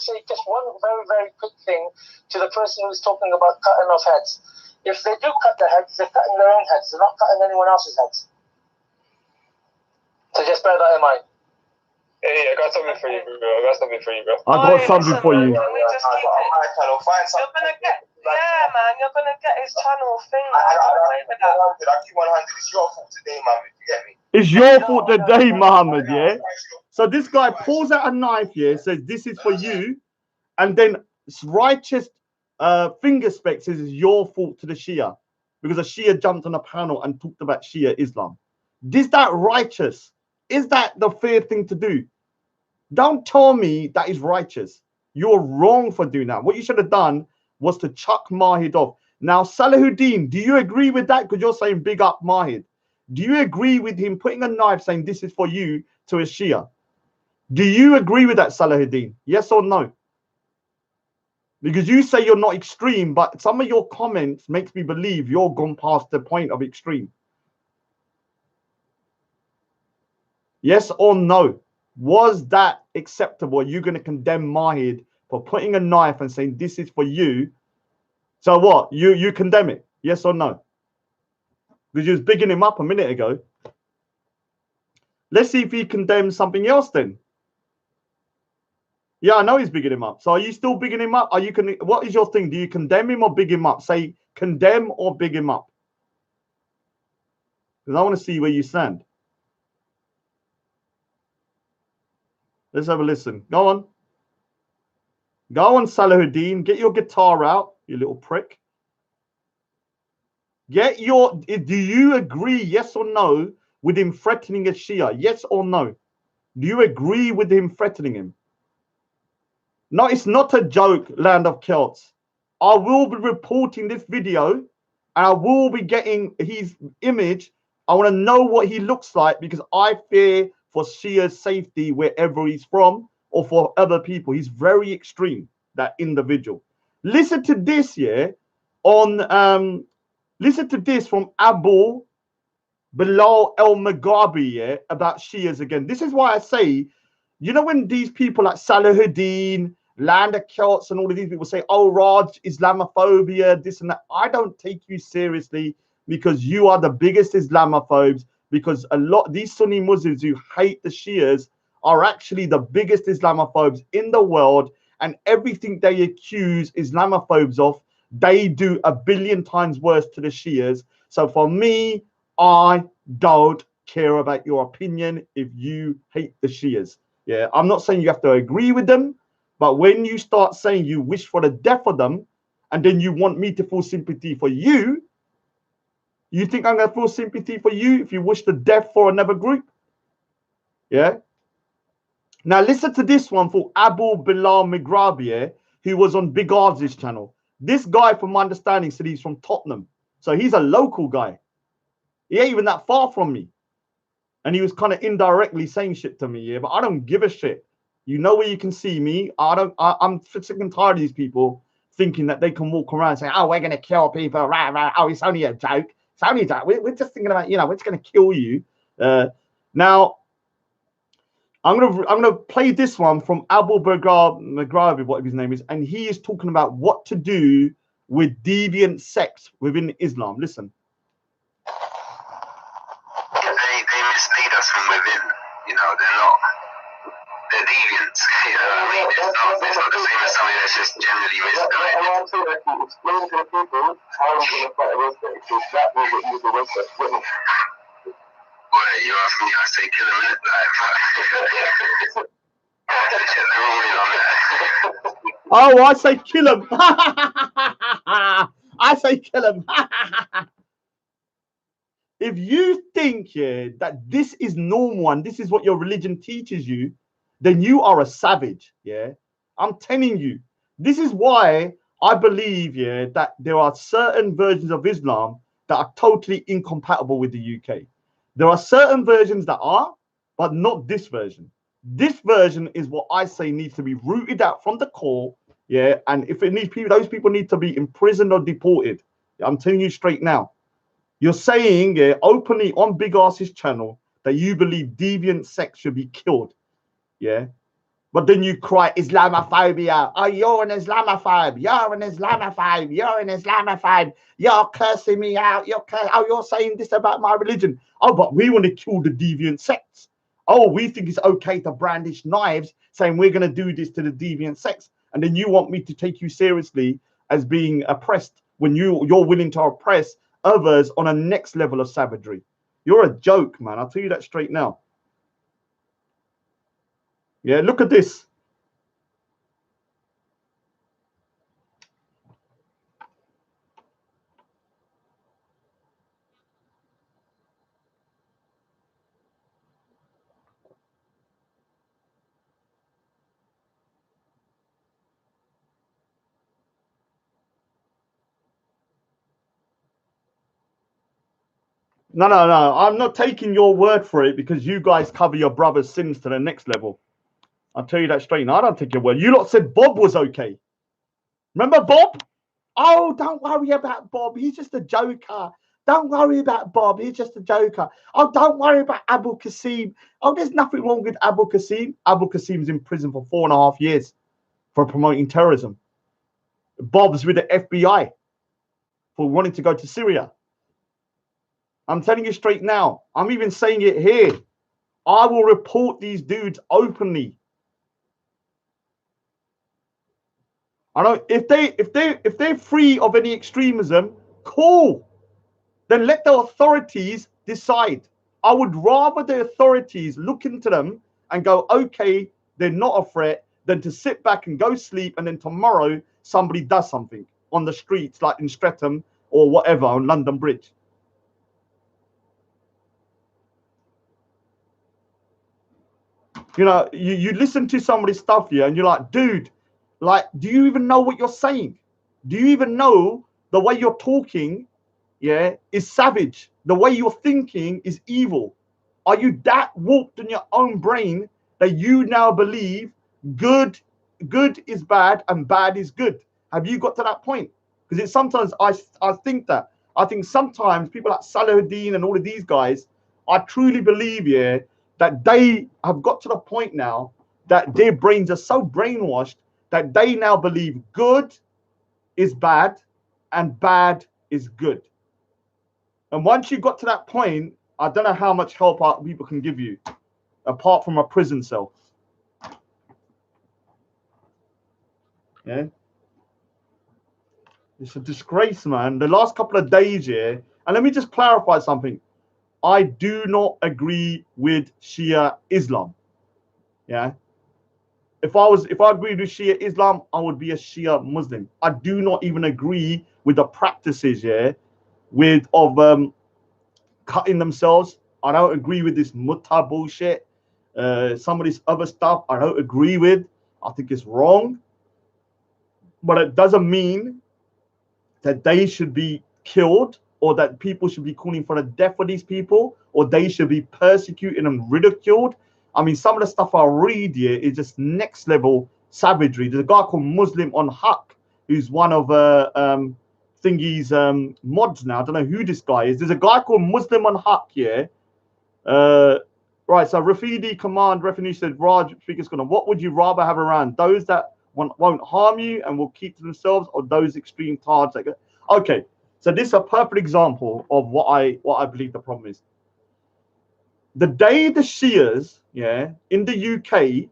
say just one very, very quick thing to the person who's talking about cutting off heads. If they do cut their heads, they're cutting their own heads. They're not cutting anyone else's heads. So just bear that in mind. Hey, I got something for you, bro. I got something for you. Can we just keep it? You're gonna get, yeah, man. You're gonna get his channel thing. I don't away with that. I keep 100. It's your fault today, Muhammad. You get me? It's your fault today, Muhammad. Yeah. So this guy pulls out a knife here, says this is for you, and then righteous Fingerspect says it's your fault to the Shia because a Shia jumped on a panel and talked about Shia Islam. Is that righteous? Is that the fair thing to do? Don't tell me that is righteous. You're wrong for doing that. What you should have done was to chuck Mahid off. Now, Salahuddin, do you agree with that? Because you're saying big up Mahid. Do you agree with him putting a knife saying this is for you to a Shia? Do you agree with that, Salahuddin? Yes or no? Because you say you're not extreme, but some of your comments makes me believe you're gone past the point of extreme. Yes or no? Was that acceptable? Are you going to condemn Mahid for putting a knife and saying this is for you? So what? You condemn it? Yes or no? Because you was bigging him up a minute ago. Let's see if he condemns something else then. Yeah, I know he's bigging him up. So are you still bigging him up? Are you what is your thing? Do you condemn him or big him up? Say condemn or big him up. Because I want to see where you stand. Let's have a listen. Go on. Go on, Salahuddin. Get your guitar out, you little prick. Get your... Do you agree, yes or no, with him threatening a Shia? Yes or no? Do you agree with him threatening him? No, it's not a joke, Land of Celts. I will be reporting this video, and I will be getting his image. I want to know what he looks like because I fear for Shia's safety wherever he's from or for other people. He's very extreme, that individual. Listen to this, yeah, on listen to this from Abu Bilal el-Maghabi, yeah, about Shias again. This is why I say, you know, when these people like Salahuddin, Land of Celts, and all of these people say, oh, Raj, Islamophobia, this and that, I don't take you seriously because you are the biggest Islamophobes. Because a lot these Sunni Muslims who hate the Shias are actually the biggest Islamophobes in the world, and everything they accuse Islamophobes of, they do a billion times worse to the Shias. So for me, I don't care about your opinion if you hate the Shias. Yeah, I'm not saying you have to agree with them, but when you start saying you wish for the death of them, and then you want me to feel sympathy for you, you think I'm going to feel sympathy for you if you wish the death for another group? Yeah. Now listen to this one for Abu Bilal Migrabi, who was on Big Arz's channel. This guy, from my understanding, said he's from Tottenham. So he's a local guy. He ain't even that far from me. And he was kind of indirectly saying shit to me, yeah, but I don't give a shit. You know where you can see me. I'm sick and tired of these people thinking that they can walk around and say, oh, we're going to kill people. Rah, rah. Oh, it's only a joke. It's only a joke. We're just thinking about, you know, we're just going to kill you. Now, I'm gonna play this one from Abu Bilal Migrabi, whatever his name is, and he is talking about what to do with deviant sects within Islam. Listen. They mislead us from within. You know, they're not they're deviants. You know what I mean? It's not the same as somebody that's just generally misguided. I want to actually explain to the people how I'm going to fight against it. Because that will get you the respect. Boy, you ask me, I say kill him, innit? Like, oh, I say kill him. I say kill him. If you think, yeah, that this is normal and this is what your religion teaches you, then you are a savage, yeah? I'm telling you. This is why I believe, yeah, that there are certain versions of Islam that are totally incompatible with the UK. There are certain versions that are, but not this version. This version is what I say needs to be rooted out from the core, yeah? And if it needs people, those people need to be imprisoned or deported. I'm telling you straight now. You're saying openly on Big Ars's channel that you believe deviant sex should be killed, yeah? But then you cry Islamophobia. Oh, you're an Islamophobe. You're an Islamophobe. You're an Islamophobe. You're cursing me out. You're saying this about my religion. Oh, but we want to kill the deviant sex. Oh, we think it's okay to brandish knives, saying we're going to do this to the deviant sex. And then you want me to take you seriously as being oppressed when you're willing to oppress others on a next level of savagery. You're a joke, man. I'll tell you that straight now. Yeah, look at this. No. I'm not taking your word for it because you guys cover your brother's sins to the next level. I'll tell you that straight now. I don't take your word. You lot said Bob was okay. Remember Bob? Oh, don't worry about Bob. He's just a joker. Don't worry about Bob. He's just a joker. Oh, don't worry about Abu Qasim. Oh, there's nothing wrong with Abu Qasim. Abu Qasim's in prison for 4.5 years for promoting terrorism. Bob's with the FBI for wanting to go to Syria. I'm telling you straight now. I'm even saying it here. I will report these dudes openly. I know if they're free of any extremism, cool. Then let the authorities decide. I would rather the authorities look into them and go, okay, they're not a threat, than to sit back and go sleep and then tomorrow somebody does something on the streets like in Streatham or whatever on London Bridge. You know, you listen to somebody's stuff here and you're like, dude, like, do you even know what you're saying? Do you even know the way you're talking, yeah, is savage? The way you're thinking is evil. Are you that warped in your own brain that you now believe good is bad and bad is good? Have you got to that point? Because it's sometimes I think that. I think sometimes people like Salahuddin and all of these guys, I truly believe, yeah, that they have got to the point now that their brains are so brainwashed that they now believe good is bad and bad is good. And once you got to that point, I don't know how much help people can give you apart from a prison cell. Yeah. It's a disgrace, man. The last couple of days here, and let me just clarify something. I do not agree with Shia Islam. Yeah. If I agreed with Shia Islam, I would be a Shia Muslim. I do not even agree with the practices, yeah, of cutting themselves. I don't agree with this mutta bullshit. Some of this other stuff I don't agree with. I think it's wrong. But it doesn't mean that they should be killed or that people should be calling for the death of these people or they should be persecuted and ridiculed. I mean, some of the stuff I read here is just next level savagery. There's a guy called Muslim on Huck who's one of Thingy's mods now. I don't know who this guy is. There's a guy called Muslim on Huck here. Right, so Rafidi Command Revenue said, Raj, speaker's gonna, what would you rather have around? Those that won't harm you and will keep to themselves, or those extreme tards that go? Okay, so this is a perfect example of what I believe the problem is. The day the Shias, yeah, in the UK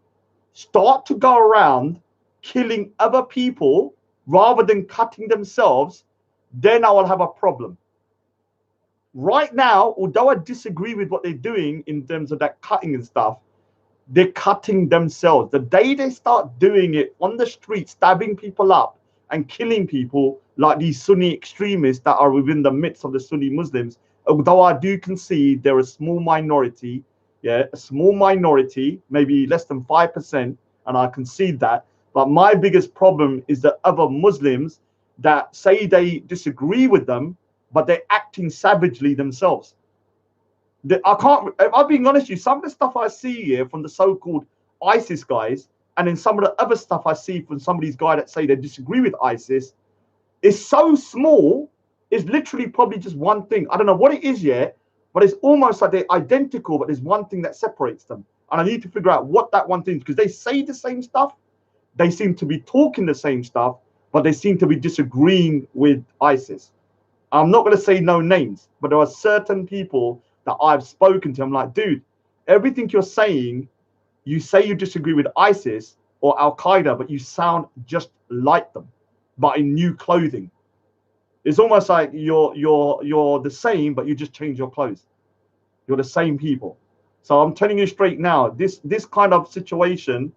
start to go around killing other people rather than cutting themselves, then I will have a problem. Right now, although I disagree with what they're doing in terms of that cutting and stuff, they're cutting themselves. The day they start doing it on the street, stabbing people up and killing people like these Sunni extremists that are within the midst of the Sunni Muslims, although I do concede they're a small minority, yeah, a small minority, maybe less than 5%, and I concede that. But my biggest problem is that other Muslims that say they disagree with them, but they're acting savagely themselves. I can't, I'm being honest with you, some of the stuff I see here from the so-called ISIS guys, and then some of the other stuff I see from some of these guys that say they disagree with ISIS, is so small, it's literally probably just one thing. I don't know what it is yet, but it's almost like they're identical, but there's one thing that separates them. And I need to figure out what that one thing is, because they say the same stuff, they seem to be talking the same stuff, but they seem to be disagreeing with ISIS. I'm not going to say no names, but there are certain people that I've spoken to. I'm like, dude, everything you're saying, you say you disagree with ISIS or Al Qaeda, but you sound just like them, but in new clothing. It's almost like you're the same, but you just change your clothes. You're the same people. So I'm telling you straight now, this kind of situation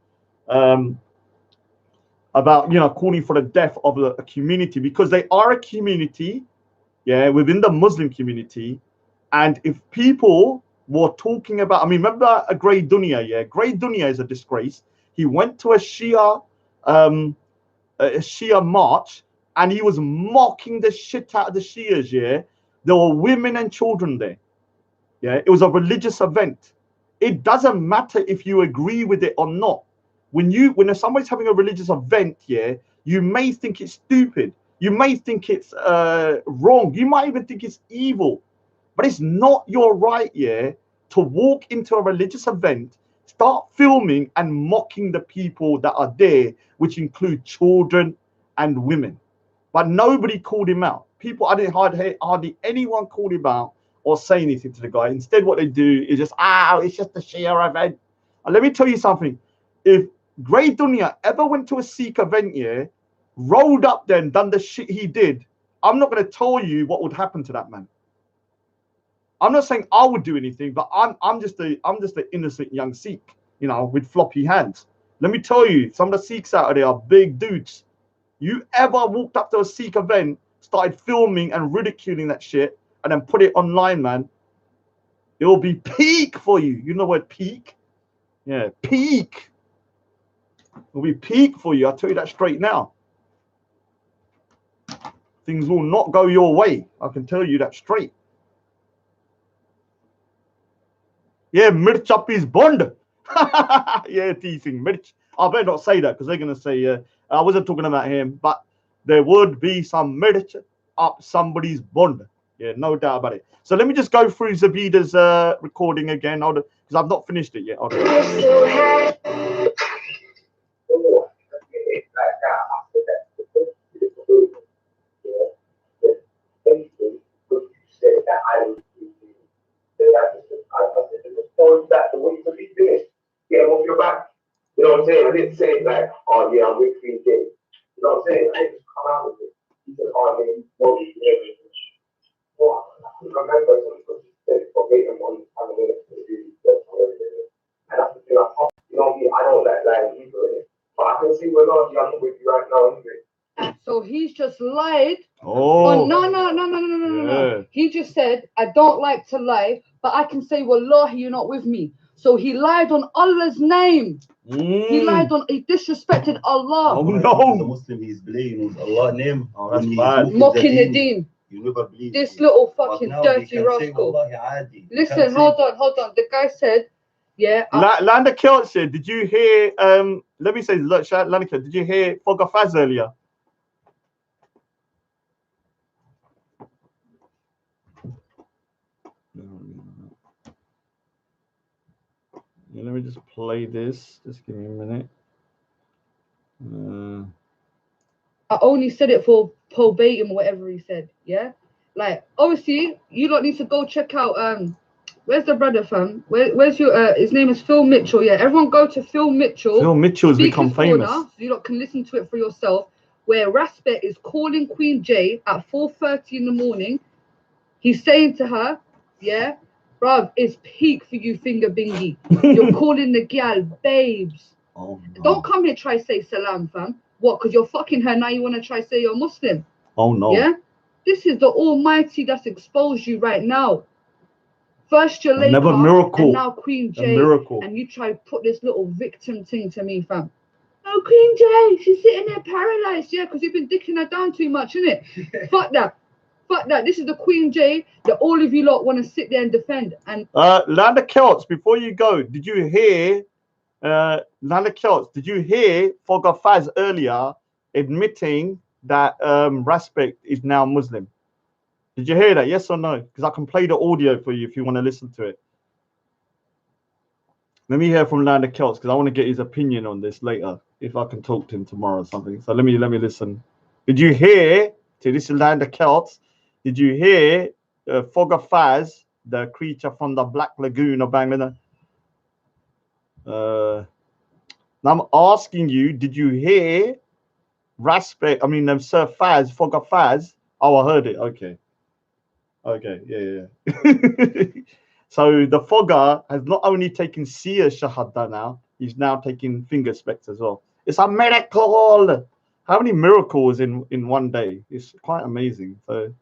about, you know, calling for the death of a community, because they are a community, yeah, within the Muslim community. And if people were talking about, I mean, remember a Grey Dunya, yeah? Grey Dunya is a disgrace. He went to a Shia march, and he was mocking the shit out of the Shias, yeah? There were women and children there, yeah? It was a religious event. It doesn't matter if you agree with it or not. When somebody's having a religious event, yeah, you may think it's stupid. You may think it's wrong. You might even think it's evil. But it's not your right, yeah, to walk into a religious event, start filming and mocking the people that are there, which include children and women. But nobody called him out. I didn't hardly anyone called him out or say anything to the guy. Instead, what they do is just, it's just a Shia event. And let me tell you something. If Grey Dunya ever went to a Sikh event, yeah, rolled up there and done the shit he did, I'm not going to tell you what would happen to that man. I'm not saying I would do anything, but I'm just an innocent young Sikh, you know, with floppy hands. Let me tell you, some of the Sikhs out there are big dudes. You ever walked up to a Sikh event, started filming and ridiculing that shit, and then put it online, man, it will be peak for you. You know what peak? Yeah, peak. It will be peak for you. I'll tell you that straight now. Things will not go your way. I can tell you that straight. Yeah, Mirch up his bond. Yeah, teasing Mirch. I better not say that because they're going to say, I wasn't talking about him, but there would be some Mirch up somebody's bond. Yeah, no doubt about it. So let me just go through Zabida's recording again, because I've not finished it yet. Get him off your back. You know what I'm saying? I didn't say like, oh yeah, I'm with 3K. You know what I'm saying? I didn't just come out with it. He said, oh man, well, I remember something said verbatim on the minute to do this and that's the thing you know me, I don't like lying either, innit? But I can see we're not young with you right now, anyway. So he's just lied. Oh no. He just said, I don't like to lie, but I can say, wallahi, you're not with me. So he lied on Allah's name. He lied on, he disrespected Allah. Oh no. The Muslim, he's believing in Allah's name. Oh, that's bad. Mocking the deen. You never believe this little fucking dirty rascal. Listen, hold on. The guy said, yeah. Landa Kilt said, did you hear, let me say, look, Landa Kilt, did you hear Foga Faz earlier? Yeah, let me just play this. Just give me a minute. I only said it for verbatim, whatever he said. Yeah, like obviously you lot need to go check out Where's the brother, fam? Where's your? His name is Phil Mitchell. Yeah, everyone go to Phil Mitchell. Phil Mitchell's become famous. So you lot can listen to it for yourself. Where Raspet is calling Queen J at 4:30 in the morning. He's saying to her, yeah, bruv, it's peak for you, Finger Bingy. You're calling the gal babes. Oh, no. Don't come here try say salam, fam. What? Because you're fucking her now. You want to try say you're Muslim? Oh no. Yeah. This is the Almighty that's exposed you right now. First Jaleka, and now Queen J, and you try to put this little victim thing to me, fam. Oh, Queen J, she's sitting there paralyzed, yeah, because you've been dicking her down too much, innit? Fuck that. Fuck that. This is the Queen J that all of you lot want to sit there and defend. And Landa Celts, before you go, did you hear Landa Celts, did you hear Foga Faz earlier admitting that Raspet is now Muslim? Did you hear that? Yes or no? Because I can play the audio for you if you want to listen to it. Let me hear from Landa Celts because I want to get his opinion on this later. If I can talk to him tomorrow or something. So let me listen. Did you hear? See, this is Landa Celts. Did you hear Foga Faz, the creature from the Black Lagoon of Bangladesh? Now I'm asking you, did you hear Raspet? I mean, Sir Faz, Foga Faz. Oh, I heard it. Okay. Okay, yeah. So the Foga has not only taken Sia Shahada now, he's now taking Fingerspect as well. It's a miracle. How many miracles in one day? It's quite amazing. So,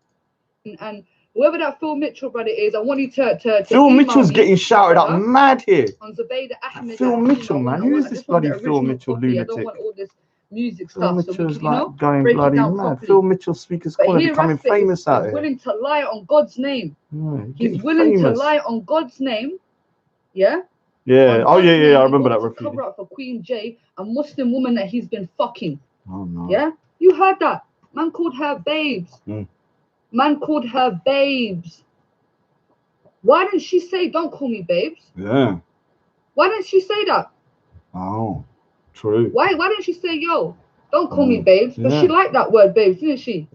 and whoever that Phil Mitchell brother is, I want you to Phil Mitchell's getting shouted up mad here. On Zubaydah Ahmed. Phil Mitchell, man. Who is this bloody Phil Mitchell lunatic? I don't want all this music Phil stuff. Mitchell's So we can, going bloody mad. Properly. Phil Mitchell speakers calling becoming famous out here. He's willing to lie on God's name. He's willing to lie on God's name. Yeah. Yeah. Oh yeah. I remember that. To cover up for Queen J, a Muslim woman that he's been fucking. Oh no. Yeah. You heard that? Man called her babes. Man called her babes. Why didn't she say, "Don't call me babes"? Yeah. Why didn't she say that? Oh, true. Why didn't she say, "Yo, don't call me babes"? Because she liked that word, babes, didn't she?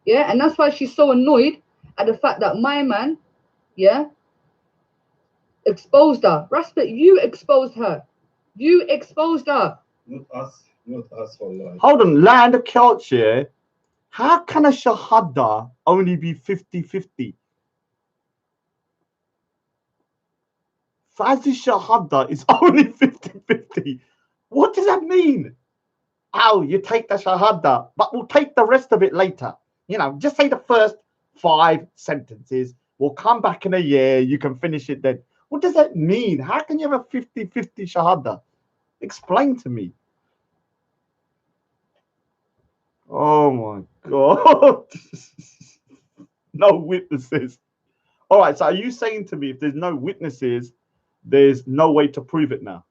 Yeah, and that's why she's so annoyed at the fact that my man, yeah, exposed her. Raspet, you exposed her. You exposed her. Not us. Not us for life. Hold on, Landa Celts here. How can a Shahada only be 50-50? Fazi Shahada is only 50-50. What does that mean? Oh, you take the Shahada, but we'll take the rest of it later. You know, just say the first 5 sentences. We'll come back in a year. You can finish it then. What does that mean? How can you have a 50-50 Shahada? Explain to me. Oh my God. No witnesses. All right, so are you saying to me if there's no witnesses, there's no way to prove it now?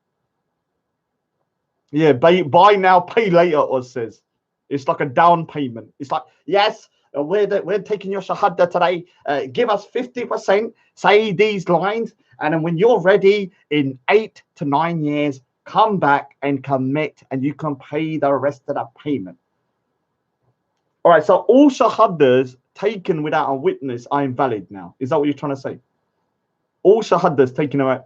Yeah, buy now, pay later, Oz says. It's like a down payment. It's like, yes, we're taking your Shahada today. Give us 50%, say these lines, and then when you're ready in 8 to 9 years, come back and commit, and you can pay the rest of the payment. All right, so all Shahadas taken without a witness are invalid now. Is that what you're trying to say? All Shahadas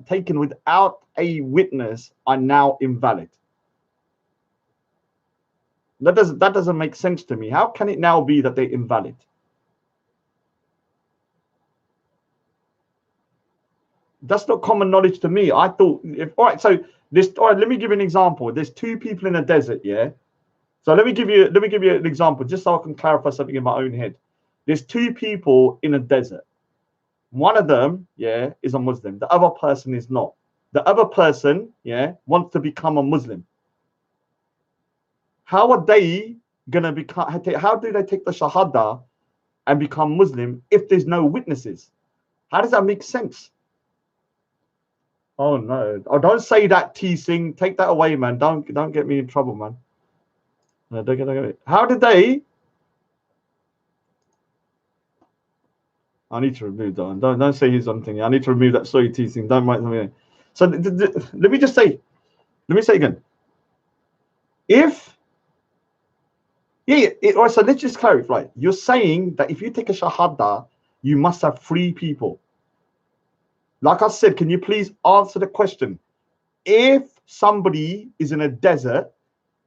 taken without a witness are now invalid. That doesn't make sense to me. How can it now be that they're invalid? That's not common knowledge to me. I thought, all right, let me give you an example. There's 2 people in a desert, yeah? So let me give you an example, just so I can clarify something in my own head. There's 2 people in a desert. One of them, yeah, is a Muslim. The other person is not. The other person, yeah, wants to become a Muslim. How are they gonna become? How do they take the Shahada and become Muslim if there's no witnesses? How does that make sense? Oh no! Oh, don't say that, T Singh. Take that away, man. Don't get me in trouble, man. No, don't get it. How did they? I need to remove that. Don't say he's on thing. I need to remove that. Sorry, T Singh. Don't write something. So let me just say. Let me say again. All right, so let's just clarify. You're saying that if you take a Shahada, you must have 3 people. like I said, can you please answer the question? If somebody is in a desert,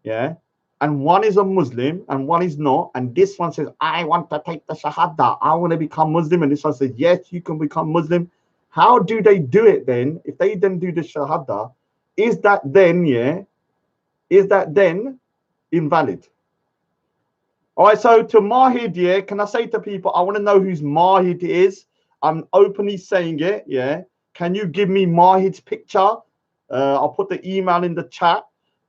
yeah, and one is a Muslim and one is not, and this one says, I want to take the Shahada, I want to become Muslim, and this one says, yes, you can become Muslim. How do they do it then? If they then do the Shahada, is that then, yeah, is that then invalid? All right, so to Mahid, yeah, can I say to people, I want to know whose Mahid is. I'm openly saying it, yeah. Can you give me Mahid's picture? I'll put the email in the chat.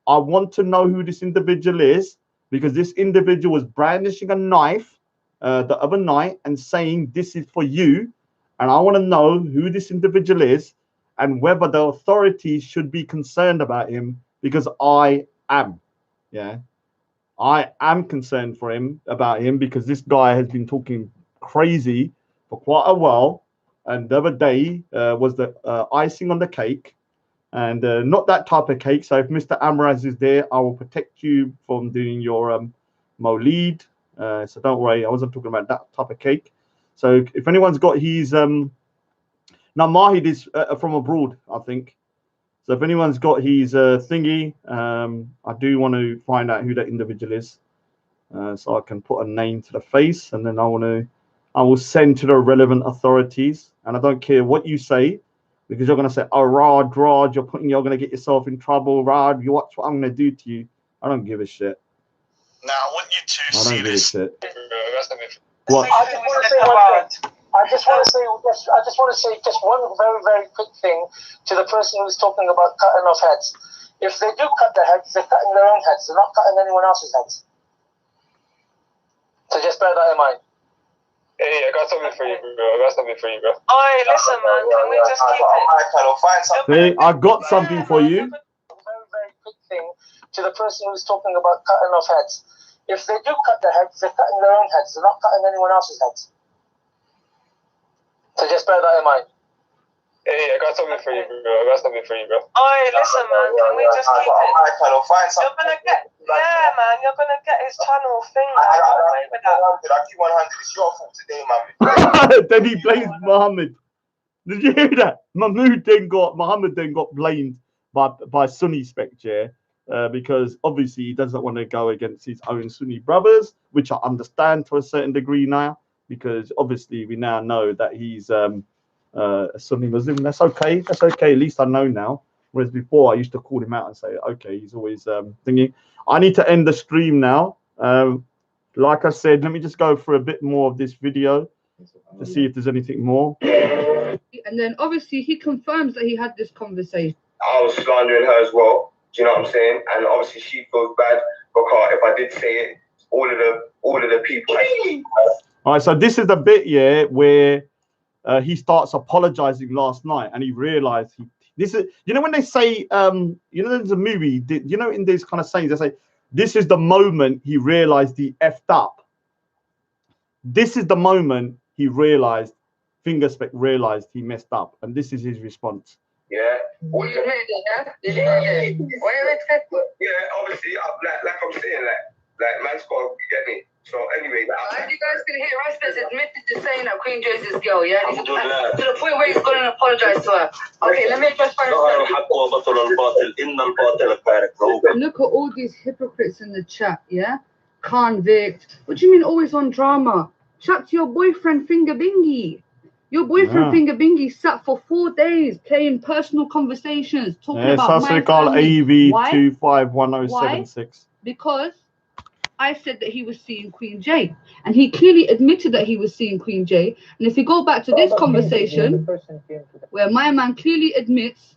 I want to know who this individual is, because this individual was brandishing a knife the other night and saying, this is for you. And I want to know who this individual is and whether the authorities should be concerned about him, because I am, yeah. I am concerned for him about him, because this guy has been talking crazy for quite a while. And the other day was the icing on the cake, and not that type of cake. So if Mr. Amraz is there, I will protect you from doing your Molid. So don't worry, I wasn't talking about that type of cake. So if anyone's got his now Mahid is from abroad, I think. So if anyone's got his thingy, I do want to find out who that individual is, so I can put a name to the face, and then I will send to the relevant authorities. And I don't care what you say, because you're going to say, oh, Rod, you're going to get yourself in trouble, Rod. You watch what I'm going to do to you. I don't give a shit. Now I want you to see this. What? I just want to say one thing. I just want to say just one very, very quick thing to the person who's talking about cutting off heads. If they do cut their heads, they're cutting their own heads. They're not cutting anyone else's heads. So just bear that in mind. Hey, I got something for you, bro. Oi, listen, man. Can we just keep it? I got something for you. Very, very quick thing to the person who's talking about cutting off heads. If they do cut their heads, they're cutting their own heads. They're not cutting anyone else's heads. So just bear that in mind. Hey, I got something for you, bro. Oi, listen, man. Can we just keep it? You're gonna get, yeah, man. You're gonna get his channel thing. Don't wait with that. I keep 100. It's your fault today, Mummy. Then he blames Muhammad. Did you hear that? Muhammad then got blamed by Sunni Spect, yeah, because obviously he doesn't want to go against his own Sunni brothers, which I understand to a certain degree now, because obviously we now know that he's a Sunni Muslim. That's okay. That's okay. At least I know now. Whereas before I used to call him out and say, okay, he's always thinking. I need to end the stream now. Like I said, let me just go through a bit more of this video to see if there's anything more. And then obviously he confirms that he had this conversation. I was slandering her as well. Do you know what I'm saying? And obviously she feels bad because if I did say it, all of the people. All right, so this is the bit, yeah, where he starts apologizing last night, and he realized this is, you know, when they say, you know, there's a movie, you know, in these kind of sayings, they say, this is the moment he realized he effed up. This is the moment he realized, Fingerspect realized he messed up, and this is his response. Yeah. Did you hear that? Did you hear that? What do you expect? Yeah, obviously, like I'm saying, like man's got to get me. So anyway, as you guys can hear, Rasmus admitted to saying that Queen Joyce is girl, yeah? To the point where he's going to apologize to her. Okay, let me address first. Look at all these hypocrites in the chat, yeah? Convict. What do you mean always on drama? Chat to your boyfriend Finger Bingy. Your boyfriend Finger Bingy sat for 4 days playing personal conversations, talking about my family. Why? AV251076. Because I said that he was seeing Queen J, and he clearly admitted that he was seeing Queen J. And if you go back to this conversation, where my man clearly admits,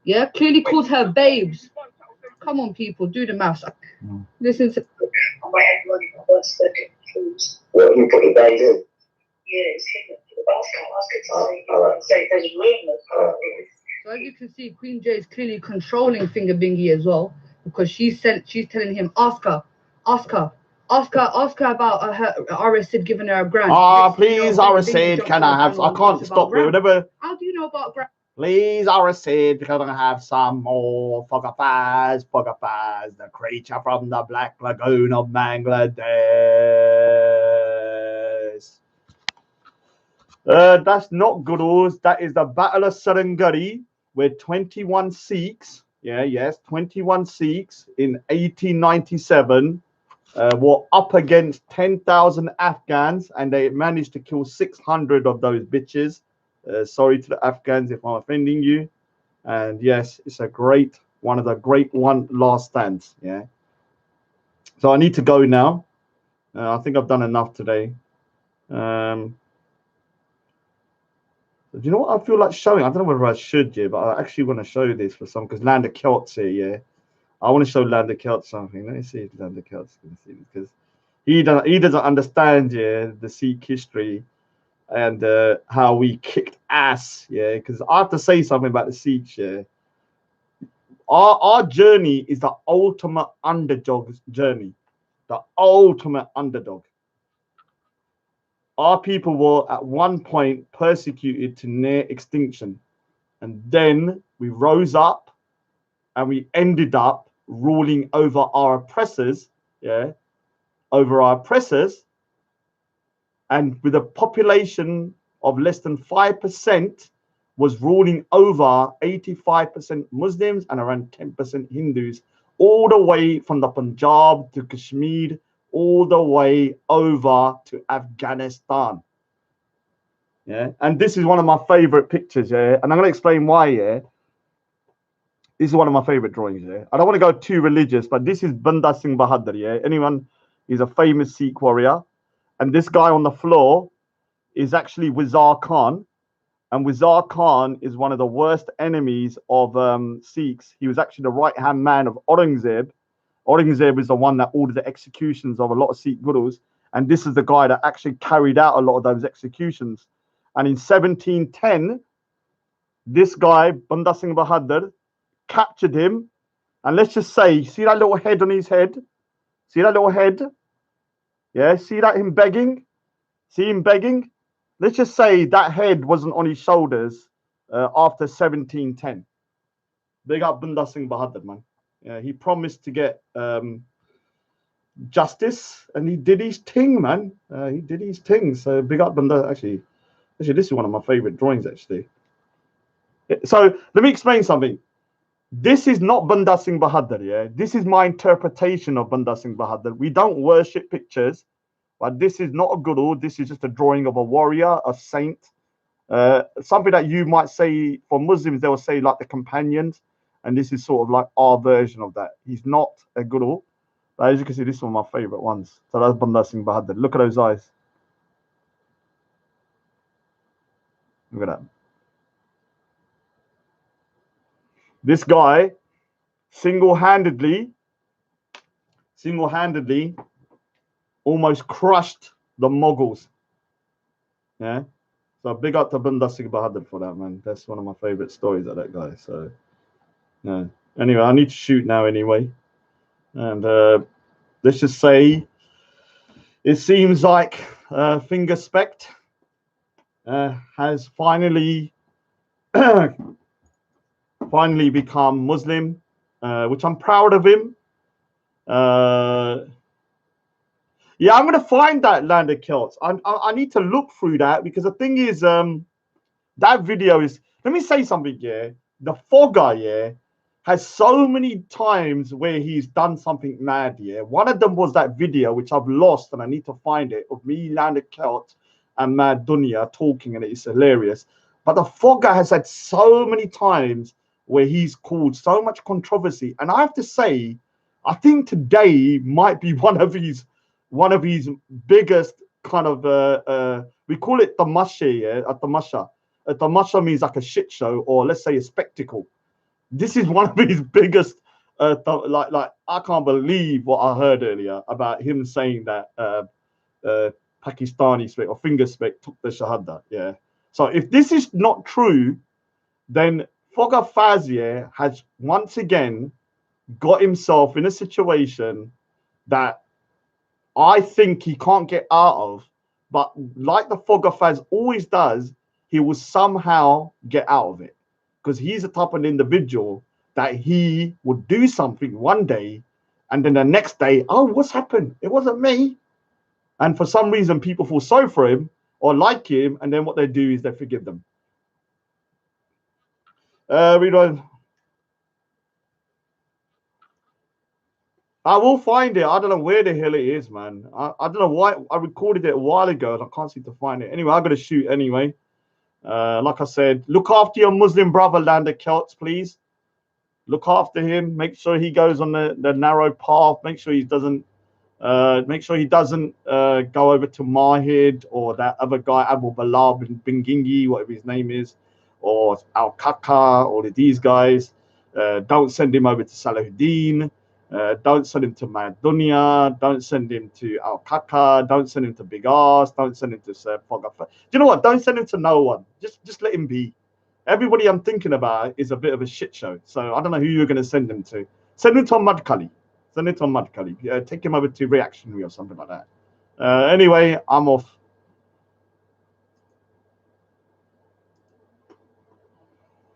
yeah, clearly called her babes. Come on, people, do the maths. Listen to. Well, you put the bags in. Yeah, it's him. So as you can see, Queen J is clearly controlling Finger Bingy as well, because she's telling him, ask her about her RSid giving her a grant. Please, RSid, can I have? I can't stop it. Whatever. How do you know about grant? Please, RSid, can I have some more Foga, the creature from the Black Lagoon of Bangladesh? That's not Gurus. That is the Battle of Sarangari, where 21 Sikhs, 21 Sikhs in 1897 were up against 10,000 Afghans, and they managed to kill 600 of those bitches. Sorry to the Afghans if I'm offending you. And yes, it's one of the great last stands. Yeah. So I need to go now. I think I've done enough today. Do you know what I feel like showing? I don't know whether I should, but I actually want to show this for some, because Land of Celts here, yeah. I want to show Land of Celts something. Let me see if Land of Celts can see this, because he doesn't understand, the Sikh history and how we kicked ass, because I have to say something about the Sikhs, Our journey is the ultimate underdog journey, the ultimate underdog. Our people were at one point persecuted to near extinction, and then we rose up and we ended up ruling over our oppressors, and with a population of less than 5% was ruling over 85% Muslims and around 10% Hindus, all the way from the Punjab to Kashmir, all the way over to Afghanistan. And this is one of my favorite pictures, and I'm going to explain why, This is one of my favorite drawings, I don't want to go too religious, but this is Banda Singh Bahadur, Anyone? He's a famous Sikh warrior. And this guy on the floor is actually Wazir Khan. And Wazir Khan is one of the worst enemies of Sikhs. He was actually the right-hand man of Aurangzeb. Aurangzeb is the one that ordered the executions of a lot of Sikh gurus. And this is the guy that actually carried out a lot of those executions. And in 1710, this guy, Banda Singh Bahadur, captured him. And let's just say, see that little head on his head? See that little head? Yeah, see that him begging? See him begging? Let's just say that head wasn't on his shoulders after 1710. Big up Banda Singh Bahadur, man. He promised to get justice, and he did his thing, man. He did his thing. So big up Banda. Actually, this is one of my favorite drawings, actually. So let me explain something. This is not Banda Singh Bahadur, This is my interpretation of Banda Singh Bahadur. We don't worship pictures. But this is not a guru. This is just a drawing of a warrior, a saint. Something that you might say, for Muslims, they will say like the companions. And this is sort of like our version of that. He's not a guru. But as you can see, this is one of my favorite ones. So that's Banda Singh Bahadur. Look at those eyes. Look at that. This guy single-handedly almost crushed the Mughals. So big up to Banda Singh Bahadur for that, man. That's one of my favorite stories of that guy. So anyway, I need to shoot now anyway. And let's just say it seems like Fingerspect has finally become Muslim, which I'm proud of him. Yeah, I'm going to find that Land of Celts. I need to look through that, because the thing is, that video is, let me say something, the Foga, has so many times where he's done something mad, One of them was that video, which I've lost, and I need to find it, of me, Land of Celts, and Mad Dunya talking, and it's hilarious. But the Foga has had so many times where he's caused so much controversy. And I have to say, I think today might be one of his biggest kind of we call it tamasha, a tamasha. A tamasha means like a shit show, or let's say a spectacle. This is one of his biggest like I can't believe what I heard earlier about him saying that Pakistani spec or Fingerspect took the Shahada. So if this is not true, then Foga Fazier has once again got himself in a situation that I think he can't get out of, but like the Foga Faz always does, he will somehow get out of it, because he's the type of individual that he would do something one day, and then the next day, oh, what's happened? It wasn't me. And for some reason, people feel sorry for him, or like him, and then what they do is they forgive them. We don't. I will find it. I don't know where the hell it is, man. I don't know why. I recorded it a while ago and I can't seem to find it. Anyway, I got to shoot anyway. Like I said, look after your Muslim brother, Lander Celts, please. Look after him. Make sure he goes on the narrow path. Make sure he doesn't. Go over to Mahid or that other guy, Abu Balal bin Gingi, whatever his name is, or Al Kaka, all of these guys. Don't send him over to Salahuddin. Don't send him to Mad Dunya. Don't send him to Al Kaka. Don't send him to Big Ass. Don't send him to Foga. Do you know what? Don't send him to no one. Just let him be. Everybody I'm thinking about is a bit of a shit show. So I don't know who you're going to send him to. Send him to Ahmad Kali. Send it on Mad Kali. Take him over to Reactionary or something like that. Anyway, I'm off.